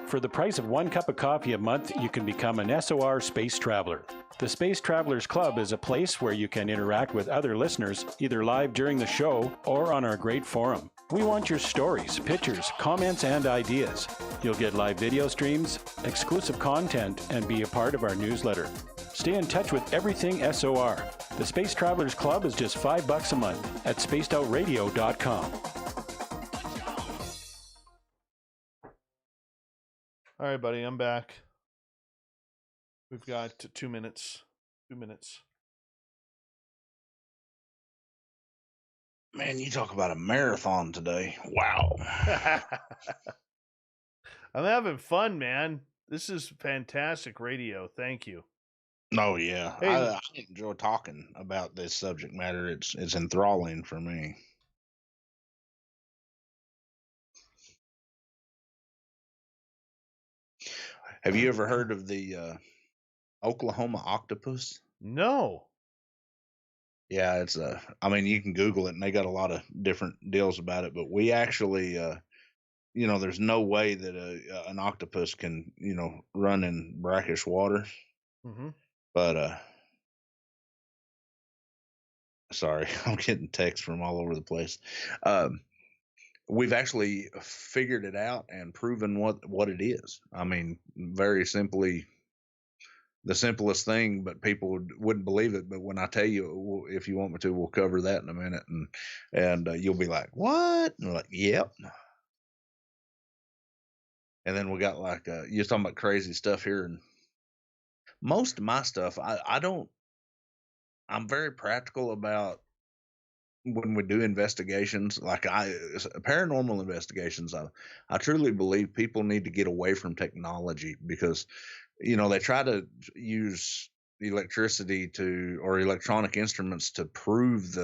For the price of 1 cup of coffee a month, you can become an SOR Space Traveler. The Space Travelers Club is a place where you can interact with other listeners, either live during the show or on our great forum. We want your stories, pictures, comments, and ideas. You'll get live video streams, exclusive content, and be a part of our newsletter. Stay in touch with everything SOR. The Space Travelers Club is just $5 a month at spacedoutradio.com. All right, buddy, I'm back. We've got 2 minutes. 2 minutes. Man, you talk about a marathon today. Wow. I'm having fun, man. This is fantastic radio. Thank you. Oh, yeah. Hey. I enjoy talking about this subject matter. It's enthralling for me. Have you ever heard of the Oklahoma octopus? No. Yeah, it's I mean, you can Google it, and they got a lot of different deals about it. But we actually, there's no way that an octopus can, run in brackish water. Mm-hmm. But sorry, I'm getting texts from all over the place. We've actually figured it out and proven what it is. I mean, very simply, the simplest thing, but people wouldn't believe it. But when I tell you, if you want me to, we'll cover that in a minute, and you'll be like, "What?" And I'm like, "Yep." And then we got like you're talking about crazy stuff here, and most of my stuff, I'm very practical about when we do investigations. Like paranormal investigations, I truly believe people need to get away from technology because they try to use electricity or electronic instruments to prove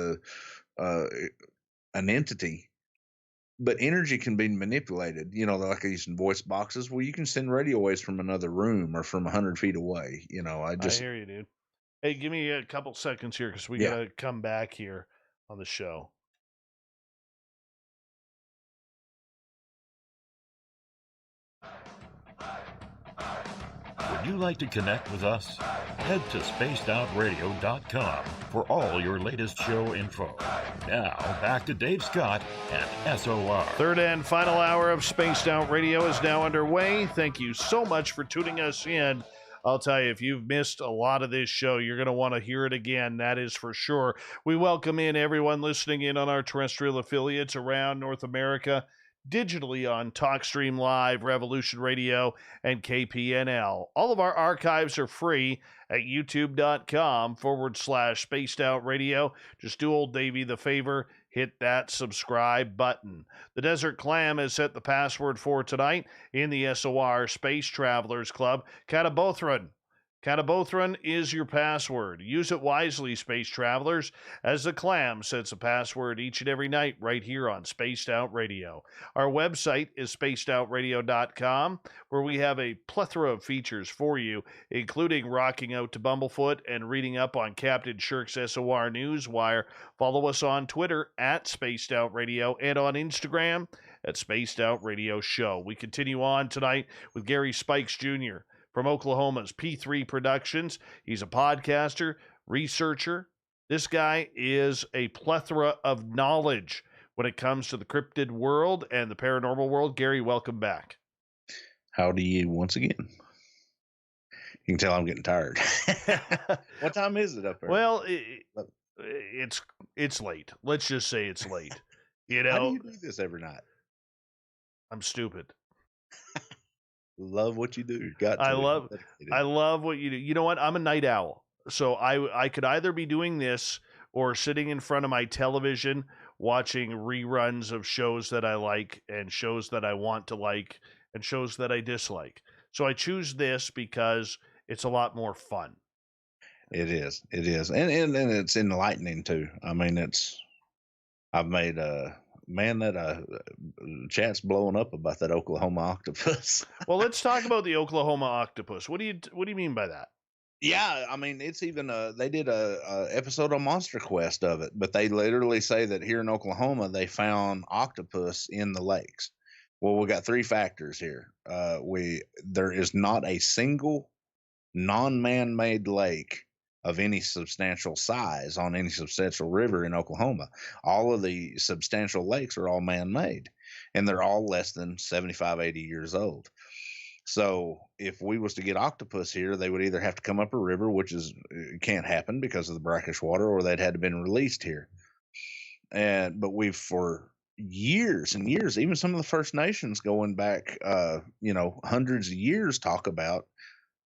an entity, but energy can be manipulated. Like using voice boxes. Well, you can send radio waves from another room or from 100 feet away. I hear you, dude. Hey, give me a couple seconds here because we gotta come back here on the show. Would you like to connect with us? Head to spacedoutradio.com for all your latest show info. Now, back to Dave Scott and SOR. Third and final hour of Spaced Out Radio is now underway. Thank you so much for tuning us in. I'll tell you, if you've missed a lot of this show, you're going to want to hear it again. That is for sure. We welcome in everyone listening in on our terrestrial affiliates around North America, digitally on TalkStream Live, Revolution Radio, and KPNL. All of our archives are free at youtube.com/Spaced Out Radio. Just do old Davey the favor, hit that subscribe button. The Desert Clam has set the password for tonight in the SOR Space Travelers Club. Katabothran. Katabothran is your password. Use it wisely, Space Travelers, as the Clam sets a password each and every night right here on Spaced Out Radio. Our website is spacedoutradio.com, where we have a plethora of features for you, including rocking out to Bumblefoot and reading up on Captain Shirk's SOR Newswire. Follow us on Twitter at Spaced Out Radio and on Instagram at Spaced Out Radio Show. We continue on tonight with Gary Spikes Jr. from Oklahoma's P3 Productions. He's a podcaster, researcher. This guy is a plethora of knowledge when it comes to the cryptid world and the paranormal world. Gary, welcome back. Howdy you once again. You can tell I'm getting tired. What time is it up there? Well, it's late. Let's just say it's late. How do you do this every night? I'm stupid. Love what you do. I love what you do. You know what? I'm a night owl. So I could either be doing this or sitting in front of my television watching reruns of shows that I like and shows that I want to like and shows that I dislike. So I choose this because it's a lot more fun. It is. It is. And it's enlightening too. I mean, I've made that chat's blowing up about that Oklahoma octopus. Well, let's talk about the Oklahoma octopus. What do you mean by that? Yeah, I mean, it's even they did a episode on Monster Quest of it, but they literally say that here in Oklahoma they found octopus in the lakes. Well, we got three factors here. There is not a single non-man-made lake of any substantial size on any substantial river in Oklahoma. All of the substantial lakes are all man-made, and they're all less than 75, 80 years old. So if we was to get octopus here, they would either have to come up a river, which can't happen because of the brackish water, or they'd had to been released here. But we've for years and years, even some of the First Nations going back, hundreds of years, talk about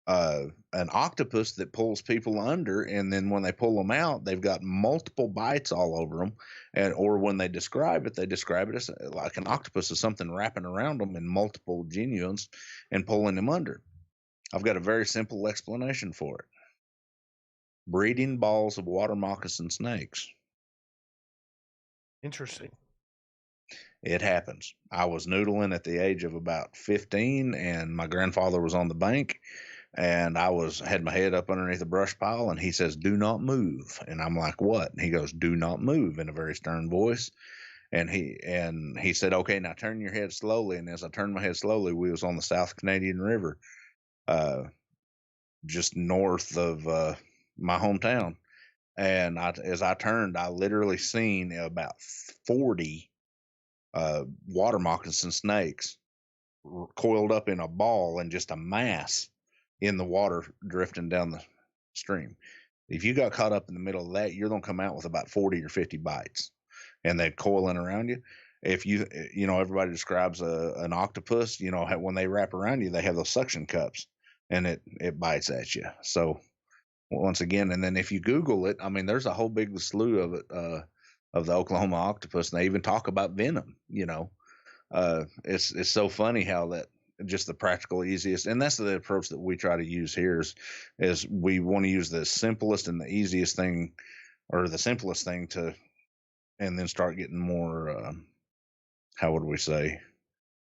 an octopus that pulls people under, and then when they pull them out, they've got multiple bites all over them, or when they describe it as like an octopus is something wrapping around them in multiple genuines and pulling them under. I've got a very simple explanation for it. Breeding balls of water moccasin snakes. Interesting. It happens. I was noodling at the age of about 15, and my grandfather was on the bank, and I had my head up underneath a brush pile, and he says, "Do not move." And I'm like, "What?" And he goes, "Do not move," in a very stern voice. And he said, "Okay, now turn your head slowly." And as I turned my head slowly, we was on the South Canadian River, just north of my hometown. And as I turned, I literally seen about 40 water moccasin snakes coiled up in a ball and just a mass in the water drifting down the stream. If you got caught up in the middle of that, you're going to come out with about 40 or 50 bites, and they're coiling around you. If everybody describes an octopus, when they wrap around you, they have those suction cups, and it bites at you. So once again, and then if you Google it, I mean, there's a whole big slew of it, of the Oklahoma octopus, and they even talk about venom. It's so funny how that just the practical easiest, and that's the approach that we try to use here is we want to use the simplest and the easiest thing, or the simplest thing and then start getting more how would we say,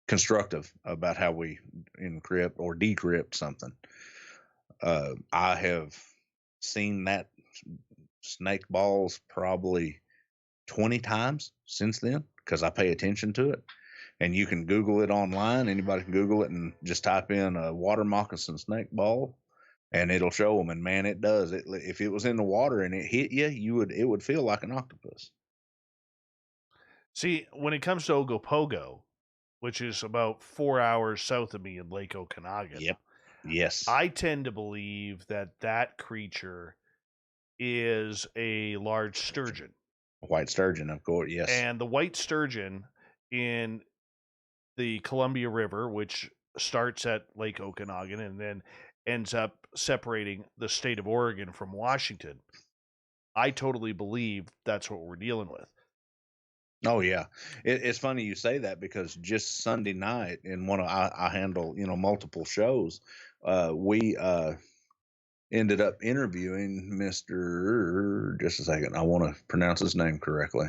constructive about how we encrypt or decrypt something. I have seen that snake balls probably 20 times since then, because I pay attention to it. And you can Google it online. Anybody can Google it and just type in a water moccasin snake ball, and it'll show them. And man, it does. If it was in the water and it hit you, it would feel like an octopus. See, when it comes to Ogopogo, which is about 4 hours south of me in Lake Okanagan. Yep. Yes. I tend to believe that creature is a large sturgeon. A white sturgeon, of course. Yes. And the white sturgeon in the Columbia River, which starts at Lake Okanagan and then ends up separating the state of Oregon from Washington. I totally believe that's what we're dealing with. Oh yeah, it's funny you say that, because just Sunday night in I handle multiple shows. We ended up interviewing Mr. Just a second, I want to pronounce his name correctly.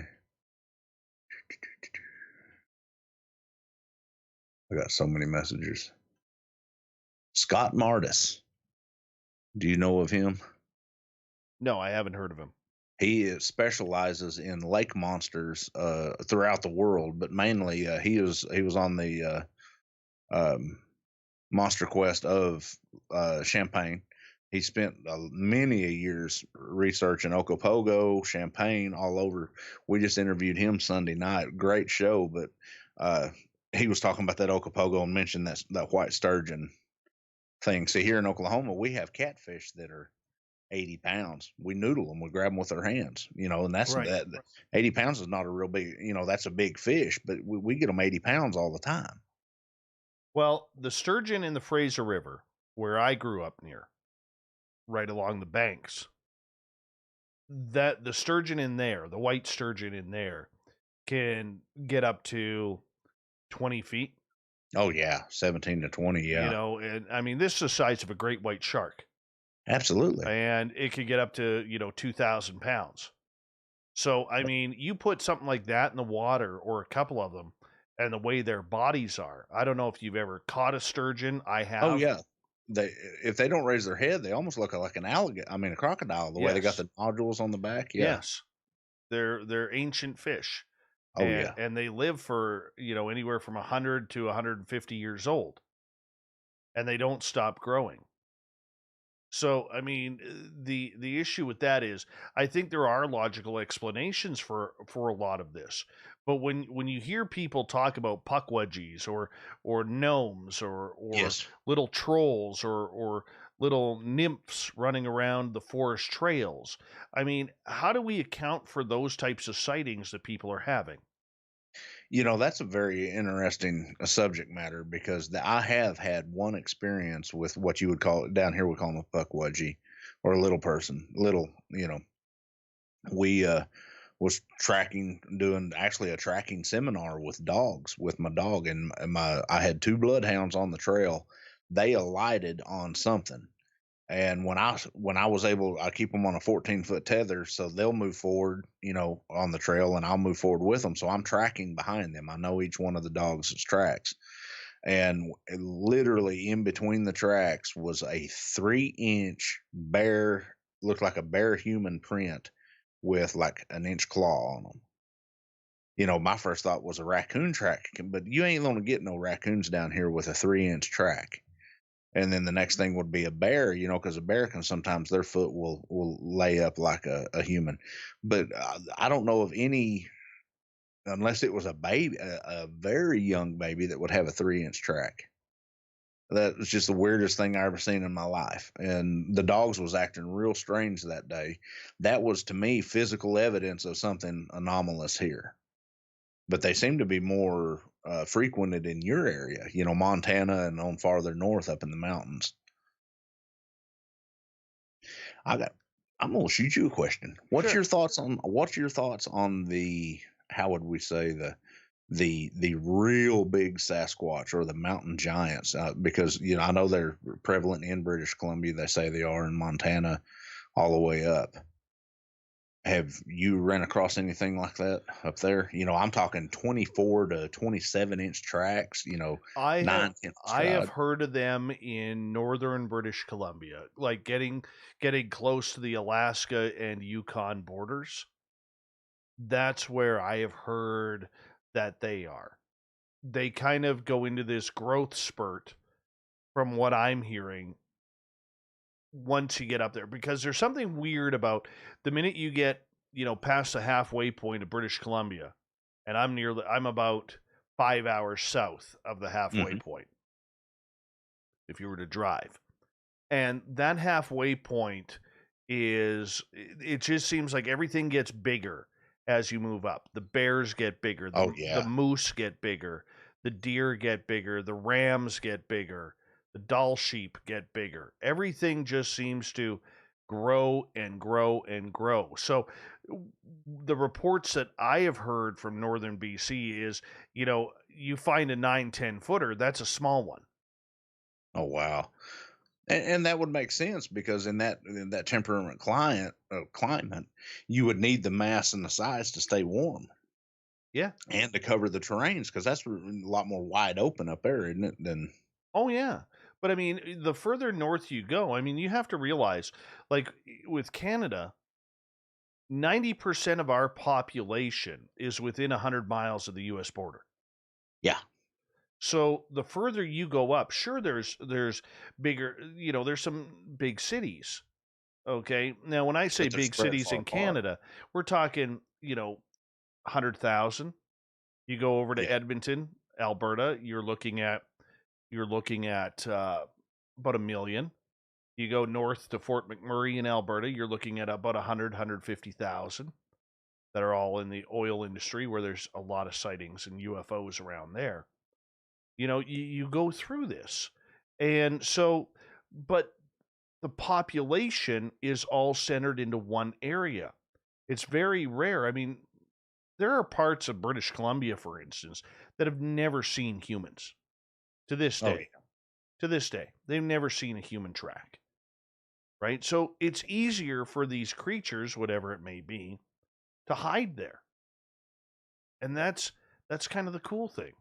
I got so many messages. Scott Martis. Do you know of him? No, I haven't heard of him. He specializes in lake monsters throughout the world, but mainly he was on the Monster Quest of Champaign. He spent many years researching Ogopogo, Champaign, all over. We just interviewed him Sunday night. Great show, but he was talking about that Ogopogo and mentioned that white sturgeon thing. See, here in Oklahoma, we have catfish that are 80 pounds. We noodle them. We grab them with our hands, and that's Right. that. 80 pounds is not a real big, that's a big fish, but we get them 80 pounds all the time. Well, the sturgeon in the Fraser River, where I grew up near, right along the banks, that the sturgeon in there, the white sturgeon in there, can get up to 20 feet. Oh yeah, 17 to 20. Yeah. And I mean, this is the size of a great white shark. Absolutely. And it could get up to, 2,000 pounds. So, I mean, you put something like that in the water, or a couple of them, and the way their bodies are. I don't know if you've ever caught a sturgeon. I have. Oh yeah. If they don't raise their head, they almost look like an alligator. I mean, a crocodile. The way they got the nodules on the back. Yeah. Yes. They're ancient fish. Oh yeah. And they live for, anywhere from 100 to 150 years old. And they don't stop growing. So, I mean, the issue with that is, I think there are logical explanations for a lot of this. But when you hear people talk about puckwudgies or gnomes or Yes. little trolls or little nymphs running around the forest trails, I mean, how do we account for those types of sightings that people are having? That's a very interesting subject matter, because I have had one experience with what you would call, down here we call them a puckwudgie, or a little person. We was doing actually a tracking seminar with dogs with my dog, and I had two bloodhounds on the trail. They alighted on something. And when I was able, I keep them on a 14-foot tether, so they'll move forward, on the trail, and I'll move forward with them. So I'm tracking behind them. I know each one of the dogs' tracks, and literally in between the tracks was a 3-inch bear, looked like a bear human print with like an inch claw on them. My first thought was a raccoon track, but you ain't gonna get no raccoons down here with a 3-inch track. And then the next thing would be a bear, because a bear can sometimes, their foot will lay up like a human. But I don't know of any, unless it was a baby, a very young baby, that would have a 3-inch track. That was just the weirdest thing I ever seen in my life. And the dogs was acting real strange that day. That was to me physical evidence of something anomalous here. But they seem to be more frequented in your area, Montana and on farther north up in the mountains. I'm gonna shoot you a question. What's your thoughts on the, how would we say, the real big Sasquatch or the mountain giants? Because I know they're prevalent in British Columbia. They say they are in Montana, all the way up. Have you ran across anything like that up there? I'm talking 24 to 27-inch tracks. I 9 have heard of them in northern British Columbia, like getting close to the Alaska and Yukon borders. That's where I have heard that they are. They kind of go into this growth spurt, from what I'm hearing, once you get up there, because there's something weird about the minute you get, past the halfway point of British Columbia, and I'm about 5 hours south of the halfway point, if you were to drive. And that halfway point it just seems like everything gets bigger as you move up. The bears get bigger, the moose get bigger, the deer get bigger, the rams get bigger, the Dall sheep get bigger. Everything just seems to grow and grow and grow. So the reports that I have heard from northern BC is, you find a 9-10 footer, that's a small one. Oh, wow. And that would make sense, because in that temperament climate, you would need the mass and the size to stay warm. Yeah. And to cover the terrains, because that's a lot more wide open up there, isn't it? Than Oh, yeah. But I mean, the further north you go, I mean, you have to realize, like with Canada, 90% of our population is within 100 miles of the U.S. border. Yeah. So the further you go up, sure, there's bigger, there's some big cities. Okay. Now, when I say big cities in Canada, we're talking, 100,000. You go over to Edmonton, Alberta, you're looking at about 1 million. You go north to Fort McMurray in Alberta, you're looking at about 150,000 that are all in the oil industry, where there's a lot of sightings and UFOs around there. You go through this. And so, but the population is all centered into one area. It's very rare. I mean, there are parts of British Columbia, for instance, that have never seen humans to this day. To this day, they've never seen a human track. Right? So it's easier for these creatures, whatever it may be, to hide there. And that's kind of the cool thing.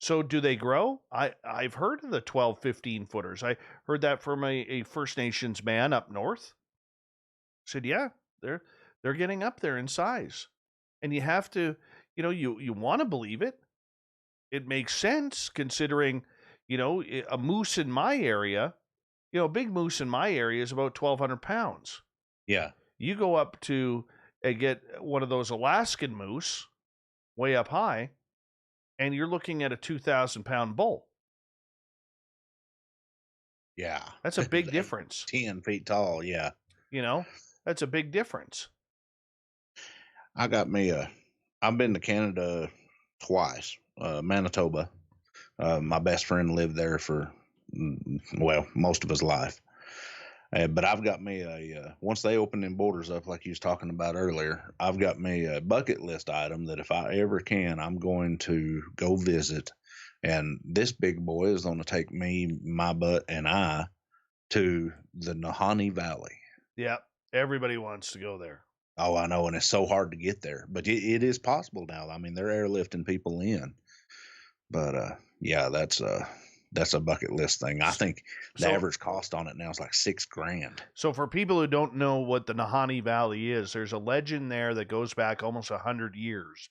So do they grow? I've heard of the 12, 15 footers. I heard that from a First Nations man up north. Said, yeah, they're getting up there in size. And you have to, you want to believe it. It makes sense, considering, a moose in my area, a big moose in my area is about 1,200 pounds. Yeah. You go up to get one of those Alaskan moose way up high, and you're looking at a 2,000-pound bull. Yeah. That's a big difference. 10 feet tall, yeah. That's a big difference. I've been to Canada twice, Manitoba. My best friend lived there for, most of his life. But I've got me once they open them borders up, like you was talking about earlier, I've got me a bucket list item that if I ever can, I'm going to go visit. And this big boy is going to take me, my butt, and I to the Nahanni Valley. Yeah, everybody wants to go there. Oh, I know, and it's so hard to get there, but it is possible now. I mean, they're airlifting people in. But yeah, that's a bucket list thing. I think the average cost on it now is like $6,000. So for people who don't know what the Nahanni Valley is, there's a legend there that goes back almost 100 years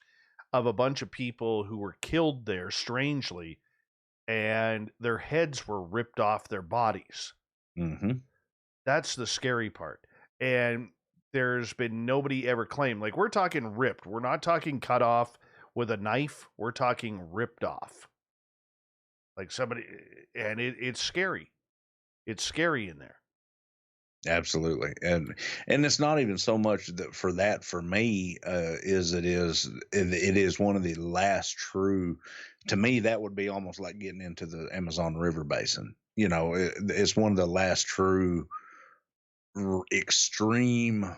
of a bunch of people who were killed there strangely, and their heads were ripped off their bodies. Mm-hmm. That's the scary part. And there's been nobody ever claimed. Like, we're talking ripped. We're not talking cut off with a knife. We're talking ripped off. Like somebody, and it's scary. It's scary in there. Absolutely. And it's not even so much that for me, it is one of the last true, to me, that would be almost like getting into the Amazon River Basin. It's one of the last true extreme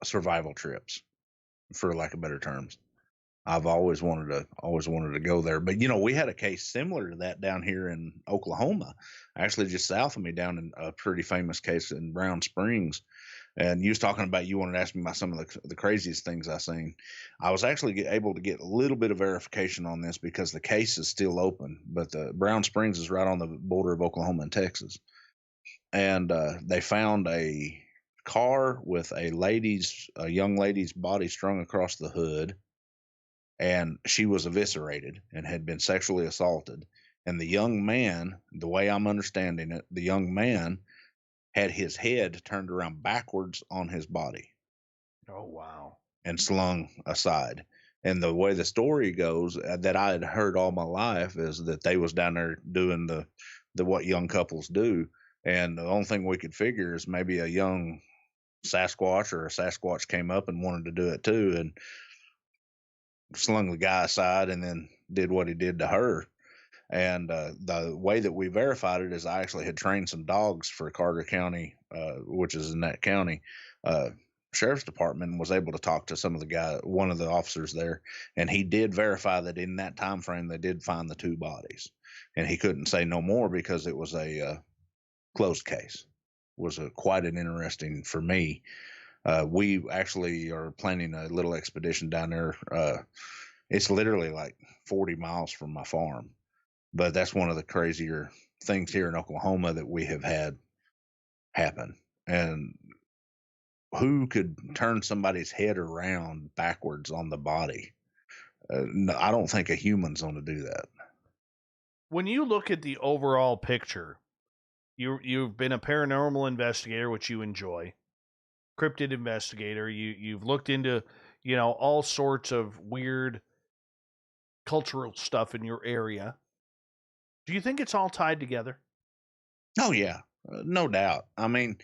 survival trips, for lack of better terms. I've always wanted to go there. But we had a case similar to that down here in Oklahoma, actually just south of me, down in a pretty famous case in Brown Springs. And you was talking about, you wanted to ask me about some of the craziest things I seen. I was actually able to get a little bit of verification on this because the case is still open, but the Brown Springs is right on the border of Oklahoma and Texas. And they found a car with a young lady's body strung across the hood. And she was eviscerated and had been sexually assaulted. And the young man, the way I'm understanding it, the young man had his head turned around backwards on his body. Oh, wow. And slung aside. And the way the story goes that I had heard all my life is that they was down there doing the what young couples do. And the only thing we could figure is maybe a young Sasquatch or a Sasquatch came up and wanted to do it too. And slung the guy aside and then did what he did to her. And the way that we verified it is I actually had trained some dogs for Carter County, which is in that county. Sheriff's Department, and was able to talk to one of the officers there, and he did verify that in that time frame they did find the two bodies. And he couldn't say no more because it was a closed case. Was quite an interesting for me. We actually are planning a little expedition down there. It's literally like 40 miles from my farm, but that's one of the crazier things here in Oklahoma that we have had happen. And who could turn somebody's head around backwards on the body? No, I don't think a human's going to do that. When you look at the overall picture, you've been a paranormal investigator, which you enjoy. Cryptid investigator, you've looked into all sorts of weird cultural stuff in your area. Do you think it's all tied together? Oh yeah, no doubt. I mean,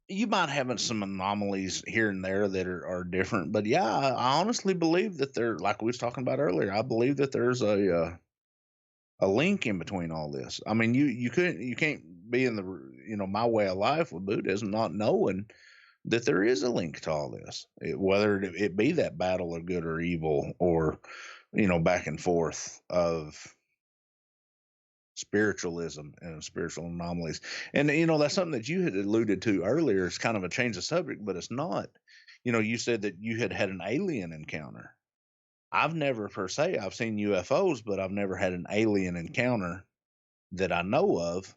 you might have some anomalies here and there that are different, but yeah, I honestly believe that they're, like we was talking about earlier, I believe that there's a link in between all this. I mean, you can't be in the my way of life with Buddhism not knowing that there is a link to all this, whether it be that battle of good or evil, or back and forth of spiritualism and spiritual anomalies. And that's something that you had alluded to earlier. It's kind of a change of subject, but it's not. You said that you had an alien encounter. I've never per se, I've seen UFOs, but I've never had an alien encounter that I know of.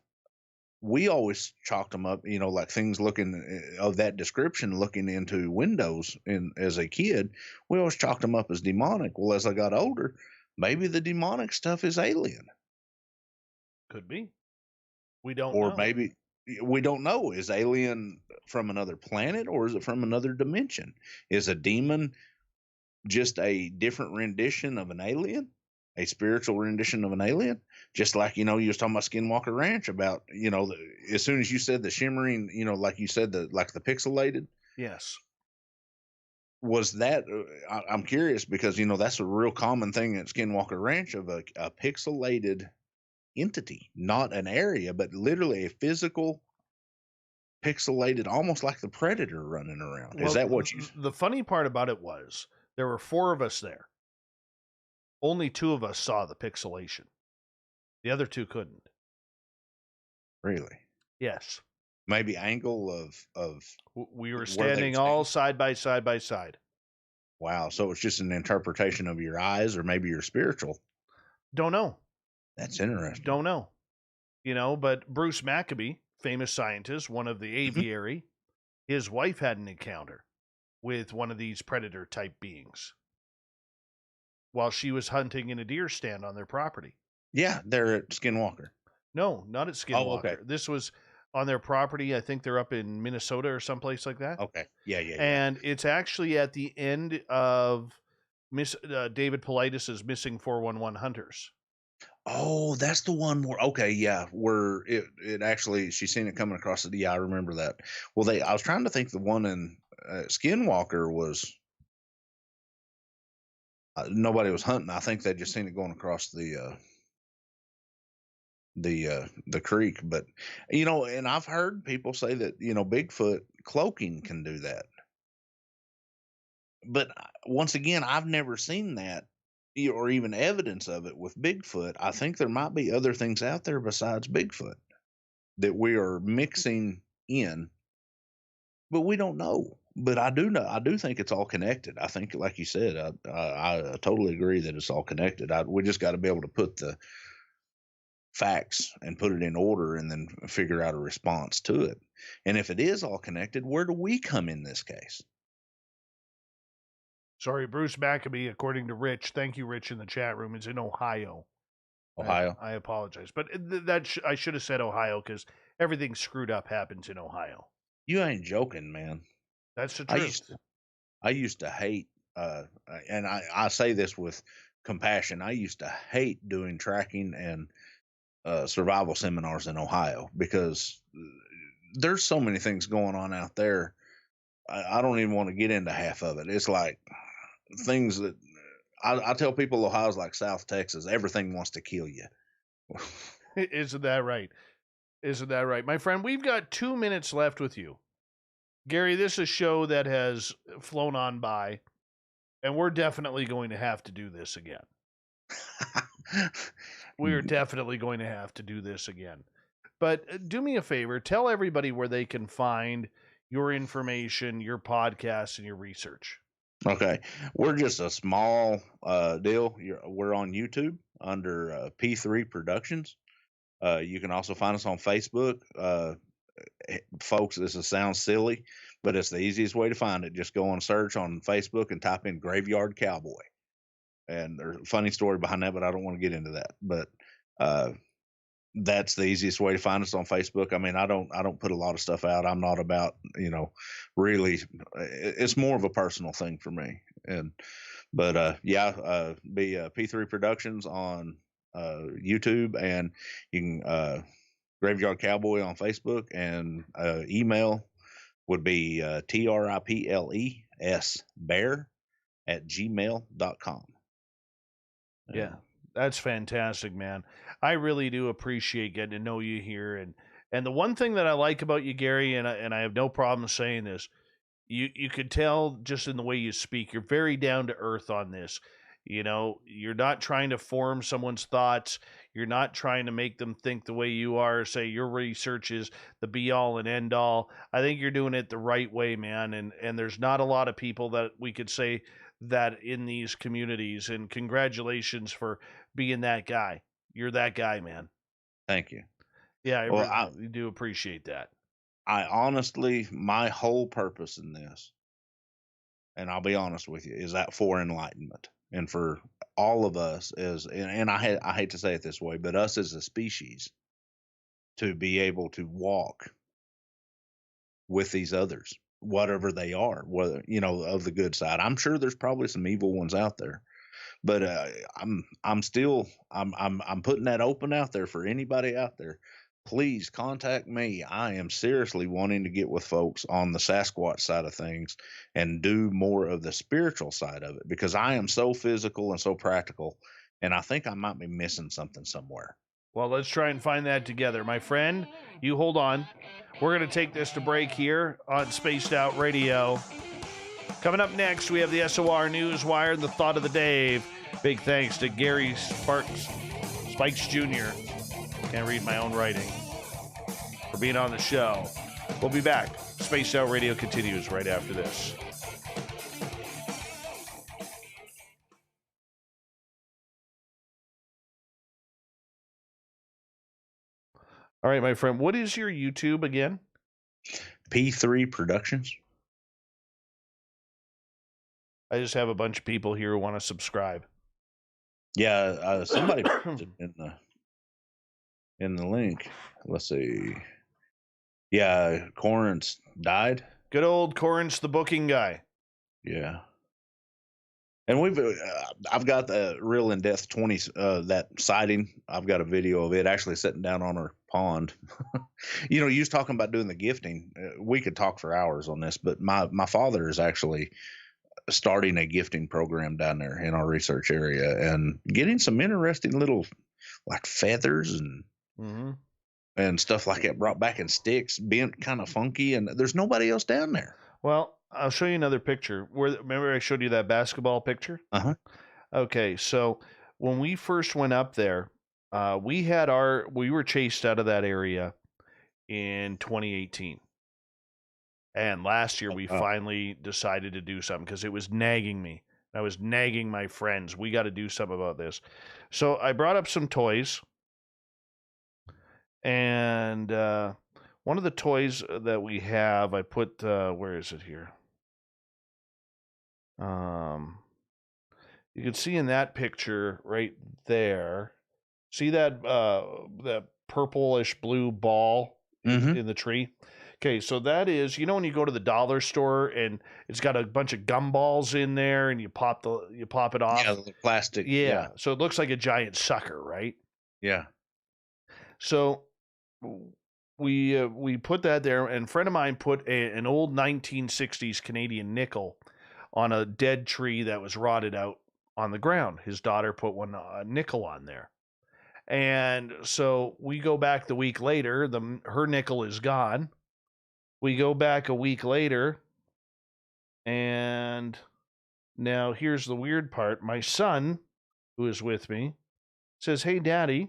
We always chalked them up, like things looking of that description, looking into windows. And as a kid, we always chalked them up as demonic. Well, as I got older, maybe the demonic stuff is alien. Could be. We don't know. Or maybe we don't know. Is alien from another planet, or is it from another dimension? Is a demon just a different rendition of an alien? A spiritual rendition of an alien? Just like, you was talking about Skinwalker Ranch, about, as soon as you said the shimmering, like you said, the pixelated. Yes. Was that, I'm curious because, that's a real common thing at Skinwalker Ranch, of a pixelated entity, not an area, but literally a physical pixelated, almost like the Predator running around. Is that what you... The funny part about it was there were 4 of us there. Only 2 of us saw the pixelation. The other 2 couldn't. Really? Yes. Maybe angle of we were standing all side by side by side. Wow. So it's just an interpretation of your eyes, or maybe your spiritual. Don't know. That's interesting. Don't know. But Bruce Maccabee, famous scientist, one of the aviary, his wife had an encounter with one of these predator type beings while she was hunting in a deer stand on their property. Yeah, they're at Skinwalker. No, not at Skinwalker. Oh, okay. This was on their property. I think they're up in Minnesota or someplace like that. Okay. Yeah. And it's actually at the end of David Paulides' Missing 411 Hunters. Oh, that's the one where, okay, yeah, where it actually, she's seen it coming across the, yeah, I remember that. Well, I was trying to think the one in Skinwalker was, nobody was hunting. I think they just seen it going across the creek. But, and I've heard people say that, Bigfoot cloaking can do that. But once again, I've never seen that or even evidence of it with Bigfoot. I think there might be other things out there besides Bigfoot that we are mixing in, but we don't know. But I do think it's all connected. I think, like you said, I totally agree that it's all connected. We just got to be able to put the facts and put it in order and then figure out a response to it. And if it is all connected, where do we come in this case? Sorry, Bruce Maccabee, according to Rich. Thank you, Rich, in the chat room. Is in Ohio. Ohio. I apologize, but I should have said Ohio because everything screwed up happens in Ohio. You ain't joking, man. That's the truth. I used to hate, and I say this with compassion. I used to hate doing tracking and survival seminars in Ohio because there's so many things going on out there. I don't even want to get into half of it. It's like things that I tell people Ohio's like South Texas. Everything wants to kill you. Isn't that right? Isn't that right? My friend, we've got 2 minutes left with you. Gary, this is a show that has flown on by, and we're definitely going to have to do this again. We are definitely going to have to do this again. But do me a favor, tell everybody where they can find your information, your podcast, and your research. Okay. We're just a small deal. We're on YouTube under P3 Productions. You can also find us on Facebook. Folks, this sounds silly, but it's the easiest way to find it. Just go on search on Facebook and type in Graveyard Cowboy. And there's a funny story behind that, but I don't want to get into that. But that's the easiest way to find us on Facebook. I mean, I don't put a lot of stuff out. I'm not about, really, it's more of a personal thing for me. But be P3 Productions on YouTube, and you can Graveyard Cowboy on Facebook, and email would be TRIPLES bear@gmail.com. Yeah, that's fantastic, man. I really do appreciate getting to know you here. And the one thing that I like about you, Gary, and I have no problem saying this, you could tell just in the way you speak, you're very down to earth on this. You're not trying to form someone's thoughts. You're not trying to make them think the way you are, say your research is the be all and end all. I think you're doing it the right way, man. And there's not a lot of people that we could say that in these communities. And congratulations for being that guy. You're that guy, man. Thank you. Yeah, I really do appreciate that. I honestly, my whole purpose in this, and I'll be honest with you, is that for enlightenment. And for all of us and I hate to say it this way, but us as a species to be able to walk with these others, whatever they are, whether, of the good side. I'm sure there's probably some evil ones out there, but I'm putting that open out there for anybody out there. Please contact me. I am seriously wanting to get with folks on the Sasquatch side of things and do more of the spiritual side of it, because I am so physical and so practical, and I think I might be missing something somewhere. Well, let's try and find that together. My friend, you hold on. We're going to take this to break here on Spaced Out Radio. Coming up next, we have the SOR Newswire and the Thought of the Dave. Big thanks to Gary Spikes Jr. Can't read my own writing, for being on the show. We'll be back. Spaced Out Radio continues right after this. All right, my friend, what is your YouTube again? P3 Productions. I just have a bunch of people here who want to subscribe. Yeah, somebody put it in the link. Let's see. Yeah, Corin's died. Good old Corin's the booking guy. Yeah. And I've got the real in-depth 20s, that sighting. I've got a video of it actually sitting down on our pond. You was talking about doing the gifting. We could talk for hours on this, but my father is actually starting a gifting program down there in our research area and getting some interesting little like feathers and stuff like that brought back in sticks, being kind of funky. And there's nobody else down there. Well, I'll show you another picture. Remember I showed you that basketball picture? Uh-huh. Okay, so when we first went up there, we were chased out of that area in 2018. And last year we finally decided to do something because it was nagging me. I was nagging my friends. We got to do something about this. So I brought up some toys. And one of the toys that we have, I put, where is it here? You can see in that picture right there. See that that purplish blue ball in the tree? Okay, so that is, when you go to the dollar store and it's got a bunch of gumballs in there and you pop it off. Yeah, the plastic. Yeah. So it looks like a giant sucker, right? Yeah. So we put that there, and a friend of mine put an old 1960s Canadian nickel on a dead tree that was rotted out on the ground. His daughter put a nickel on there. And so we go back the week later, her nickel is gone. We go back a week later, and now here's the weird part. My son, who is with me, says, "Hey, Daddy,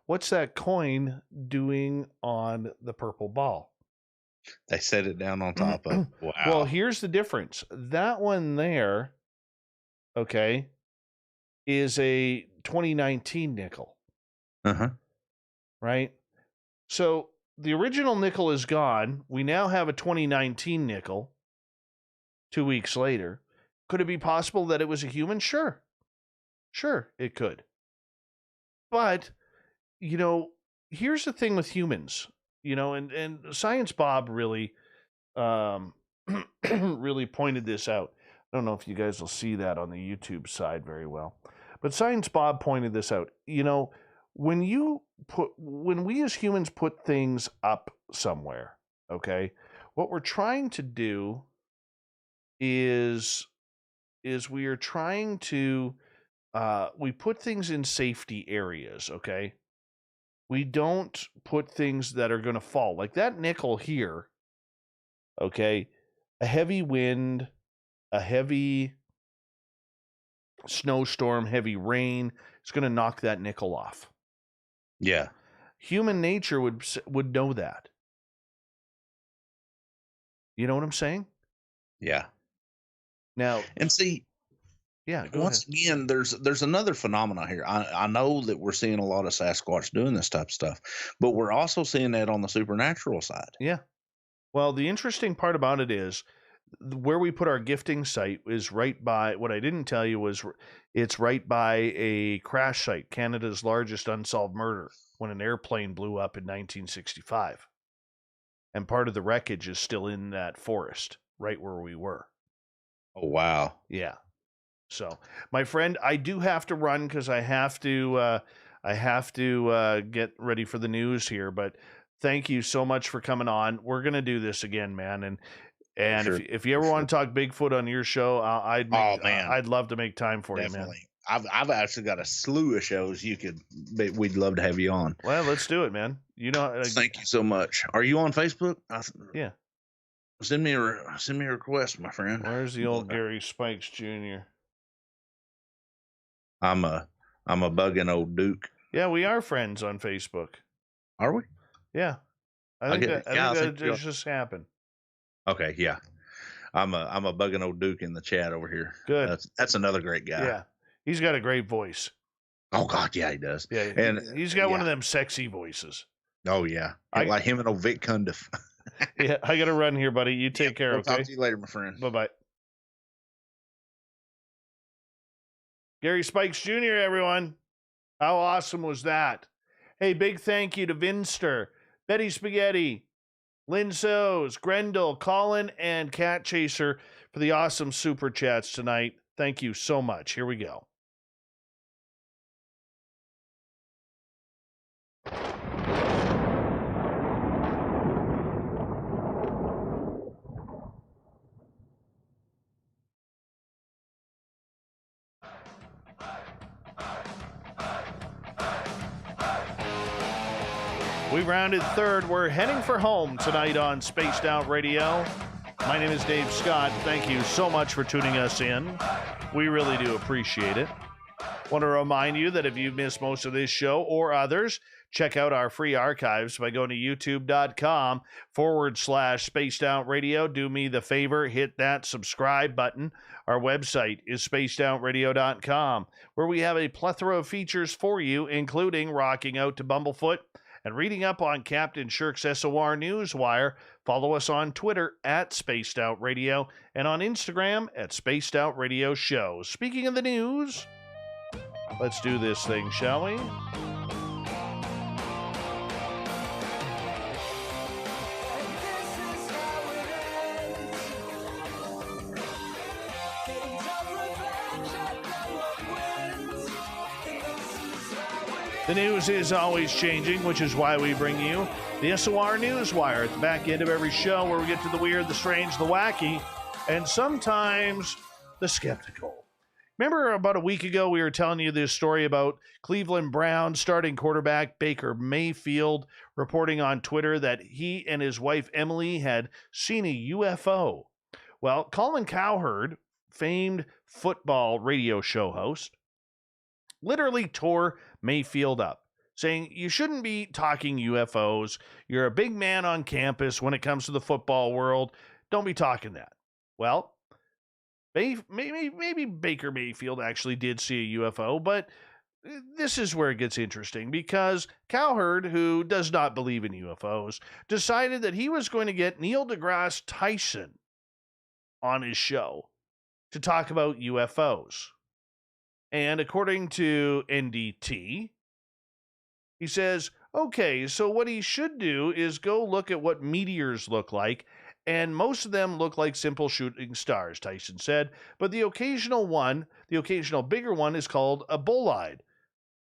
what's that coin doing on the purple ball?" They set it down on top of. Wow. Well, here's the difference. That one there, okay, is a 2019 nickel. Uh-huh. Right? So the original nickel is gone. We now have a 2019 nickel 2 weeks later. Could it be possible that it was a human? Sure. Sure, it could. But, here's the thing with humans, and Science Bob really, really pointed this out. I don't know if you guys will see that on the YouTube side very well, but Science Bob pointed this out. When we as humans put things up somewhere, okay, what we're trying to do is we are trying to, we put things in safety areas, okay? We don't put things that are going to fall. Like that nickel here, okay? A heavy wind, a heavy snowstorm, heavy rain, is going to knock that nickel off. Yeah. Human nature would know that. You know what I'm saying? Yeah. Now, and see, yeah. Once again, there's another phenomena here. I know that we're seeing a lot of Sasquatch doing this type of stuff, but we're also seeing that on the supernatural side. Yeah. Well, the interesting part about it is where we put our gifting site is right by, what I didn't tell you was it's right by a crash site, Canada's largest unsolved murder, when an airplane blew up in 1965. And part of the wreckage is still in that forest, right where we were. Oh, wow. Yeah. So, my friend, I do have to run because I have to get ready for the news here. But thank you so much for coming on. We're gonna do this again, man. And sure. if you ever want to talk Bigfoot on your show, I'd love to make time for Definitely. you, man. I've actually got a slew of shows we'd love to have you on. Well, let's do it, man. Thank you so much. Are you on Facebook? Yeah. Send me a request, my friend. Where's the old Gary Spikes Jr.? I'm a bugging old Duke. Yeah, we are friends on Facebook. Are we? Yeah. I think that just happened. Okay, yeah. I'm a bugging old Duke in the chat over here. Good. That's another great guy. Yeah. He's got a great voice. Oh God, yeah, he does. Yeah, and he's got one of them sexy voices. Oh yeah, like him and old Vic Cundiff. Yeah, I got to run here, buddy. You take care. We'll okay. Talk to you later, my friend. Bye. Gary Spikes Jr., everyone. How awesome was that? Hey, big thank you to Vinster, Betty Spaghetti, Lynn Soes, Grendel, Colin, and Cat Chaser for the awesome super chats tonight. Thank you so much. Here we go. We rounded third. We're heading for home tonight on Spaced Out Radio. My name is Dave Scott. Thank you so much for tuning us in. We really do appreciate it. Want to remind you that if you've missed most of this show or others, check out our free archives by going to youtube.com/Spaced Out Radio. Do me the favor, hit that subscribe button. Our website is spacedoutradio.com, where we have a plethora of features for you, including rocking out to Bumblefoot and reading up on Captain Shirk's SOR Newswire. Follow us on Twitter at Spaced Out Radio and on Instagram at Spaced Out Radio Show. Speaking of the news, let's do this thing, shall we? The news is always changing, which is why we bring you the SOR Newswire at the back end of every show, where we get to the weird, the strange, the wacky, and sometimes the skeptical. Remember about a week ago, we were telling you this story about Cleveland Browns starting quarterback Baker Mayfield reporting on Twitter that he and his wife Emily had seen a UFO. Well, Colin Cowherd, famed football radio show host, literally tore Mayfield up, saying, you shouldn't be talking UFOs. You're a big man on campus when it comes to the football world. Don't be talking that. Well, maybe Baker Mayfield actually did see a UFO, but this is where it gets interesting, because Cowherd, who does not believe in UFOs, decided that he was going to get Neil deGrasse Tyson on his show to talk about UFOs. And according to NDT, he says, okay, so what he should do is go look at what meteors look like, and most of them look like simple shooting stars, Tyson said, but the occasional bigger one is called a bolide.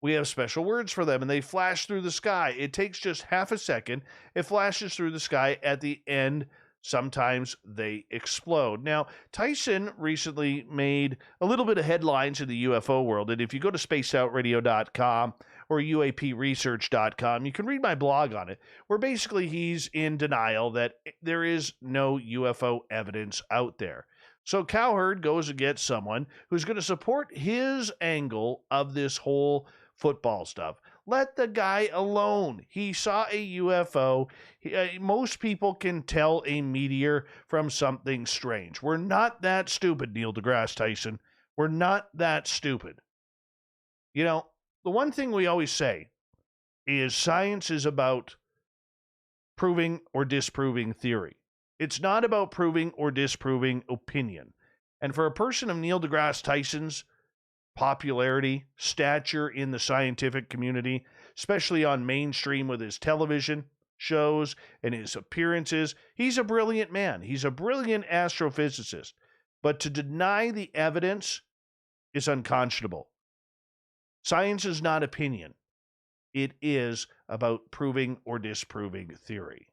We have special words for them, and they flash through the sky. It takes just half a second. It flashes through the sky at the end. Sometimes they explode. Now, Tyson recently made a little bit of headlines in the UFO world, and if you go to spacedoutradio.com or uapresearch.com, you can read my blog on it, where basically he's in denial that there is no UFO evidence out there. So Cowherd goes and gets someone who's going to support his angle of this whole football stuff. Let the guy alone. He saw a UFO. Most people can tell a meteor from something strange. We're not that stupid, Neil deGrasse Tyson. We're not that stupid. You know, the one thing we always say is science is about proving or disproving theory. It's not about proving or disproving opinion. And for a person of Neil deGrasse Tyson's popularity, stature in the scientific community, especially on mainstream with his television shows and his appearances, he's a brilliant man. He's a brilliant astrophysicist. But to deny the evidence is unconscionable. Science is not opinion. It is about proving or disproving theory.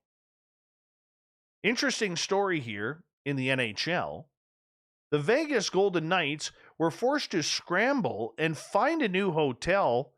Interesting story here in the NHL. The Vegas Golden Knights were forced to scramble and find a new hotel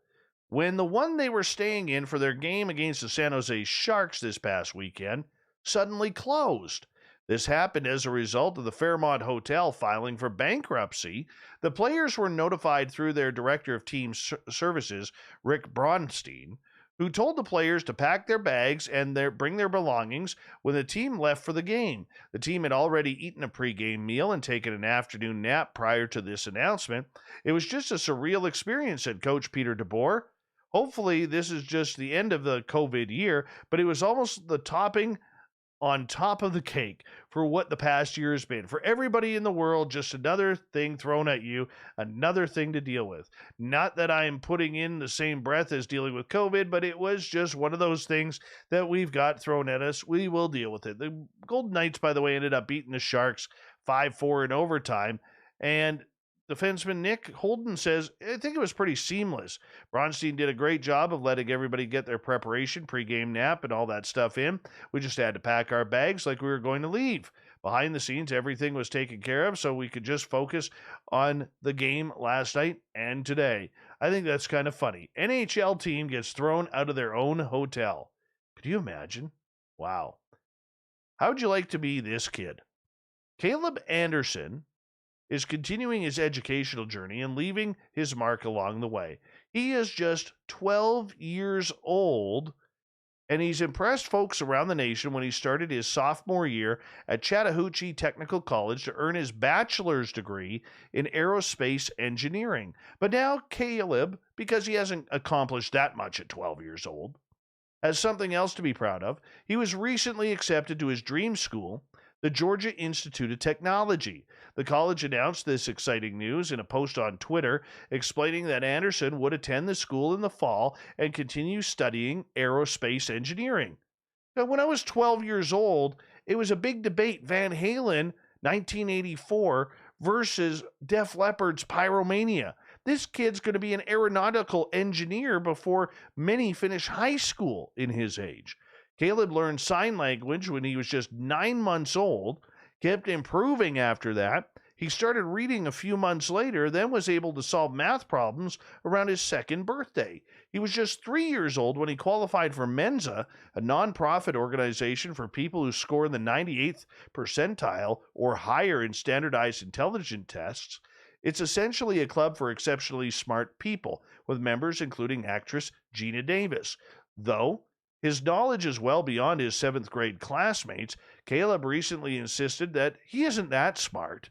when the one they were staying in for their game against the San Jose Sharks this past weekend suddenly closed. This happened as a result of the Fairmont Hotel filing for bankruptcy. The players were notified through their director of team services, Rick Bronstein, who told the players to pack their bags and bring their belongings when the team left for the game. The team had already eaten a pregame meal and taken an afternoon nap prior to this announcement. It was just a surreal experience, said Coach Peter DeBoer. Hopefully, this is just the end of the COVID year, but it was almost the topping on top of the cake for what the past year has been. For everybody in the world, just another thing thrown at you, another thing to deal with. Not that I am putting in the same breath as dealing with COVID, but it was just one of those things that we've got thrown at us. We will deal with it. The Golden Knights, by the way, ended up beating the Sharks 5-4 in overtime. And defenseman Nick Holden says, I think it was pretty seamless. Bronstein did a great job of letting everybody get their preparation, pregame nap, and all that stuff in. We just had to pack our bags like we were going to leave. Behind the scenes, everything was taken care of so we could just focus on the game last night and today. I think that's kind of funny. NHL team gets thrown out of their own hotel. Could you imagine? Wow. How would you like to be this kid? Caleb Anderson is continuing his educational journey and leaving his mark along the way. He is just 12 years old, and he's impressed folks around the nation when he started his sophomore year at Chattahoochee Technical College to earn his bachelor's degree in aerospace engineering. But now Caleb, because he hasn't accomplished that much at 12 years old, has something else to be proud of. He was recently accepted to his dream school, the Georgia Institute of Technology. The college announced this exciting news in a post on Twitter, explaining that Anderson would attend the school in the fall and continue studying aerospace engineering. Now, when I was 12 years old, it was a big debate, Van Halen, 1984, versus Def Leppard's Pyromania. This kid's going to be an aeronautical engineer before many finish high school in his age. Caleb learned sign language when he was just 9 months old, kept improving after that. He started reading a few months later, then was able to solve math problems around his second birthday. He was just 3 years old when he qualified for Mensa, a nonprofit organization for people who score in the 98th percentile or higher in standardized intelligence tests. It's essentially a club for exceptionally smart people, with members including actress Gina Davis. Though his knowledge is well beyond his 7th grade classmates, Caleb recently insisted that he isn't that smart.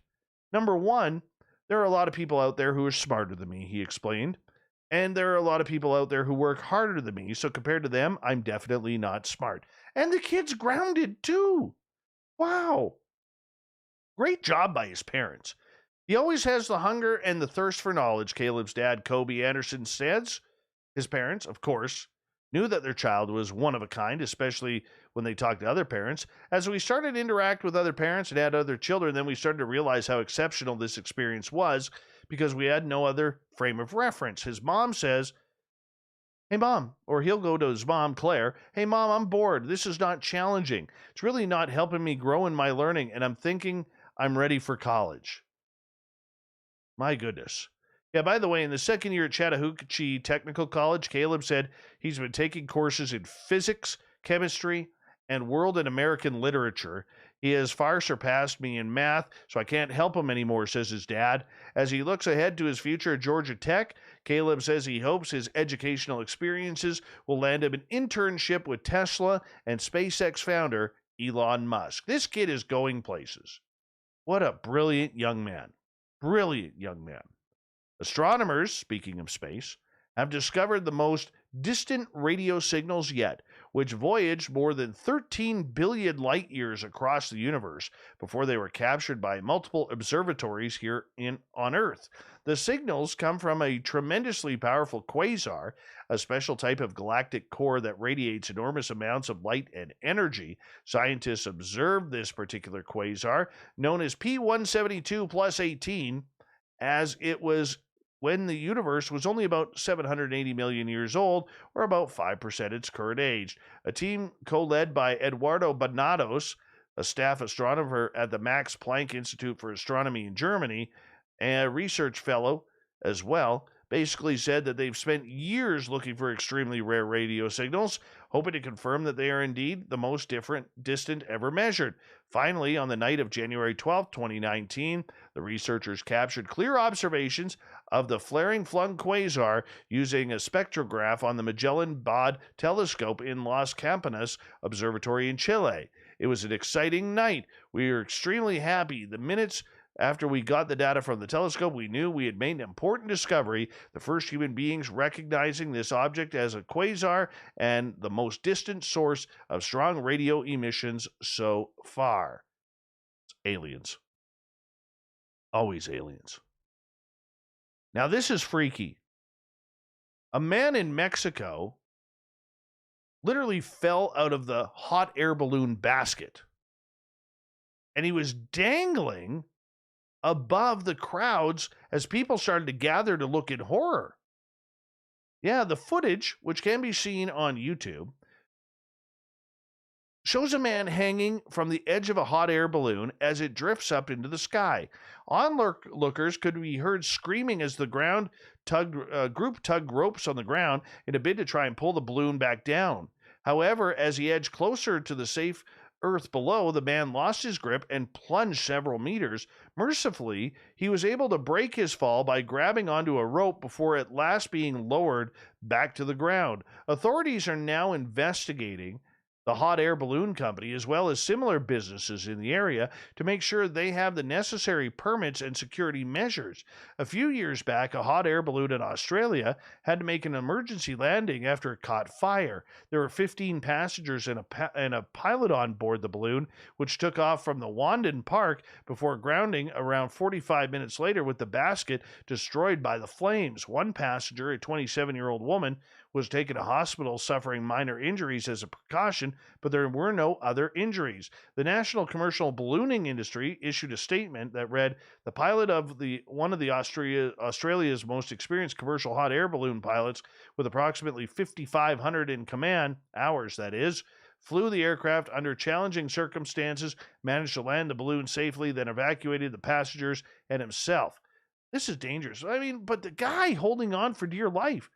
Number one, there are a lot of people out there who are smarter than me, he explained. And there are a lot of people out there who work harder than me, so compared to them, I'm definitely not smart. And the kid's grounded too. Wow. Great job by his parents. He always has the hunger and the thirst for knowledge, Caleb's dad, Kobe Anderson, says. His parents, of course, knew that their child was one of a kind, especially when they talked to other parents. As we started to interact with other parents and had other children, then we started to realize how exceptional this experience was because we had no other frame of reference. His mom says, hey, Mom, or he'll go to his mom, Claire, hey, Mom, I'm bored. This is not challenging. It's really not helping me grow in my learning, and I'm thinking I'm ready for college. My goodness. Yeah, by the way, in the second year at Chattahoochee Technical College, Caleb said he's been taking courses in physics, chemistry, and world and American literature. He has far surpassed me in math, so I can't help him anymore, says his dad. As he looks ahead to his future at Georgia Tech, Caleb says he hopes his educational experiences will land him an internship with Tesla and SpaceX founder Elon Musk. This kid is going places. What a brilliant young man. Brilliant young man. Astronomers, speaking of space, have discovered the most distant radio signals yet, which voyaged more than 13 billion light years across the universe before they were captured by multiple observatories here on Earth. The signals come from a tremendously powerful quasar, a special type of galactic core that radiates enormous amounts of light and energy. Scientists observed this particular quasar, known as P172 plus 18, as it was when the universe was only about 780 million years old, or about 5% its current age. A team co-led by Eduardo Banados, a staff astronomer at the Max Planck Institute for Astronomy in Germany, and a research fellow as well, basically said that they've spent years looking for extremely rare radio signals, hoping to confirm that they are indeed the most distant ever measured. Finally, on the night of January 12, 2019, the researchers captured clear observations of the flaring flung quasar using a spectrograph on the Magellan Bod telescope in Las Campanas Observatory in Chile. It was an exciting night. We were extremely happy. The minutes after we got the data from the telescope, we knew we had made an important discovery, the first human beings recognizing this object as a quasar and the most distant source of strong radio emissions so far. It's aliens. Always aliens. Now, this is freaky. A man in Mexico literally fell out of the hot air balloon basket. and he was dangling above the crowds as people started to gather to look in horror. Yeah, the footage, which can be seen on YouTube, shows a man hanging from the edge of a hot air balloon as it drifts up into the sky. Onlookers could be heard screaming as the group tugged ropes on the ground in a bid to try and pull the balloon back down. However, as he edged closer to the safe earth below, the man lost his grip and plunged several meters. Mercifully, he was able to break his fall by grabbing onto a rope before at last being lowered back to the ground. Authorities are now investigating the hot air balloon company, as well as similar businesses in the area, to make sure they have the necessary permits and security measures. A few years back, a hot air balloon in Australia had to make an emergency landing after it caught fire. There were 15 passengers and a pilot on board the balloon, which took off from the Wandon Park before grounding around 45 minutes later with the basket destroyed by the flames. One passenger, a 27-year-old woman, was taken to hospital suffering minor injuries as a precaution, but there were no other injuries. The National Commercial Ballooning Industry issued a statement that read, "The pilot of one of Australia's most experienced commercial hot air balloon pilots, with approximately 5,500 in command, hours that is, flew the aircraft under challenging circumstances, managed to land the balloon safely, then evacuated the passengers and himself." This is dangerous. I mean, but the guy holding on for dear life,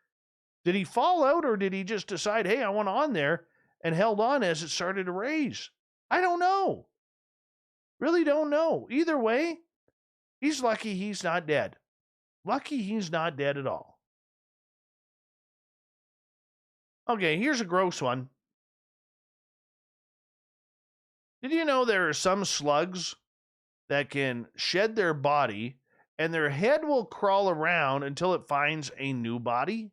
did he fall out, or did he just decide, hey, I want on there, and held on as it started to raise? I don't know. Really don't know. Either way, he's lucky he's not dead. Lucky he's not dead at all. Okay, here's a gross one. Did you know there are some slugs that can shed their body and their head will crawl around until it finds a new body?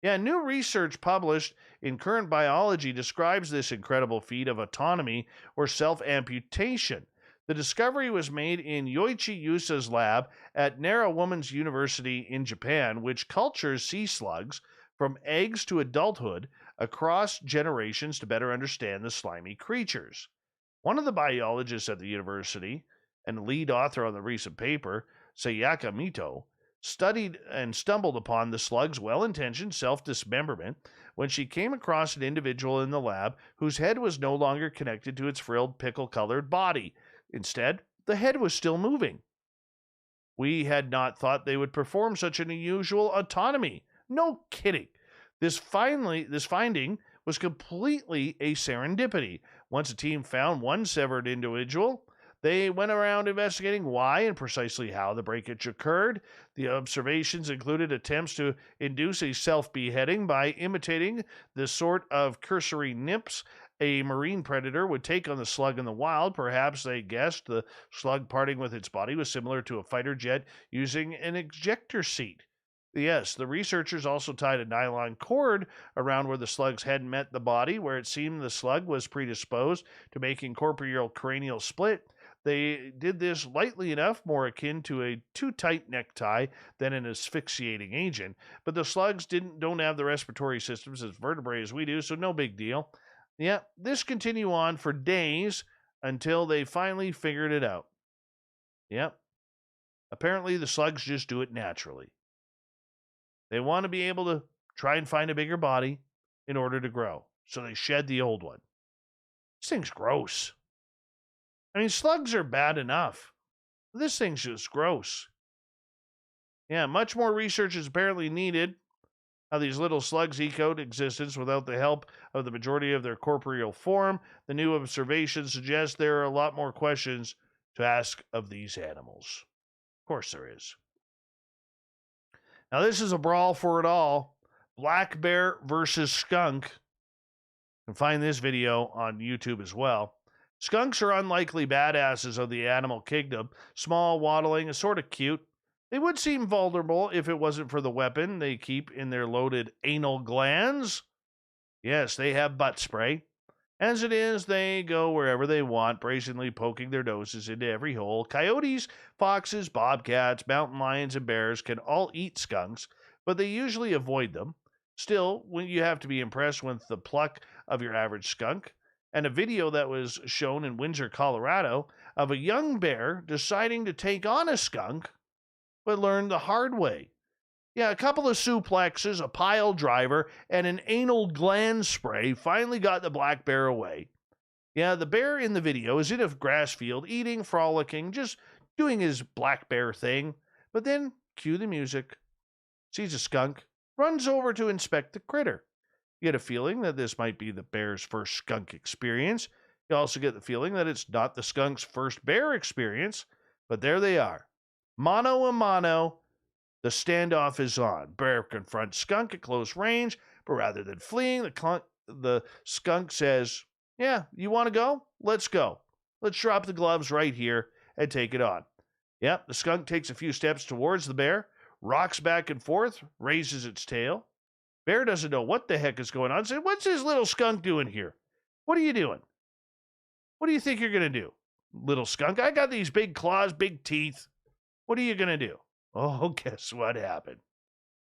Yeah, new research published in Current Biology describes this incredible feat of autonomy or self-amputation. The discovery was made in Yoichi Yusa's lab at Nara Women's University in Japan, which cultures sea slugs from eggs to adulthood across generations to better understand the slimy creatures. One of the biologists at the university and lead author on the recent paper, Sayaka Mito, studied and stumbled upon the slug's well-intentioned self-dismemberment when she came across an individual in the lab whose head was no longer connected to its frilled pickle-colored body. Instead, the head was still moving. We had not thought they would perform such an unusual autonomy. No kidding. This finding was completely a serendipity. Once a team found one severed individual, they went around investigating why and precisely how the breakage occurred. The observations included attempts to induce a self-beheading by imitating the sort of cursory nips a marine predator would take on the slug in the wild. Perhaps they guessed the slug parting with its body was similar to a fighter jet using an ejector seat. Yes, the researchers also tied a nylon cord around where the slug's head met the body, where it seemed the slug was predisposed to making corporeal cranial split. They did this lightly enough, more akin to a too tight necktie than an asphyxiating agent, but the slugs don't have the respiratory systems as vertebrae as we do, so no big deal. Yeah, this continued on for days until they finally figured it out. Yep. Apparently the slugs just do it naturally. They want to be able to try and find a bigger body in order to grow, so they shed the old one. This thing's gross. I mean, slugs are bad enough. This thing's just gross. Yeah, much more research is apparently needed how these little slugs eke out existence without the help of the majority of their corporeal form. The new observations suggest there are a lot more questions to ask of these animals. Of course there is. Now this is a brawl for it all. Black bear versus skunk. You can find this video on YouTube as well. Skunks are unlikely badasses of the animal kingdom. Small, waddling, and sort of cute. They would seem vulnerable if it wasn't for the weapon they keep in their loaded anal glands. Yes, they have butt spray. As it is, they go wherever they want, brazenly poking their noses into every hole. Coyotes, foxes, bobcats, mountain lions, and bears can all eat skunks, but they usually avoid them. Still, you have to be impressed with the pluck of your average skunk. and a video that was shown in Windsor, Colorado, of a young bear deciding to take on a skunk, but learned the hard way. Yeah, a couple of suplexes, a pile driver, and an anal gland spray finally got the black bear away. Yeah, the bear in the video is in a grass field, eating, frolicking, just doing his black bear thing. But then, cue the music, sees a skunk, runs over to inspect the critter. You get a feeling that this might be the bear's first skunk experience. You also get the feeling that it's not the skunk's first bear experience, but there they are. Mano a mano, the standoff is on. Bear confronts skunk at close range, but rather than fleeing, the skunk says, "Yeah, you want to go? Let's go. Let's drop the gloves right here and take it on." Yep, the skunk takes a few steps towards the bear, rocks back and forth, raises its tail. Bear doesn't know what the heck is going on. Says, "What's this little skunk doing here? What are you doing? What do you think you're going to do, little skunk? I got these big claws, big teeth. What are you going to do?" Oh, guess what happened?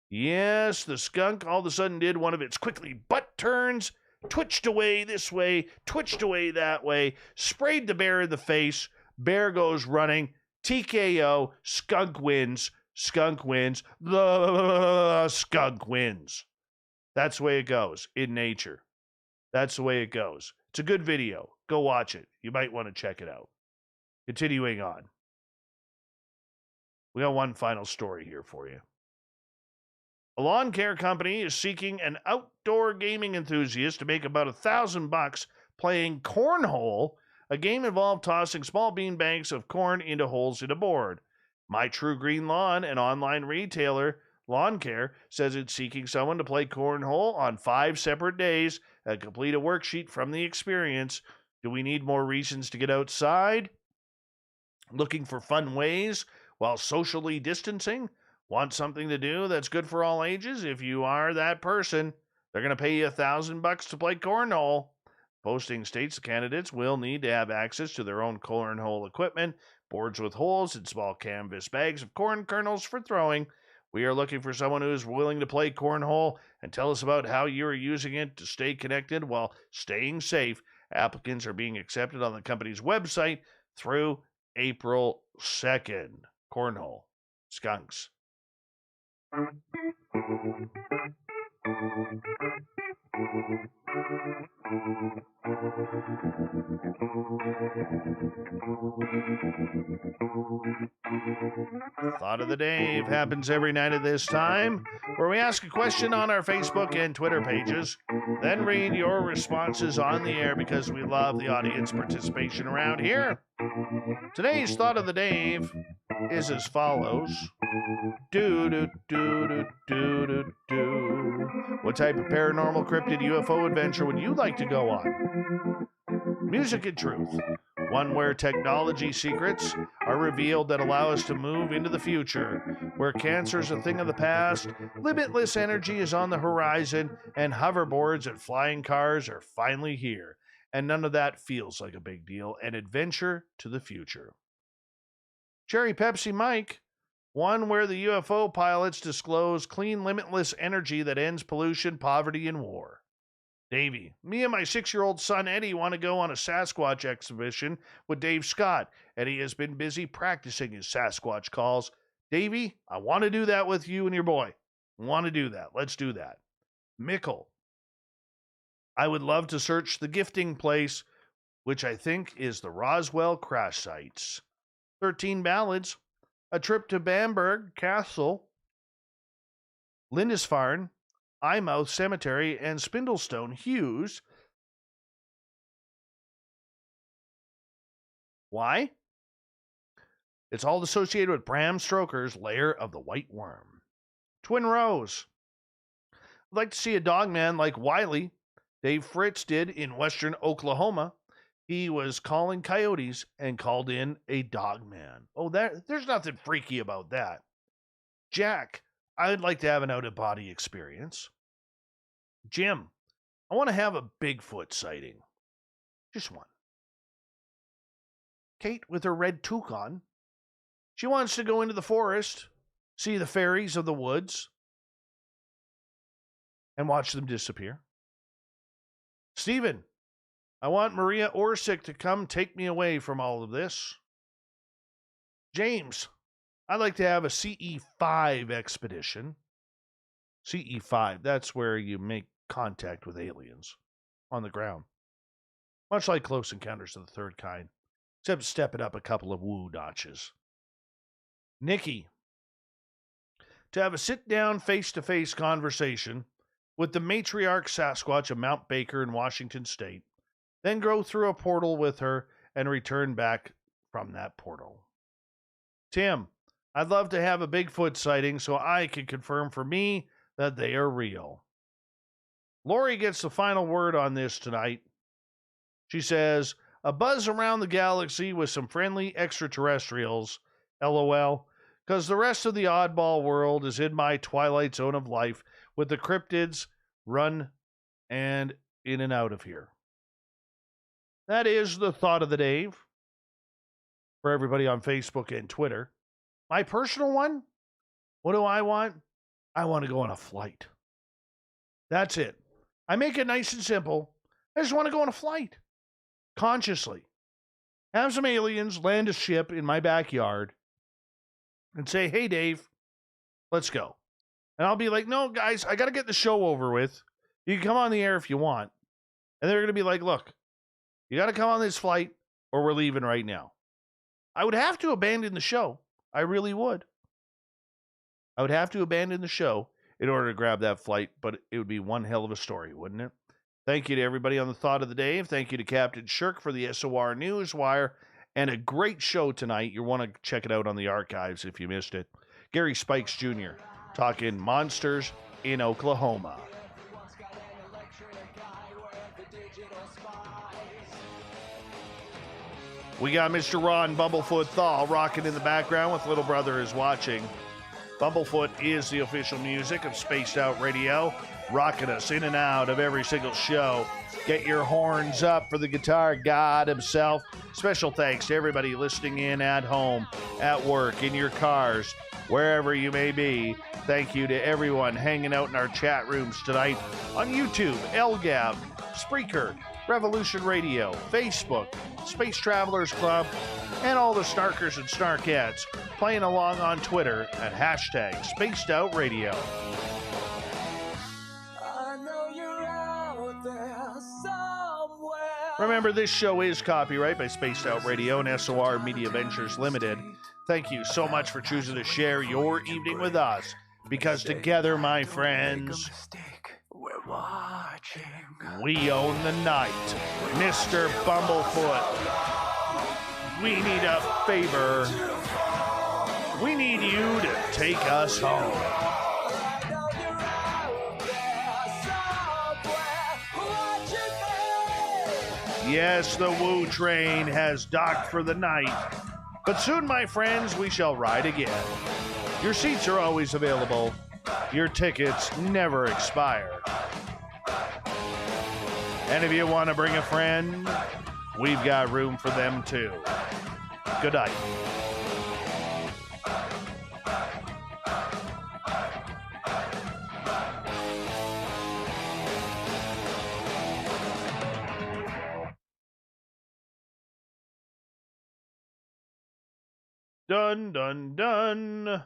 Yes, the skunk all of a sudden did one of its quickly butt turns, twitched away this way, twitched away that way, sprayed the bear in the face. Bear goes running. TKO. Skunk wins. Skunk wins. The skunk wins. That's the way it goes in nature. That's the way it goes. It's a good video. Go watch it. You might want to check it out. Continuing on. We got one final story here for you. A lawn care company is seeking an outdoor gaming enthusiast to make about $1,000 playing cornhole, a game involved tossing small bean bags of corn into holes in a board. My True Green Lawn, an online retailer, Lawn Care, says it's seeking someone to play cornhole on 5 separate days and complete a worksheet from the experience. Do we need more reasons to get outside? Looking for fun ways while socially distancing? Want something to do that's good for all ages? If you are that person, they're going to pay you $1,000 to play cornhole. Posting states the candidates will need to have access to their own cornhole equipment, boards with holes, and small canvas bags of corn kernels for throwing. We are looking for someone who is willing to play cornhole and tell us about how you are using it to stay connected while staying safe. Applicants are being accepted on the company's website through April 2nd. Cornhole. Skunks. Thought of the Day happens every night at this time, where we ask a question on our Facebook and Twitter pages, then read your responses on the air because we love the audience participation around here. Today's Thought of the Day is as follows. What type of paranormal cryptid UFO adventure would you like to go on? Music and Truth. One where technology secrets are revealed that allow us to move into the future, where cancer is a thing of the past, limitless energy is on the horizon, and hoverboards and flying cars are finally here. And none of that feels like a big deal. An adventure to the future. Cherry Pepsi Mike. One where the UFO pilots disclose clean, limitless energy that ends pollution, poverty, and war. Davey. Me and my 6-year-old son Eddie want to go on a Sasquatch exhibition with Dave Scott. Eddie has been busy practicing his Sasquatch calls. Davey, I want to do that with you and your boy. I want to do that. Let's do that. Mickle. I would love to search the gifting place, which I think is the Roswell crash sites. 13 Ballads. A trip to Bamberg Castle, Lindisfarne, Eyemouth Cemetery, and Spindlestone Hughes. Why? It's all associated with Bram Stoker's Lair of the White Worm. Twin Rose. I'd like to see a dogman like Wiley, Dave Fritz did in western Oklahoma. He was calling coyotes and called in a dogman. Oh, there's nothing freaky about that. Jack, I'd like to have an out-of-body experience. Jim, I want to have a Bigfoot sighting. Just one. Kate, with her red toque on, she wants to go into the forest, see the fairies of the woods, and watch them disappear. Stephen, I want Maria Orsic to come take me away from all of this. James, I'd like to have a CE5 expedition. CE5, that's where you make contact with aliens on the ground. Much like Close Encounters of the Third Kind, except step it up a couple of woo notches. Nikki, to have a sit-down, face-to-face conversation with the matriarch Sasquatch of Mount Baker in Washington State, then go through a portal with her and return back from that portal. Tim, I'd love to have a Bigfoot sighting so I can confirm for me that they are real. Lori gets the final word on this tonight. She says, a buzz around the galaxy with some friendly extraterrestrials, LOL, because the rest of the oddball world is in my twilight zone of life with the cryptids run and in and out of here. That is the thought of the day for everybody on Facebook and Twitter. My personal one, what do I want? I want to go on a flight. That's it. I make it nice and simple. I just want to go on a flight. Consciously. Have some aliens land a ship in my backyard and say, hey, Dave, let's go. And I'll be like, no, guys, I got to get the show over with. You can come on the air if you want. And they're going to be like, look, you got to come on this flight or we're leaving right now. I would have to abandon the show. I really would. I would have to abandon the show in order to grab that flight, but it would be one hell of a story, wouldn't it? Thank you to everybody on the Thought of the Day. Thank you to Captain Shirk for the SOR Newswire. And a great show tonight. You want to check it out on the archives if you missed it. Gary Spikes Jr. talking monsters in Oklahoma. We got Mr. Ron Bumblefoot Thal rocking in the background with Little Brother is Watching. Bumblefoot is the official music of Spaced Out Radio, rocking us in and out of every single show. Get your horns up for the guitar god himself. Special thanks to everybody listening in at home, at work, in your cars, wherever you may be. Thank you to everyone hanging out in our chat rooms tonight on YouTube, LGAB, Spreaker, Revolution Radio, Facebook, Space Travelers Club, and all the snarkers and snarkettes playing along on Twitter at hashtag Spaced Out Radio. Remember, this show is copyright by Spaced Out Radio and SOR Media Ventures Limited. Thank you so much for choosing to share your evening with us, because together, my friends, we're watching. We own the night. Mr. Bumblefoot, we need a favor. We need you to take us home. Yes, the Woo train has docked for the night, but soon, my friends, we shall ride again. Your seats are always available. Your tickets never expire. And if you want to bring a friend, we've got room for them too. Good night. Dun dun dun.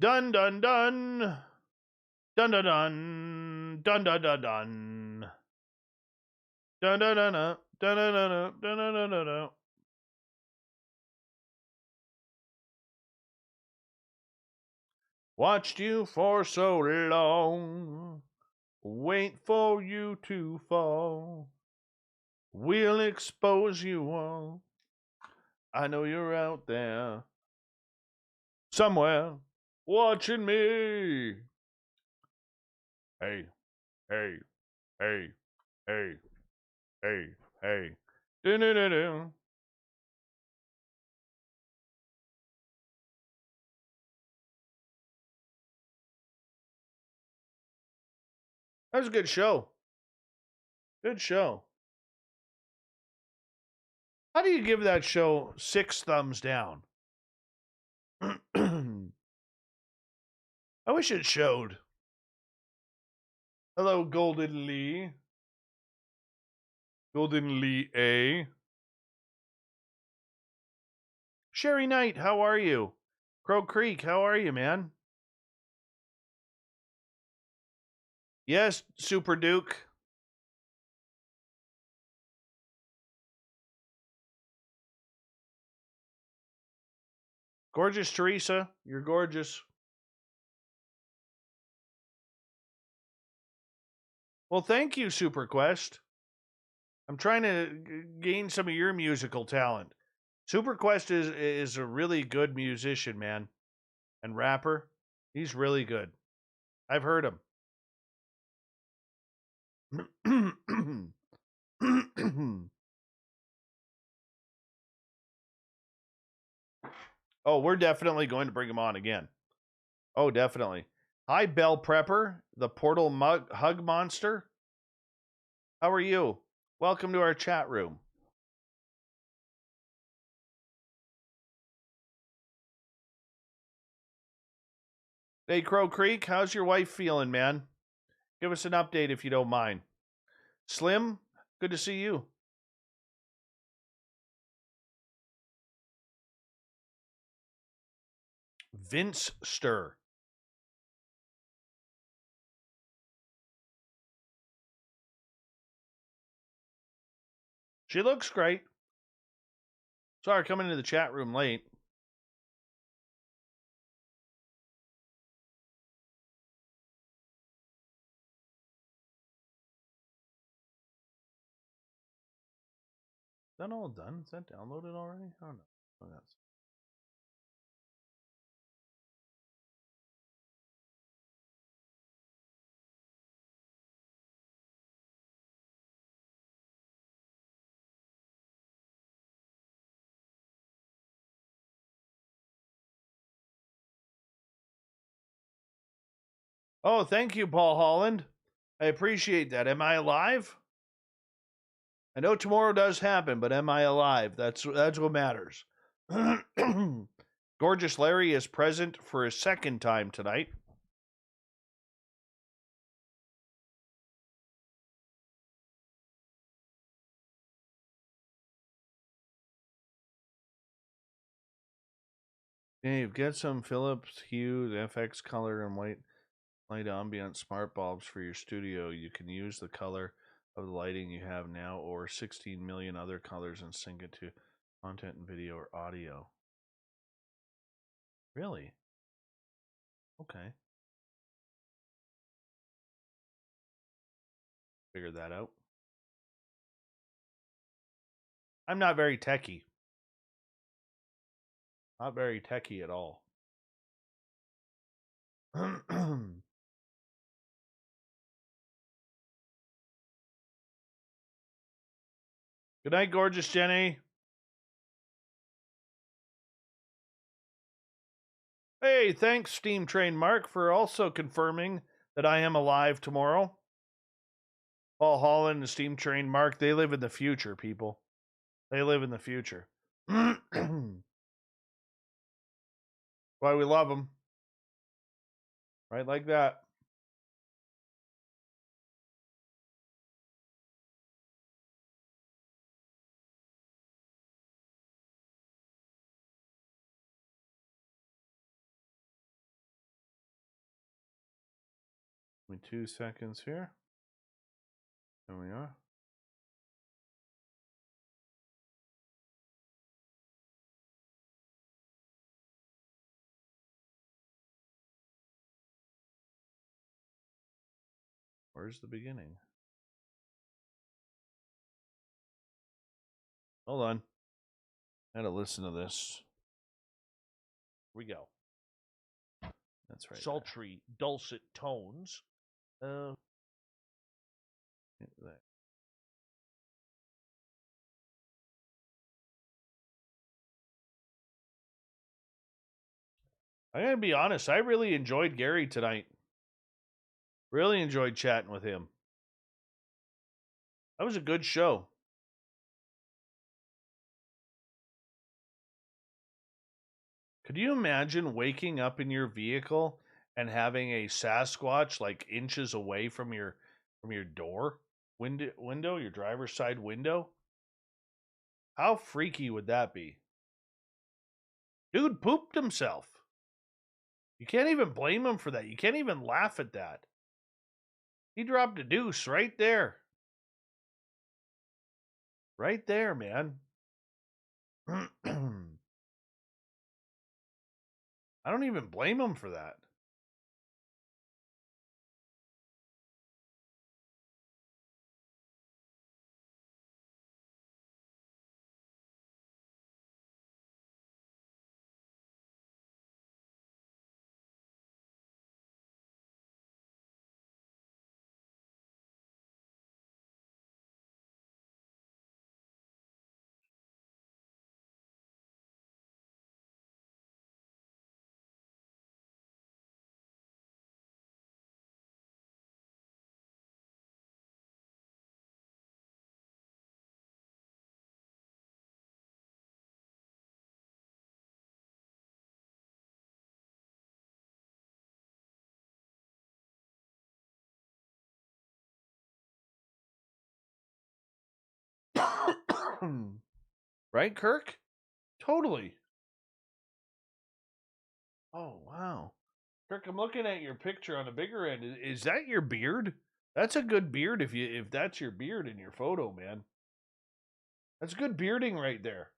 Dun dun dun. Dun dun dun. Dun dun dun dun. Dun dun dun dun. Dun dun dun dun dun dun dun. Watched you for so long, wait for you to fall. We'll expose you all. I know you're out there, somewhere, watching me. Hey, hey, hey, hey, hey, hey. Do-do-do-do. That was a good show. Good show. How do you give that show 6 thumbs down? I wish it showed. Hello, Golden Lee. Golden Lee A. Sherry Knight, how are you? Crow Creek, how are you, man? Yes, Super Duke. Gorgeous Teresa, you're gorgeous. Well, thank you, Super Quest. I'm trying to gain some of your musical talent. Super Quest is a really good musician, man, and rapper. He's really good. I've heard him. Oh, we're definitely going to bring him on again. Oh, definitely. Hi, Bell Prepper, the Portal Hug Monster. How are you? Welcome to our chat room. Hey, Crow Creek, how's your wife feeling, man? Give us an update if you don't mind. Slim, good to see you. Vince Stir. She looks great. Sorry, coming into the chat room late. Is that all done? Is that downloaded already? Oh, no. Oh, that's... Oh, thank you, Paul Holland. I appreciate that. Am I alive? I know tomorrow does happen, but am I alive? That's what matters. Gorgeous Larry is present for a second time tonight. Dave, get some Philips Hue, FX color, and white light ambient smart bulbs for your studio. You can use the color of the lighting you have now or 16 million other colors and sync it to content and video or audio. Really? Okay. Figured that out. I'm not very techie. Not very techie at all. Good night, gorgeous Jenny. Hey, thanks, Steam Train Mark, for also confirming that I am alive tomorrow. Paul Holland and Steam Train Mark, they live in the future, people. They live in the future. Why we love them. Right like that. Give me 2 seconds here. There we are. Where's the beginning? Hold on. I gotta listen to this. Here we go. That's right. Sultry, dulcet tones. There. I gotta be honest, I really enjoyed Gary tonight. Really enjoyed chatting with him. That was a good show. Could you imagine waking up in your vehicle and having a Sasquatch like inches away from your door? Window, your driver's side window? How freaky would that be? Dude pooped himself. You can't even blame him for that. You can't even laugh at that. He dropped a deuce right there. Right there, man. I don't even blame him for that. Right, Kirk? Totally. Oh, wow. Kirk, I'm looking at your picture on the bigger end. Is that your beard? That's a good beard if that's your beard in your photo, man. That's good bearding right there.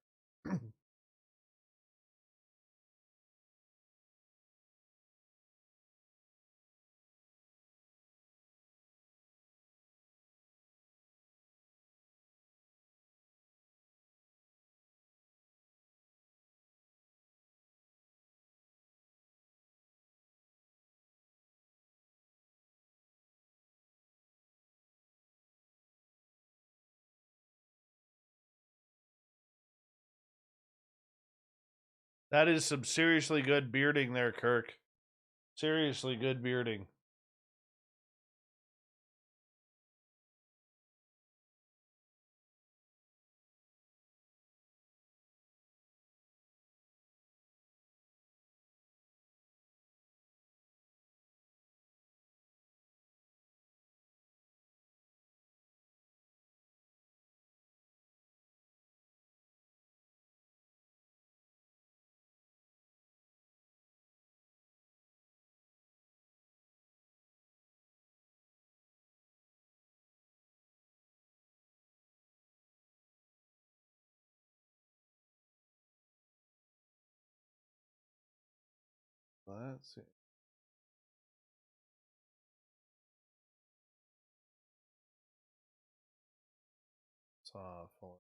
That is some seriously good bearding there, Kirk. Seriously good bearding. Let's see. It's awful.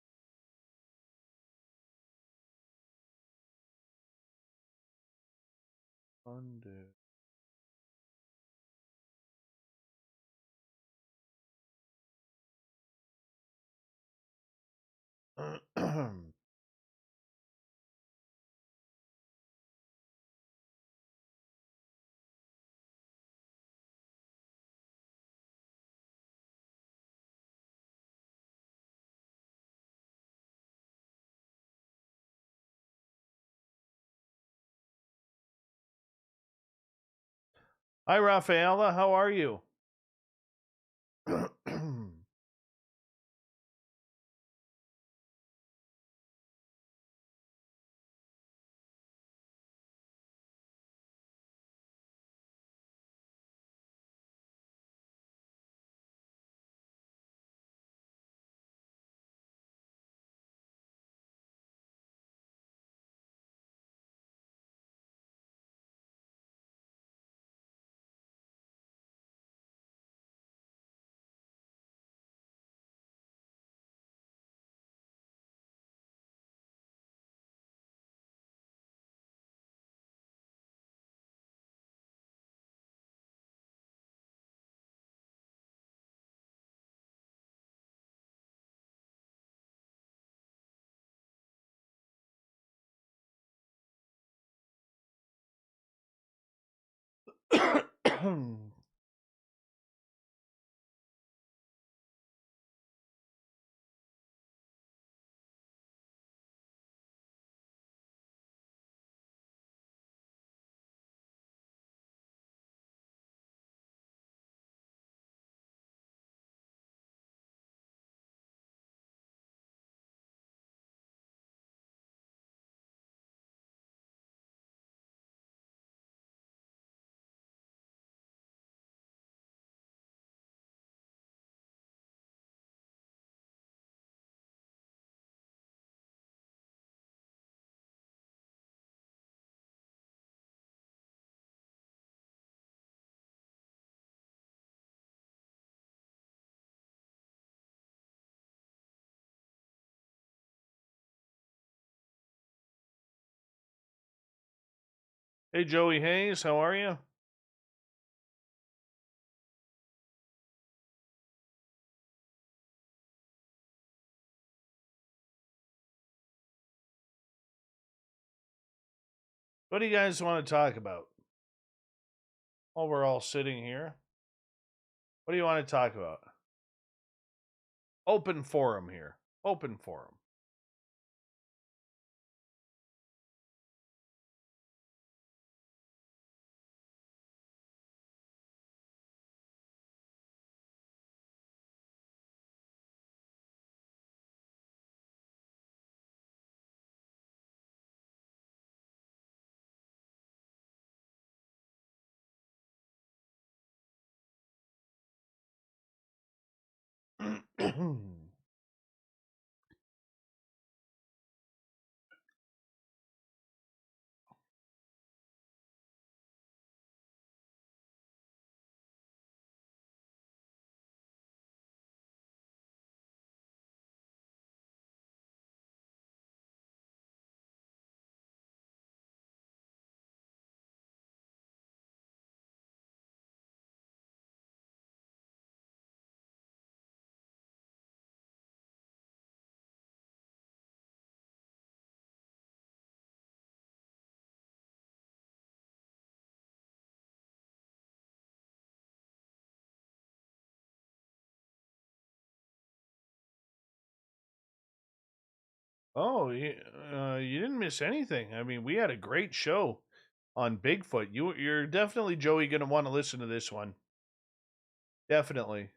Undo. Hi, Rafaela. How are you? Hey, Joey Hayes, how are you? What do you guys want to talk about? While we're all sitting here, what do you want to talk about? Open forum here. Open forum. Oh, you didn't miss anything. I mean, we had a great show on Bigfoot. You're definitely, Joey, going to want to listen to this one. Definitely.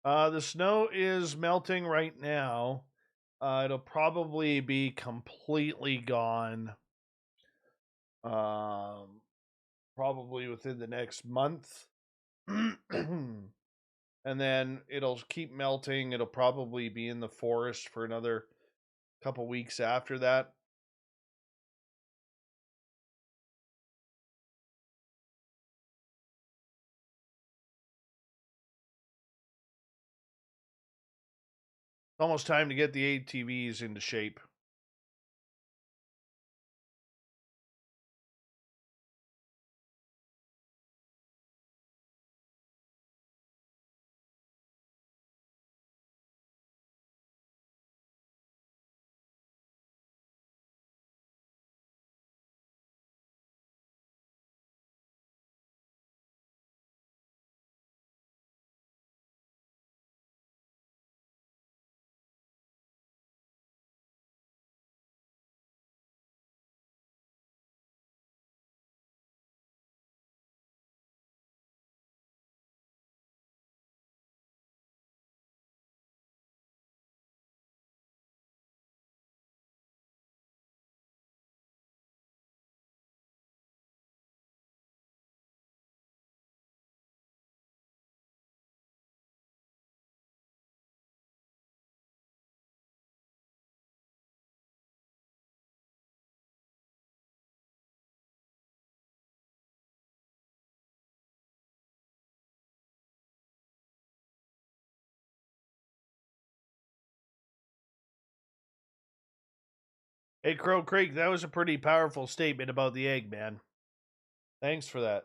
The snow is melting right now. It'll probably be completely gone. Probably within the next month. And then it'll keep melting. It'll probably be in the forest for another couple weeks after that. Almost time to get the ATVs into shape. Hey, Crow Creek, that was a pretty powerful statement about the egg, man. Thanks for that.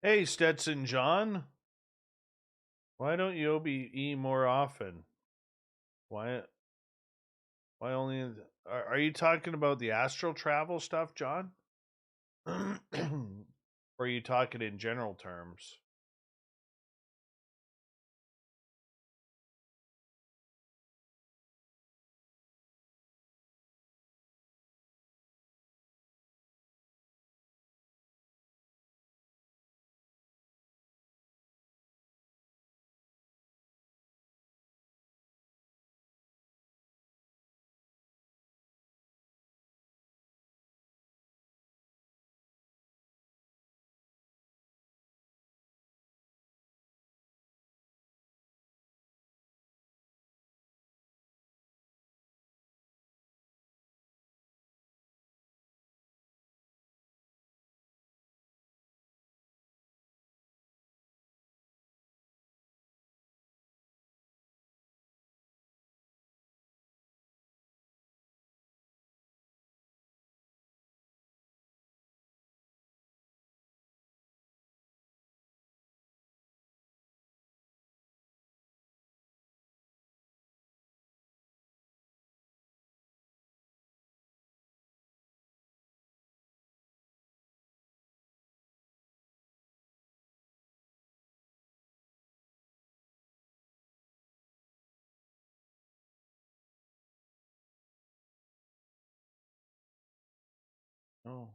Hey, Stetson John. Why don't you OBE more often? Why? Why only? Are you talking about the astral travel stuff, John? Or are you talking in general terms? Oh.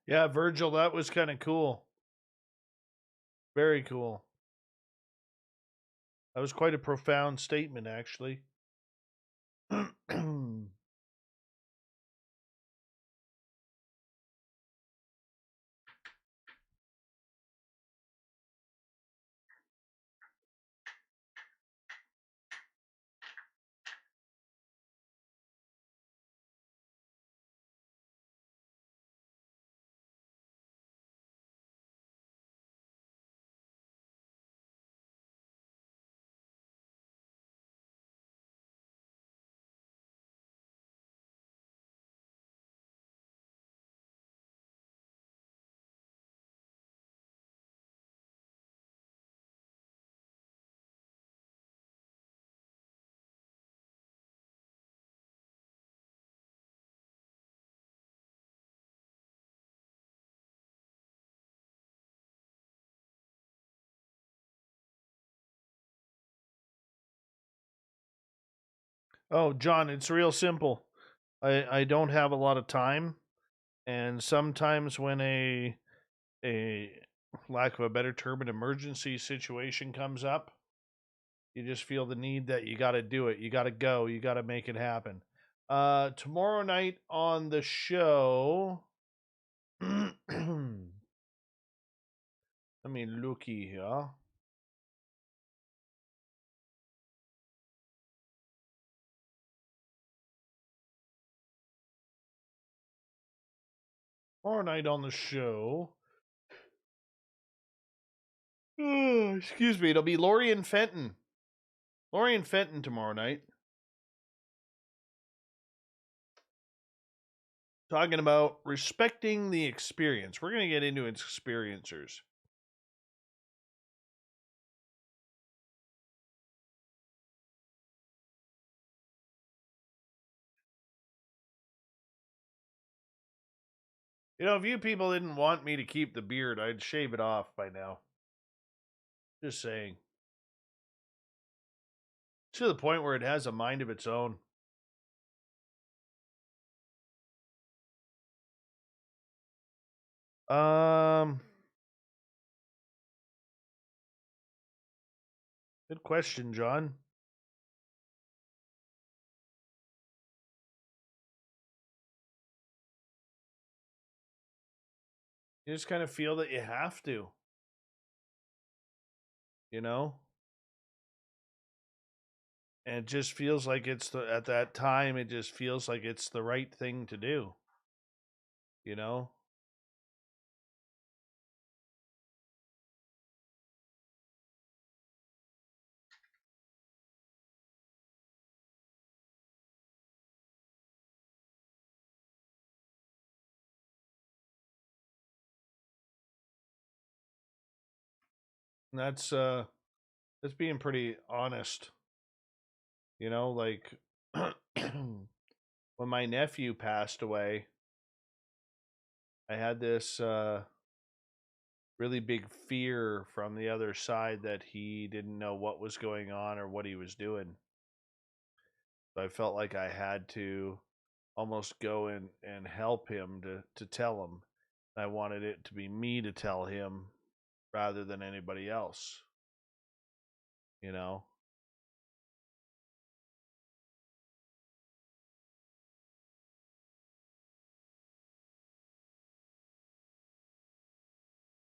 Yeah, Virgil, that was kind of cool. Very cool. That was quite a profound statement, actually. Oh, John, it's real simple. I don't have a lot of time, and sometimes when a lack of a better term, an emergency situation comes up, you just feel the need that you got to do it. You got to go. You got to make it happen. Tomorrow night on the show. Let me looky here. Tomorrow night on the show. Oh, excuse me. It'll be Lori and Fenton. Lori and Fenton tomorrow night. Talking about respecting the experience. We're going to get into experiencers. You know, if you people didn't want me to keep the beard, I'd shave it off by now. Just saying. To the point where it has a mind of its own. Good question, John. You just kind of feel that you have to. You know? And it just feels like it's at that time, it just feels like it's the right thing to do. You know? And that's being pretty honest. You know, like when my nephew passed away, I had this really big fear from the other side that he didn't know what was going on or what he was doing. So I felt like I had to almost go and help him to tell him. I wanted it to be me to tell him rather than anybody else. You know?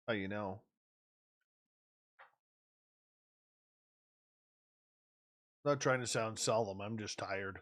How you know? Not trying to sound solemn, I'm just tired.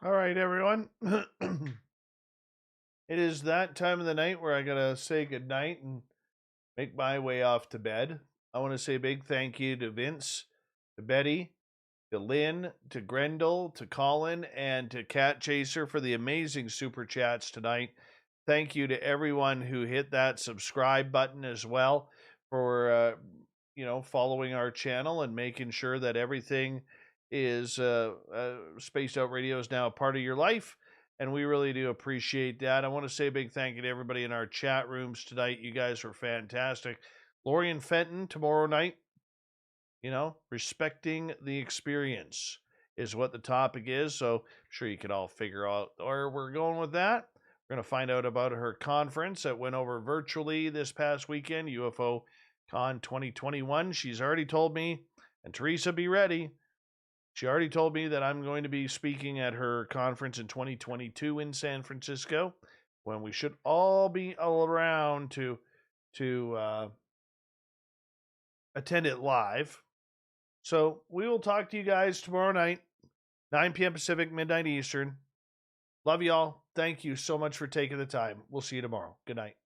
All right, everyone. It is that time of the night where I gotta say goodnight and make my way off to bed. I want to say a big thank you to Vince, to Betty, to Lynn, to Grendel, to Colin, and to Cat Chaser for the amazing super chats tonight. Thank you to everyone who hit that subscribe button as well for following our channel and making sure that everything is Spaced Out Radio is now a part of your life, and we really do appreciate that. I want to say a big thank you to everybody in our chat rooms tonight. You guys were fantastic. Lori and Fenton tomorrow night, respecting the experience is what the topic is. So I'm sure you can all figure out where we're going with that. We're going to find out about her conference that went over virtually this past weekend, UFO Con 2021. She's already told me, and Teresa, be ready. She already told me that I'm going to be speaking at her conference in 2022 in San Francisco, when we should all be around to attend it live. So we will talk to you guys tomorrow night, 9 p.m. Pacific, midnight Eastern. Love y'all. Thank you so much for taking the time. We'll see you tomorrow. Good night.